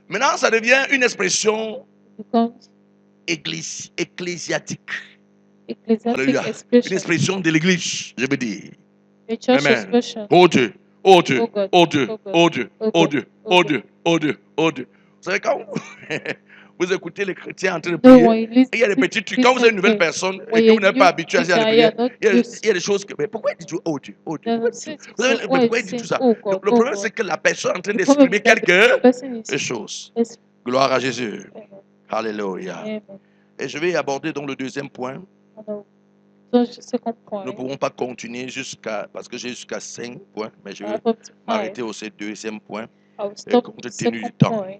Maintenant, ça devient une expression It becomes ecclésiastique. ecclesiastic Alléluia. Une expression, expression de l'église, je veux dire. a church Amen. expression. Oh Dieu, oh Dieu, Oh God, oh Dieu, oh God, oh Dieu, oh oh God, Dieu, oh oh God. Dieu, oh Dieu, oh Dieu. Vous savez, quand vous écoutez les chrétiens en train de No, prier, when you il y a des petits trucs. Quand vous êtes une nouvelle personne et que vous n'êtes pas habitué à dire la prière, il y a des choses que. Mais pourquoi il dit toujours oh Dieu, oh Dieu? Pourquoi il dit tout, vous savez, mais pourquoi il dit tout ça? Oh Le God, oh problème, God. c'est que la personne est en train The problem d'exprimer is that the quelque person is chose. is- Gloire à Jésus. Amen. Alléluia. Amen. Et je vais aborder donc le deuxième point. So the second Nous ne point, pourrons pas continuer parce que j'ai jusqu'à 5 points, mais je I vais have up to 5. m'arrêter au deuxième point, I will stop compte the tenu du second temps. point.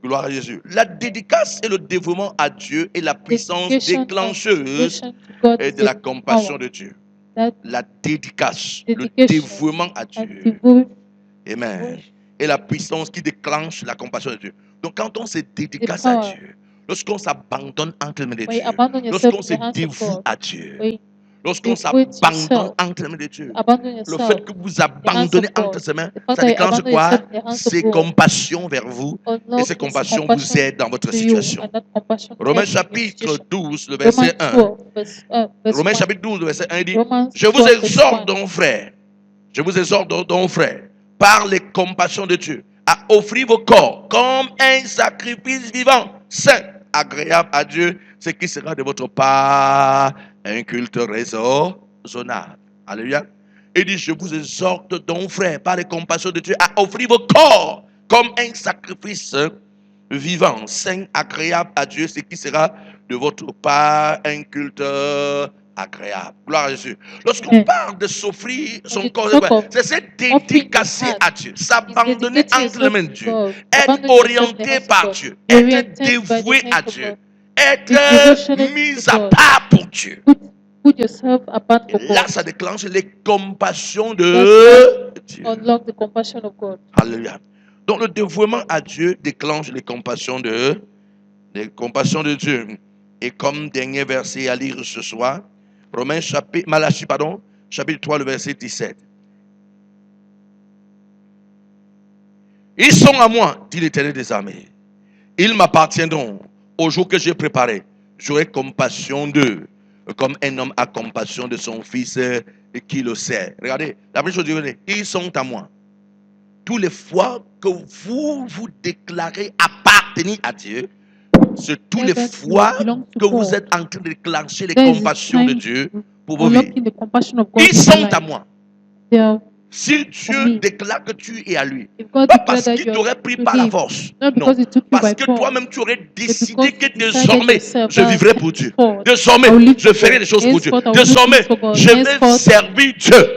Gloire à Jésus. La dédicace et le dévouement à Dieu est la puissance Dedication and déclencheuse devotion to God et is de la the compassion power. de Dieu. That La dédicace, le dedication dévouement à and Dieu. devotion Amen. Et la puissance qui déclenche la compassion de Dieu. Donc quand on se dédicace The à power. Dieu, lorsqu'on s'abandonne entre les mains de when you Dieu, abandon yourself lorsqu'on in se the hands of dévoue God, à Dieu, when you lorsqu'on devote s'abandonne yourself, entre les mains de Dieu, abandon le yourself fait que vous in the hands abandonnez of entre God, ses mains, the fact ça that you déclenche abandon quoi? yourself in the hands C'est of God, compassion vers vous et unlock ces His compassions vous compassion aident dans votre to you, situation. and that compassion Romains helps you in your chapitre situation. 12, le verset Romans 1. 12, verse Romains 1. chapitre 12, le verset 1 dit, Romans je vous 12, verse exhorte 1. donc frère, je vous exhorte donc frère, par les compassions de Dieu, à offrir vos corps comme un sacrifice vivant, saint, agréable à Dieu, ce qui sera de votre part un culte raisonnable. Alléluia. Il dit, je vous exhorte donc frère, par les compassions de Dieu, à offrir vos corps comme un sacrifice vivant, saint, agréable à Dieu, ce qui sera de votre part un culte agréable. Gloire à Jésus. Lorsqu'on Amen. parle de s'offrir son you corps, talk of c'est se offering dédicacer your heart, à Dieu, is s'abandonner dedicating entre les mains yourself de to Dieu, God, être abandon yourself in the orienté hands of par God, Dieu, be être oriented by the dévoué à hands of Dieu, God, être be devotional mis to à God. part pour Dieu. Put yourself apart Et for là, God. ça déclenche les compassions That's de Dieu. Unlock the compassion of God. Alléluia. Donc le dévouement à Dieu déclenche les compassions de Dieu. Et comme dernier verset à lire ce soir, Malachie, chapitre 3, le verset 17. Ils sont à moi, dit l'Éternel des armées. Ils m'appartiendront au jour que j'ai préparé. J'aurai compassion d'eux, comme un homme a compassion de son fils et qui le sait. Regardez, la première chose, ils sont à moi. Tous les fois que vous vous déclarez appartenir à Dieu, c'est tous les fois que vous êtes en train de déclencher les compassions de Dieu pour vos vies. Ils sont à moi. Si Dieu déclare que tu es à lui, pas parce qu'il t'aurait pris par la force, non, parce que toi-même tu aurais décidé que désormais je vivrai pour Dieu, désormais je ferai des choses pour Dieu, désormais je vais servir Dieu.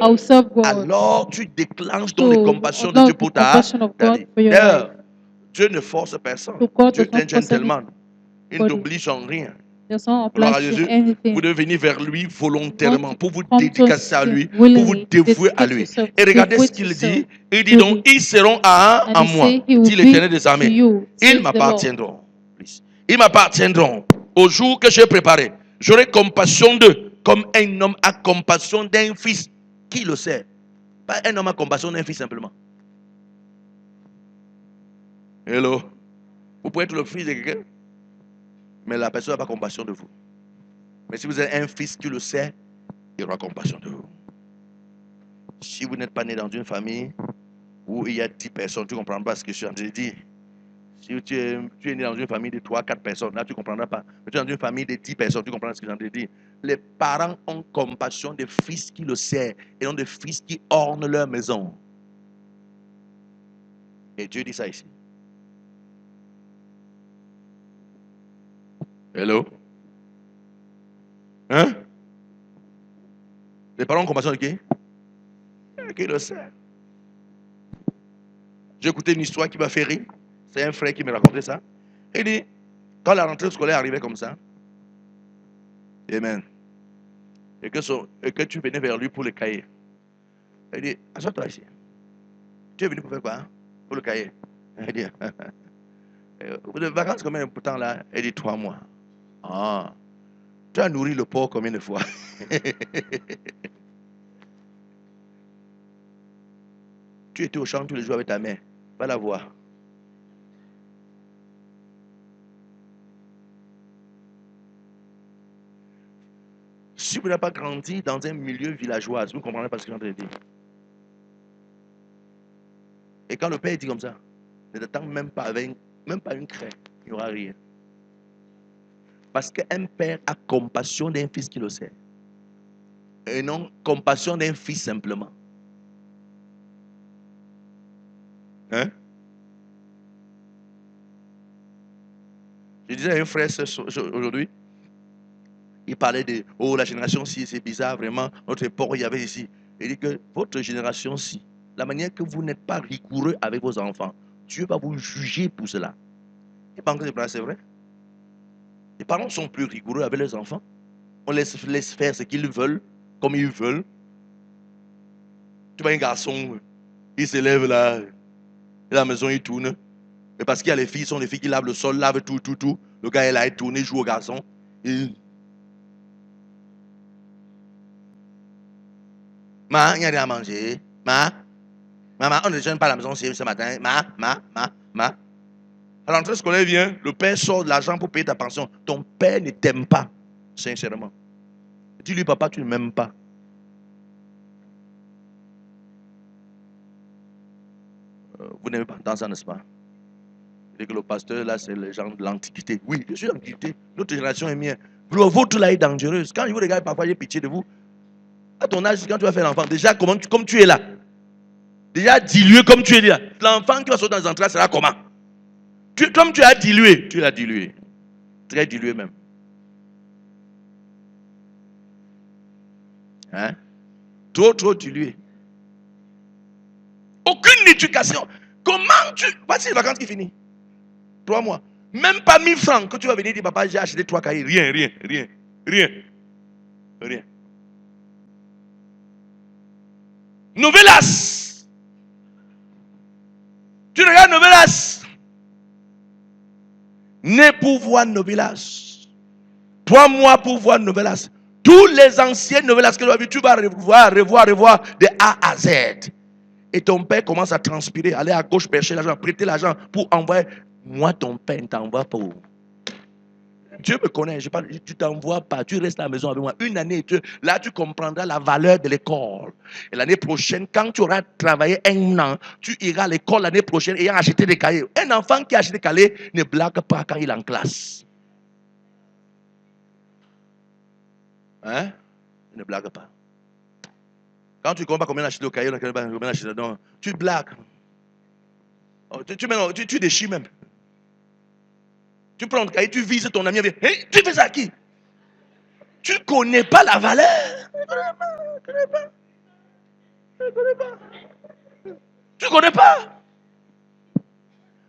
Alors tu déclenches donc les compassions de Dieu pour ta vie. D'ailleurs, Dieu ne force personne. Dieu est un gentleman. Il n'oblige en rien. Gloire à Jésus. Vous devez venir vers lui volontairement pour vous dédicacer à lui, pour vous dévouer à lui. Et regardez ce qu'il dit. Il dit donc, ils seront à moi, dit l'Éternel des armées. Ils m'appartiendront. Ils m'appartiendront au jour que j'ai préparé. J'aurai compassion d'eux, comme un homme a compassion d'un fils. Qui le sait? Pas un homme a compassion d'un fils simplement. Hello. Vous pouvez être le fils de quelqu'un, mais la personne n'a pas compassion de vous. Mais si vous êtes un fils qui le sait, il aura compassion de vous. Si vous n'êtes pas né dans une famille où il y a 10 personnes, tu ne comprendras pas ce que je suis en train de dire. Si tu es né dans une famille de 3-4 personnes, là tu ne comprendras pas. Mais tu es dans une famille de 10 personnes, tu comprendras ce que je suis en train de dire. Les parents ont compassion des fils qui le savent et non des fils qui ornent leur maison. Et Dieu dit ça ici. Hello? Hein? Les parents ont compassion de qui? Qui le sait? J'ai écouté une histoire qui m'a fait rire. C'est un frère qui me racontait ça. Il dit, quand la rentrée scolaire arrivait comme ça, amen, et que tu venais vers lui pour le cahier. Il dit, assois-toi ici. Tu es venu pour faire quoi, hein? Pour le cahier. Il dit, vous avez vacances combien de temps là? Il dit 3 mois. Ah, tu as nourri le porc combien de fois? Tu étais au champ tous les jours avec ta mère. Va la voir. Si vous n'avez pas grandi dans un milieu villageois, vous ne comprenez pas ce que je suis en train de dire. Et quand le père dit comme ça, ne t'attends même pas avec même pas une craie, il n'y aura rien. Parce qu'un père a compassion d'un fils qui le sait. Et non compassion d'un fils simplement. Hein? Je disais à un frère aujourd'hui, il parlait de oh, la génération-ci, c'est bizarre, vraiment. Notre époque, il y avait ici. Il dit que votre génération-ci, la manière que vous n'êtes pas rigoureux avec vos enfants, Dieu va vous juger pour cela. Et pas encore c'est vrai. Les parents sont plus rigoureux avec leurs enfants. On laisse faire ce qu'ils veulent, comme ils veulent. Tu vois un garçon, il se lève là, et la maison il tourne. Mais parce qu'il y a les filles, sont les filles qui lavent le sol, lavent tout. Le gars est là, il tourne, il joue au garçon. Ma, il y a rien à manger. Maman, on ne déjeune pas à la maison ce matin. Ma. À l'entrée scolaire vient, le père sort de l'argent pour payer ta pension. Ton père ne t'aime pas, sincèrement. Dis-lui, papa, tu ne m'aimes pas. Vous n'avez pas entendu ça, n'est-ce pas? Et que le pasteur, là, c'est les gens de l'Antiquité. Oui, je suis de l'Antiquité. Notre génération est mienne. Votre là est dangereuse. Quand je vous regarde, parfois, j'ai pitié de vous. À ton âge, quand tu vas faire l'enfant, déjà, comme tu es là, déjà dilué comme tu es là, l'enfant qui va sortir dans les entrailles sera comment? Comme tu as dilué, tu l'as dilué. Très dilué même. Hein? Trop dilué. Aucune éducation. Comment tu... Voici les vacances qui finissent. 3 mois. Même pas 1000 francs que tu vas venir dire, papa, j'ai acheté 3 cahiers. Rien. Novelas. Tu regardes Novelas. Né pour voir Novelas. 3 mois pour voir Novelas. Tous les anciens Novelas que tu as vu, tu vas revoir de A à Z. Et ton père commence à transpirer, aller à gauche chercher l'argent, prêter l'argent pour envoyer. Moi, ton père ne t'envoie pas. Dieu me connaît, tu ne t'envoies pas, tu restes à la maison avec moi. Une année, là tu comprendras la valeur de l'école. Et l'année prochaine, quand tu auras travaillé 1 an, tu iras à l'école l'année prochaine ayant acheté des cahiers. Un enfant qui a acheté des cahiers ne blague pas quand il est en classe. Hein? Il ne blague pas. Quand tu ne connais pas combien acheter le cahier, tu blagues. Tu déchires même. Tu prends le cahier, tu vises ton ami. Hey, tu fais ça à qui? Tu ne connais pas la valeur. Tu ne connais pas.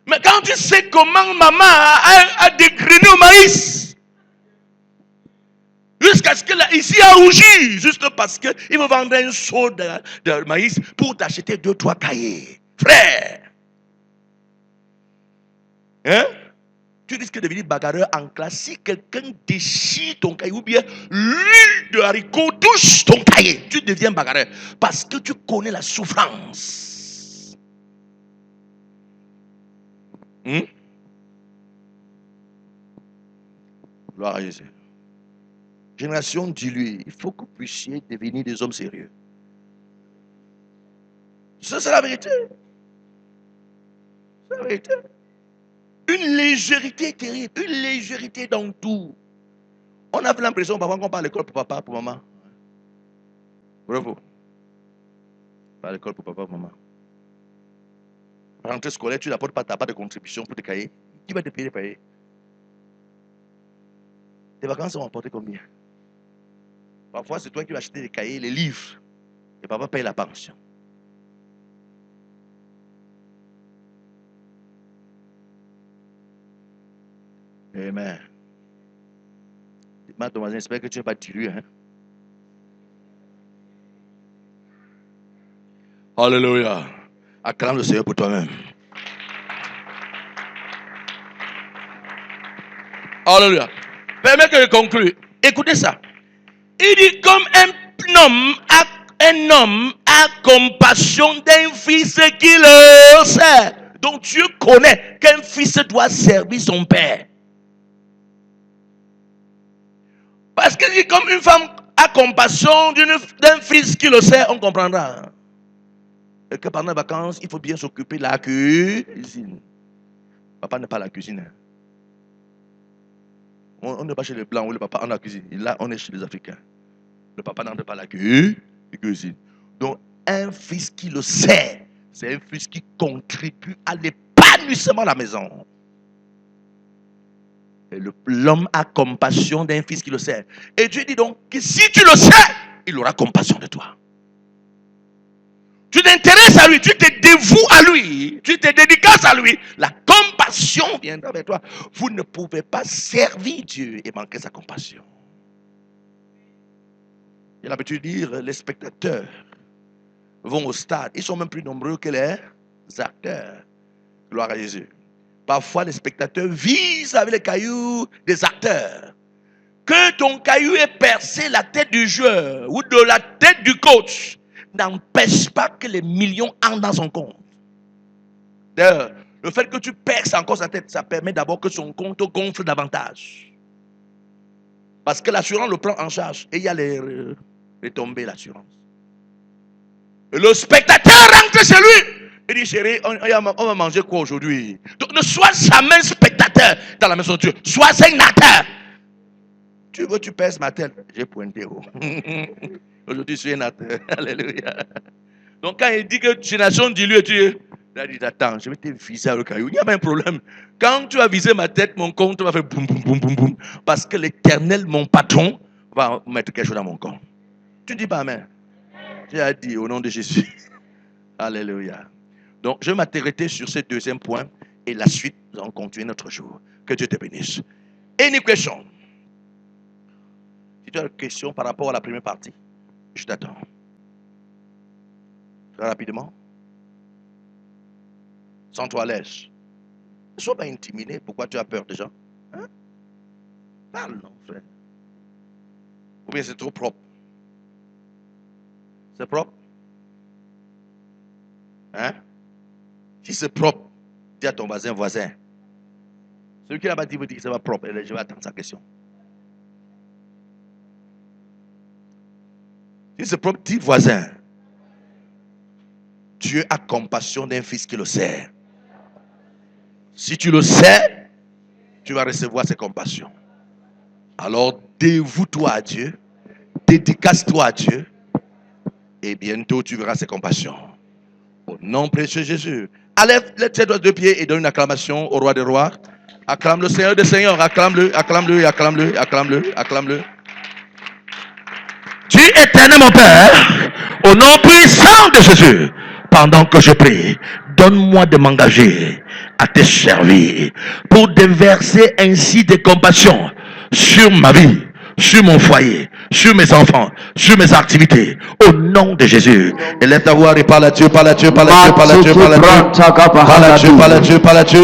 Mais quand tu sais comment maman a dégrainé au maïs, jusqu'à ce que ici a rougi, juste parce qu'il veut vendre un seau de maïs pour t'acheter 2-3 cahiers. Frère. Hein? Tu risques de devenir bagarreur en classe si quelqu'un déchire ton cahier ou bien l'huile de haricot touche ton cahier. Tu deviens bagarreur parce que tu connais la souffrance. Gloire à Jésus. Génération diluée, il faut que vous puissiez devenir des hommes sérieux. Ça, c'est la vérité. C'est la vérité. Une légèreté terrible, une légèreté dans tout. On a l'impression parfois qu'on parle à l'école pour papa, pour maman. Bravo. Pas à l'école pour papa, pour maman. Rentrée scolaire, tu n'apportes pas ta part de contribution pour tes cahiers. Qui va te payer les cahiers? Tes vacances sont emportées combien? Parfois, c'est toi qui vas acheter les cahiers, les livres. Et papa paye la pension. Amen. Dites-moi, ton voisin, j'espère que tu n'es pas dilué. Hein? Alléluia. Acclame le Seigneur pour toi-même. Alléluia. Permets que je conclue. Écoutez ça. Il dit comme un homme a compassion d'un fils qui le sert. Donc Dieu connaît qu'un fils doit servir son père. Parce que dit comme une femme a compassion d'un fils qui le sert, on comprendra. Et que pendant les vacances, il faut bien s'occuper de la cuisine. Papa n'est pas à la cuisine. On n'est pas chez les Blancs où le papa en la cuisine. Là, on est chez les Africains. Le papa n'entre pas à la cuisine. Donc, un fils qui le sait, c'est un fils qui contribue à l'épanouissement de la maison. Et l'homme a compassion d'un fils qui le sait. Et Dieu dit donc que si tu le sais, il aura compassion de toi. Tu t'intéresses à lui, tu te dévoues à lui, tu te dédicaces à lui, la compassion viendra vers toi. Vous ne pouvez pas servir Dieu et manquer sa compassion. J'ai l'habitude de dire, les spectateurs vont au stade, ils sont même plus nombreux que les acteurs. Gloire à Jésus. Parfois, les spectateurs visent avec les cailloux des acteurs. Que ton caillou ait percé la tête du joueur ou de la tête du coach n'empêche pas que les millions entrent dans son compte. D'ailleurs, le fait que tu perces encore sa tête, ça permet d'abord que son compte gonfle davantage. Parce que l'assurance le prend en charge et il y a les retombées, l'assurance. Et le spectateur rentre chez lui. Il dit, chérie, on va manger quoi aujourd'hui? Donc ne sois jamais spectateur dans la maison de Dieu. Sois un acteur. Tu veux, tu pèses ma tête. J'ai pointé haut. Aujourd'hui, je suis un acteur. Alléluia. Donc quand il dit que génération dilue, tu il a dit, attends, je vais te viser avec le caillou. Il n'y a pas un problème. Quand tu as visé ma tête, mon compte va faire boum, boum, boum, boum, boum. Parce que l'Éternel, mon patron, va mettre quelque chose dans mon compte. Tu ne dis pas amen. J'ai dit au nom de Jésus. Alléluia. Donc, je vais m'arrêter sur ce deuxième point et la suite, nous allons continuer notre jour. Que Dieu te bénisse. Any question? Si tu as une question par rapport à la première partie, je t'attends. Très rapidement. Sens-toi à l'aise. Ne sois pas intimidé. Pourquoi tu as peur déjà? Hein? Parle, non, frère. Ou bien c'est trop propre. C'est propre? Hein? Si c'est propre, dis à ton voisin. Celui qui n'a pas dit, vous dit que c'est pas propre. Et je vais attendre sa question. Si c'est propre, dis voisin. Dieu a compassion d'un fils qui le sert. Si tu le sais, tu vas recevoir ses compassions. Alors dévoue-toi à Dieu, dédicace-toi à Dieu, et bientôt tu verras ses compassions. Au nom précieux Jésus. Allez, tes doigts de pied et donne une acclamation au roi des rois. Acclame le Seigneur des seigneurs, acclame-le, acclame-le, acclame-le, acclame-le, acclame-le. Dieu éternel mon Père, au nom puissant de Jésus, pendant que je prie, donne-moi de m'engager à te servir pour déverser ainsi des compassions sur ma vie, sur mon foyer, sur mes enfants, sur mes activités, au nom de Jésus. Et lève ta voix et parle à Dieu, parle à Dieu, parle à Dieu, parle à Dieu, parle à Dieu, parle à Dieu, parle à Dieu, parle à Dieu.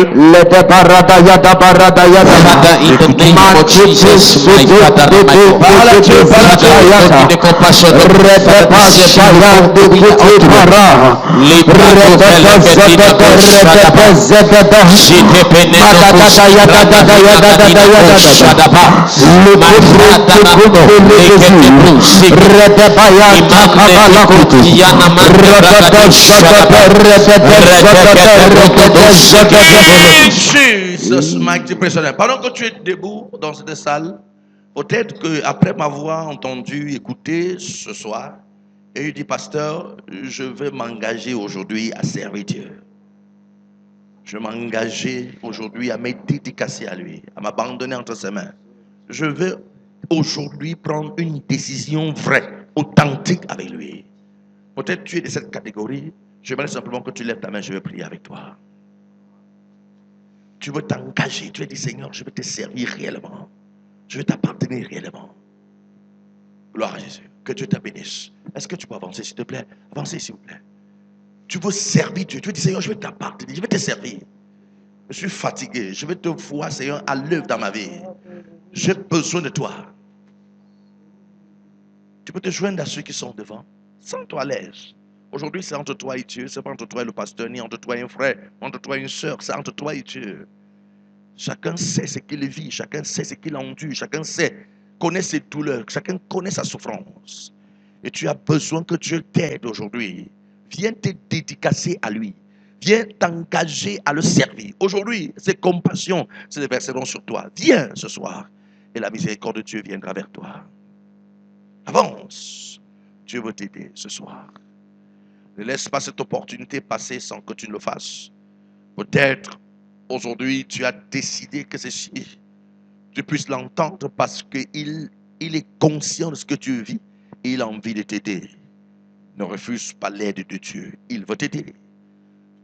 Jesus, mighty prisoner. Pendant que tu es debout dans cette salle, peut-être que après m'avoir entendu écouter ce soir, et il dit, pasteur, je vais m'engager aujourd'hui à servir Dieu. Je vais m'engager aujourd'hui à me dédicacer à lui, à m'abandonner entre ses mains. Je vais aujourd'hui prendre une décision vraie, authentique avec lui. Peut-être tu es de cette catégorie. J'aimerais simplement que tu lèves ta main, je vais prier avec toi. Tu veux t'engager, tu veux dire, Seigneur, je vais te servir réellement. Je vais t'appartenir réellement. Gloire à Jésus. Que Dieu te bénisse. Est-ce que tu peux avancer, s'il te plaît? Avancez, s'il vous plaît. Tu veux servir Dieu. Tu veux dire, Seigneur, je vais t'appartenir, je vais te servir. Je suis fatigué. Je vais te voir, Seigneur, à l'œuvre dans ma vie. J'ai besoin de toi. Tu peux te joindre à ceux qui sont devant. Sens-toi à l'aise. Aujourd'hui, c'est entre toi et Dieu. Ce n'est pas entre toi et le pasteur, ni entre toi et un frère, entre toi et une soeur. C'est entre toi et Dieu. Chacun sait ce qu'il vit. Chacun sait ce qu'il endure. Chacun connaît ses douleurs. Chacun connaît sa souffrance. Et tu as besoin que Dieu t'aide aujourd'hui. Viens te dédicacer à lui. Viens t'engager à le servir. Aujourd'hui, ses compassions se déverseront sur toi. Viens ce soir et la miséricorde de Dieu viendra vers toi. Avance. Dieu veut t'aider ce soir. Ne laisse pas cette opportunité passer sans que tu ne le fasses. Peut-être aujourd'hui tu as décidé que ceci, tu puisses l'entendre parce qu'il est conscient de ce que tu vis et il a envie de t'aider. Ne refuse pas l'aide de Dieu. Il veut t'aider.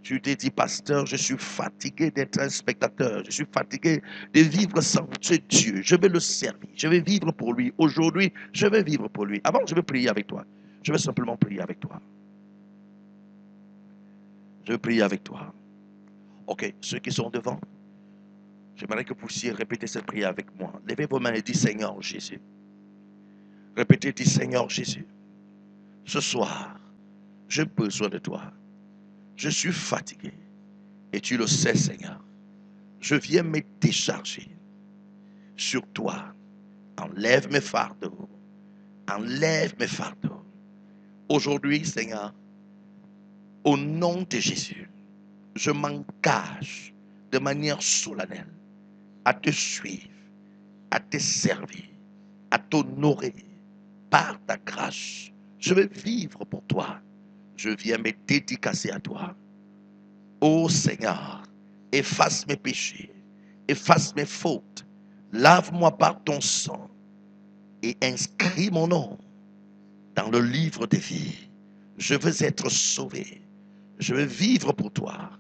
Tu t'es dit, pasteur, je suis fatigué d'être un spectateur. Je suis fatigué de vivre sans ce Dieu. Je vais le servir. Je vais vivre pour lui. Aujourd'hui, je vais vivre pour lui. Avant, je vais prier avec toi. Je vais simplement prier avec toi. Je vais prier avec toi. Ok, ceux qui sont devant, j'aimerais que vous puissiez répéter cette prière avec moi. Levez vos mains et dites, Seigneur Jésus. Répétez, dites, Seigneur Jésus. Ce soir, j'ai besoin de toi. Je suis fatigué. Et tu le sais, Seigneur. Je viens me décharger sur toi. Enlève mes fardeaux. Enlève mes fardeaux. Aujourd'hui, Seigneur, au nom de Jésus, je m'engage de manière solennelle à te suivre, à te servir, à t'honorer par ta grâce. Je vais vivre pour toi. Je viens me dédicacer à toi. Ô Seigneur, efface mes péchés, efface mes fautes, lave-moi par ton sang et inscris mon nom dans le livre des vies. Je veux être sauvé. Je veux vivre pour toi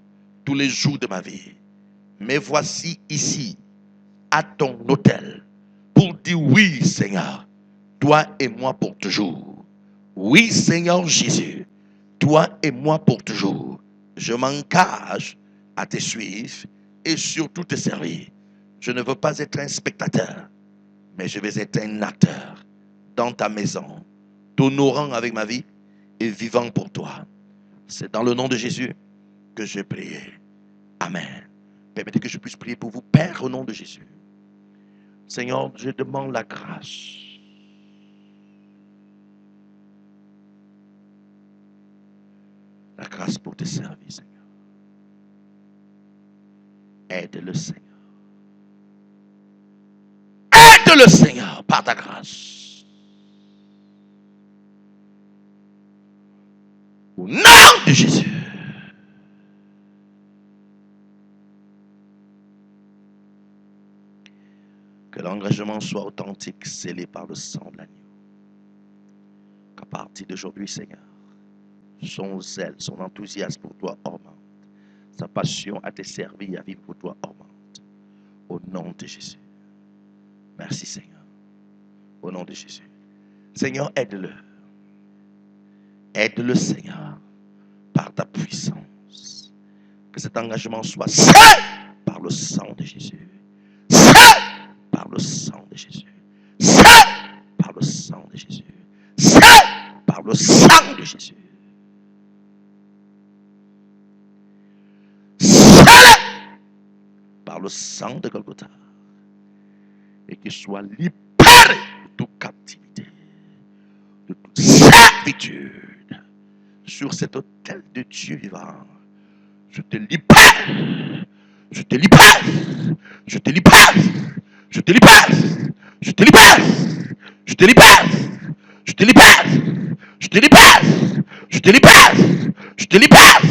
tous les jours de ma vie. Mais voici ici, à ton autel, pour dire oui, Seigneur, toi et moi pour toujours. Oui, Seigneur Jésus, toi et moi pour toujours. Je m'engage à te suivre et surtout te servir. Je ne veux pas être un spectateur, mais je vais être un acteur dans ta maison, t'honorant avec ma vie et vivant pour toi. C'est dans le nom de Jésus que je prie. Amen. Permettez que je puisse prier pour vous, Père, au nom de Jésus. Seigneur, je demande la grâce. La grâce pour te servir, Seigneur. Aide-le, Seigneur. Aide-le, Seigneur, par ta grâce. Au nom de Jésus. Que l'engagement soit authentique, scellé par le sang de l'agneau. Qu'à partir d'aujourd'hui, Seigneur, son zèle, son enthousiasme pour toi augmente. Sa passion à te servir et à vivre pour toi augmente. Au nom de Jésus. Merci, Seigneur. Au nom de Jésus. Seigneur, aide-le. Aide-le, Seigneur, par ta puissance. Que cet engagement soit scellé par le sang de Jésus. Scellé par le sang de Jésus. Scellé par le sang de Jésus. Scellé par le sang de Jésus. Scellé par le sang de Golgotha. Et qu'il soit libéré de toute captivité, de toute servitude. Sur cet autel de Dieu vivant, je te libère, je te libère, je te libère, je te libère, je te libère, je te libère, je te libère, je te libère, je te libère, je te libère,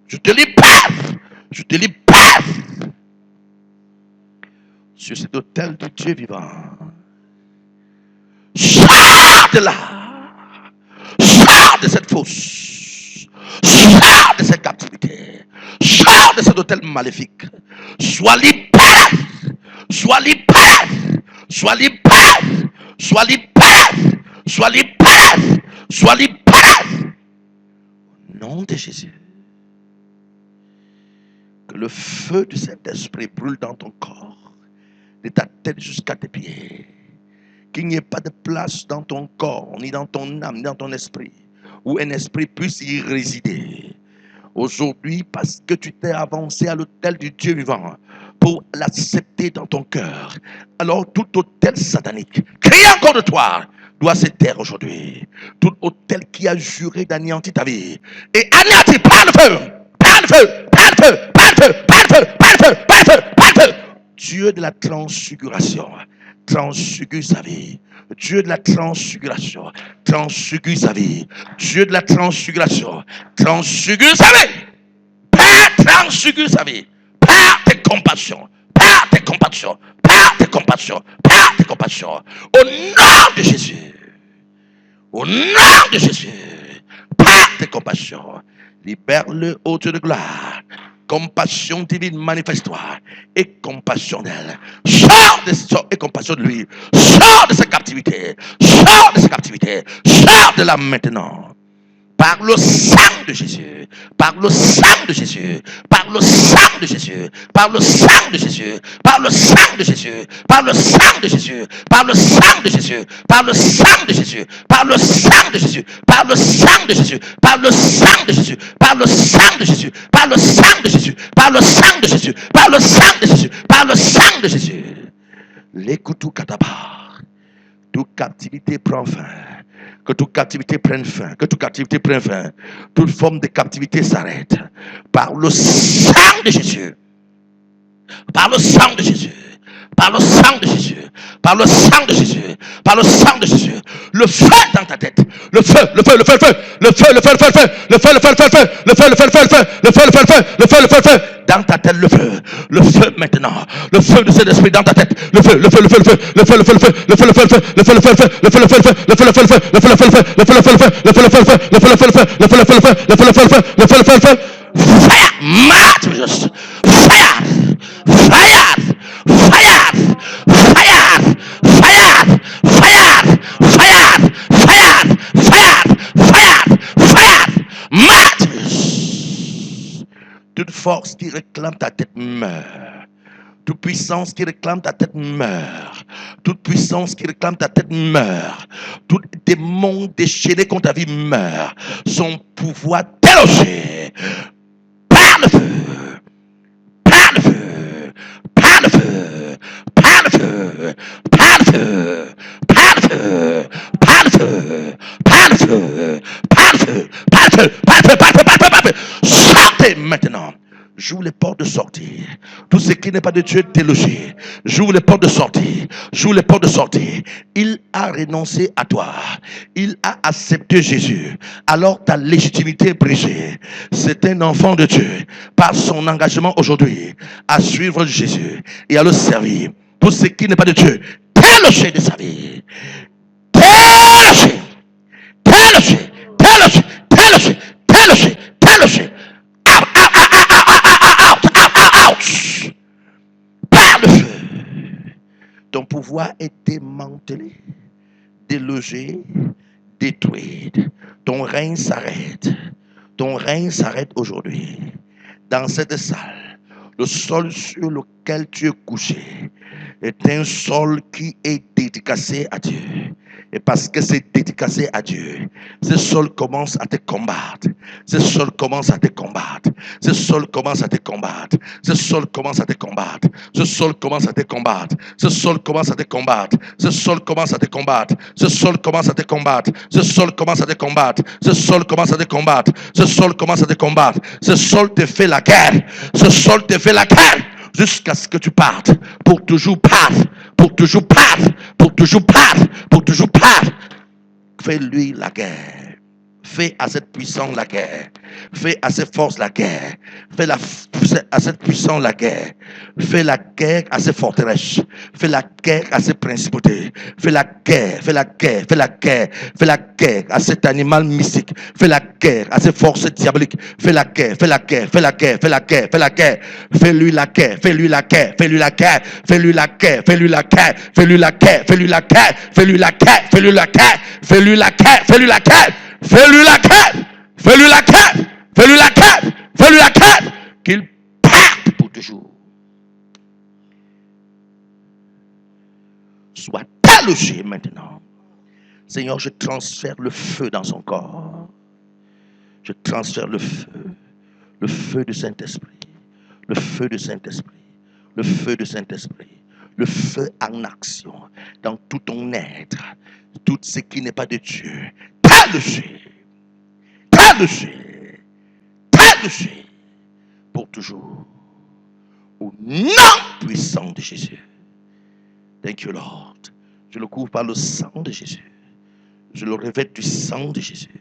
je te libère, je te libère. Sur cet autel de Dieu vivant, sors de là, sors de cette fosse, sors de cette captivité, sors de cet autel maléfique, sois libéré, sois libéré, sois libéré, sois libéré, sois libéré, sois libéré. Au nom de Jésus. le feu de cet esprit brûle dans ton corps, de ta tête jusqu'à tes pieds. Qu'il n'y ait pas de place dans ton corps, ni dans ton âme, ni dans ton esprit, où un esprit puisse y résider. Aujourd'hui, parce que tu t'es avancé à l'autel du Dieu vivant pour l'accepter dans ton cœur, alors tout autel satanique, criant contre toi, doit se taire aujourd'hui. Tout autel qui a juré d'anéantir ta vie, et anéantir par le feu, par le feu, par le feu, par le feu, par le feu, par le feu, par le feu, par le feu. Dieu de la transfiguration, transfigure sa vie. Dieu de la transfiguration, transfigure sa vie. Dieu de la transfiguration, transfigure sa vie. Père, transfigure sa vie. Par tes compassions, par tes compassions, par tes compassions, par tes compassions. Au nom de Jésus. Au nom de Jésus. Par tes compassions. Libère-le au Dieu de gloire. Compassion divine, manifeste-toi et compassion d'elle. Sors et compassion de lui. Sors de sa captivité. Sors de sa captivité. Sors de là maintenant. Par le sang de Jésus, par le sang de Jésus, par le sang de Jésus, par le sang de Jésus, par le sang de Jésus, par le sang de Jésus, par le sang de Jésus, par le sang de Jésus, par le sang de Jésus, par le sang de Jésus, par le sang de Jésus, par le sang de Jésus, par le sang de Jésus, par le sang de Jésus, par le sang de Jésus, par le sang de Jésus. L'écoutou katabar, toute captivité prend fin. Que toute captivité prenne fin. Que toute captivité prenne fin. Toute forme de captivité s'arrête. Par le sang de Jésus. Par le sang de Jésus. Par le sang de Jésus. Par le sang de Jésus. Par le sang de Jésus. Le feu dans ta tête. Le feu, le feu, le feu, le feu. Le feu, le feu, le feu, le feu. Le feu, le feu, le feu, le feu. Le feu, le feu, le feu, le feu. Le feu, le feu, le feu. Le feu, le feu, le feu. Dans ta tête, le feu. Le feu maintenant. Le feu de cet esprit dans ta tête. Le feu, le feu, le feu, le feu. Le feu, le feu, le feu. Le feu, le feu, le feu. Le feu, le feu, le feu. Le feu, le feu, le feu. Le feu, le feu, le feu. Le feu, le feu, le feu. Le feu, le feu, le feu. Le feu, le feu, le feu. Le feu, le feu, le feu. Le feu, le feu, le feu. Le feu, le feu, le feu. Le feu, le feu, le feu. Fire! Martyrs! Fire! Fire! Fire! Fire! Fire! Fire! Fire! Fire! Fire! Fire! Fire! Martyrs! Toute force qui réclame ta tête meurt. Toute puissance qui réclame ta tête meurt. Toute puissance qui réclame ta tête meurt. Tout démon déchaîné contre ta vie meurt. Son pouvoir délogé. Par le feu. Par le feu. Par le feu. Par le feu. Par le feu. Par le feu. Par le feu. Par le feu. Par le feu. Par le feu. Par le feu. Par le feu. Par le feu. Par le feu. Sortez maintenant. J'ouvre les portes de sortie. Tout ce qui n'est pas de Dieu est délogé. J'ouvre les portes de sortie. J'ouvre les portes de sortie. Il a renoncé à toi. Il a accepté Jésus. Alors ta légitimité est brisée. C'est un enfant de Dieu. Par son engagement aujourd'hui à suivre Jésus et à le servir. Tout ce qui n'est pas de Dieu, délogé de sa vie. Délogé. Délogé. Délogé. Délogé. Délogé. Délogé. Par le feu, ton pouvoir est démantelé, délogé, détruit. Ton règne s'arrête. Ton règne s'arrête aujourd'hui. Dans cette salle, le sol sur lequel tu es couché est un sol qui est dédicacé à Dieu. Et parce que c'est dédicacé à Dieu, ce sol commence à te combattre. Ce sol commence à te combattre. Ce sol commence à te combattre. Ce sol commence à te combattre. Ce sol commence à te combattre. Ce sol commence à te combattre. Ce sol commence à te combattre. Ce sol commence à te combattre. Ce sol commence à te combattre. Ce sol commence à te combattre. Ce sol commence à te combattre. Ce sol te fait la guerre. Ce sol te fait la guerre. Jusqu'à ce que tu partes. Pour toujours partir. Pour toujours partir. Pour toujours partir. Pour toujours partir. Fais-lui la guerre. Fais à cette puissance la guerre. Fais à cette force la guerre. Fais à cette puissance la guerre. Fais la guerre à ces forteresses. Fais la guerre à ces principautés. Fais la guerre. Fais la guerre. Fais la guerre. Fais la guerre à cet animal mystique. Fais la guerre à ces forces diaboliques. Fais la guerre. Fais la guerre. Fais la guerre. Fais la guerre. Fais la guerre. Fais-lui la guerre. Fais-lui la guerre. Fais-lui la guerre. Fais-lui la guerre. Fais-lui la guerre. Fais-lui la guerre. Fais-lui la guerre. Fais-lui la guerre. Fais-lui la guerre. Fais-lui la guerre. Fais-lui la guerre. Fais-lui la guerre. Fais-lui la guerre. Fais-lui la guerre. Fais-lui la guerre. Qu'il parte pour toujours. Soit allongé maintenant. Seigneur, je transfère le feu dans son corps. Je transfère le feu du Saint-Esprit, le feu du Saint-Esprit, le feu du Saint-Esprit, le feu en action dans tout ton être, tout ce qui n'est pas de Dieu. Allongé pour toujours. Au nom puissant de Jésus. Thank you, Lord. Je le couvre par le sang de Jésus. Je le revêt du sang de Jésus.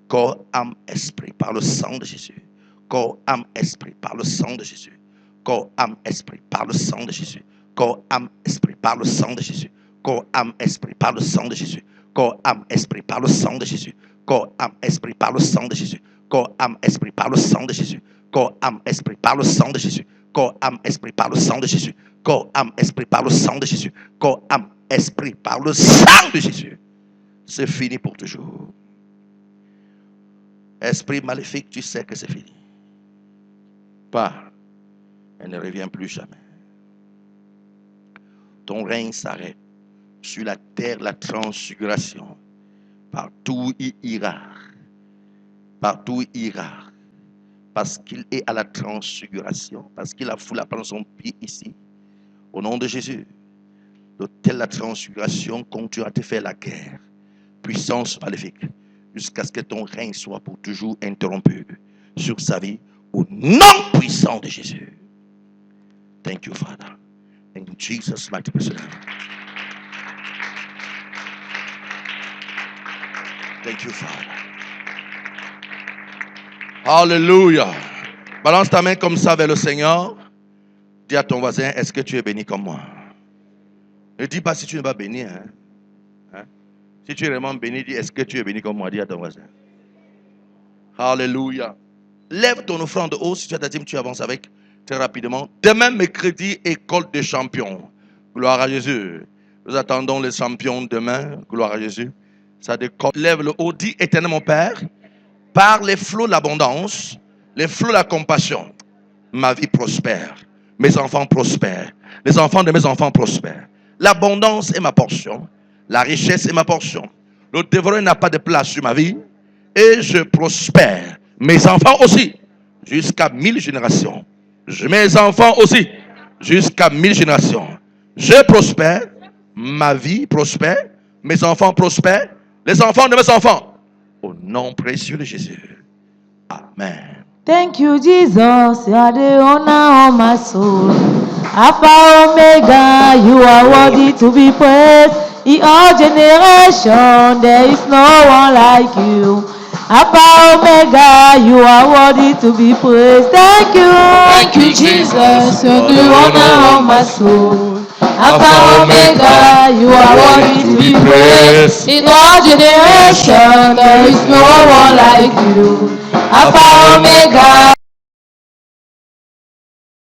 Corps, âme, esprit, par le sang de Jésus. Corps, âme, esprit, par le sang de Jésus. Corps, âme, esprit, par le sang de Jésus. Corps, âme, esprit, par le sang de Jésus. Corps, âme, esprit, par le sang de Jésus. Corps, âme, esprit, par le sang de Jésus. Corps, âme, esprit, par le sang de Jésus. Corps, âme, esprit, par le sang de Jésus. Corps, âme, esprit, par le sang de Jésus. Corps, âme, esprit, par le sang de Jésus. Corps, âme, esprit, par le sang de Jésus. Corps, âme, esprit, par le sang de Jésus. C'est fini pour toujours. Esprit maléfique, tu sais que c'est fini. Pas. Elle ne revient plus jamais. Ton règne s'arrête. Sur la terre, la transfiguration. Partout il ira. Partout il ira. Parce qu'il est à la transfiguration. Parce qu'il a foulé à prendre son pied ici. Au nom de Jésus. L'autel de la transfiguration continue à te faire la guerre. Puissance maléfique. Jusqu'à ce que ton règne soit pour toujours interrompu sur sa vie. Au nom puissant de Jésus. Thank you, Father. In Jesus' mighty name. Thank you, Father. Alléluia. Balance ta main comme ça vers le Seigneur. Dis à ton voisin, est-ce que tu es béni comme moi? Ne dis pas si tu n'es pas béni. Hein? Si tu es vraiment béni, dis, est-ce que tu es béni comme moi? Dis à ton voisin. Alléluia. Lève ton offrande haut. Si tu as ta dîme, tu avances avec très rapidement. Demain, mercredi, école des champions. Gloire à Jésus. Nous attendons les champions demain. Gloire à Jésus. Ça décolle. Lève le haut. Dis, éternel mon Père, par les flots de l'abondance, les flots de la compassion, ma vie prospère. Mes enfants prospèrent. Les enfants de mes enfants prospèrent. L'abondance est ma portion. La richesse est ma portion. Le dévoreur n'a pas de place sur ma vie. Et je prospère. Mes enfants aussi. Jusqu'à 1000 générations. Mes enfants aussi. Jusqu'à 1000 générations. Je prospère. Ma vie prospère. Mes enfants prospèrent. Les enfants de mes enfants. Au nom précieux de Jésus. Amen. Thank you, Jesus. You are the owner of my soul. Alpha Omega, you are worthy to be praised. In all generations, there is no one like you. Alpha Omega, you are worthy to be praised. Thank you, Jesus. You are the owner of my soul. Alpha Omega, you are worthy to be praised. In all generations, there is no one like you. Alpha Omega.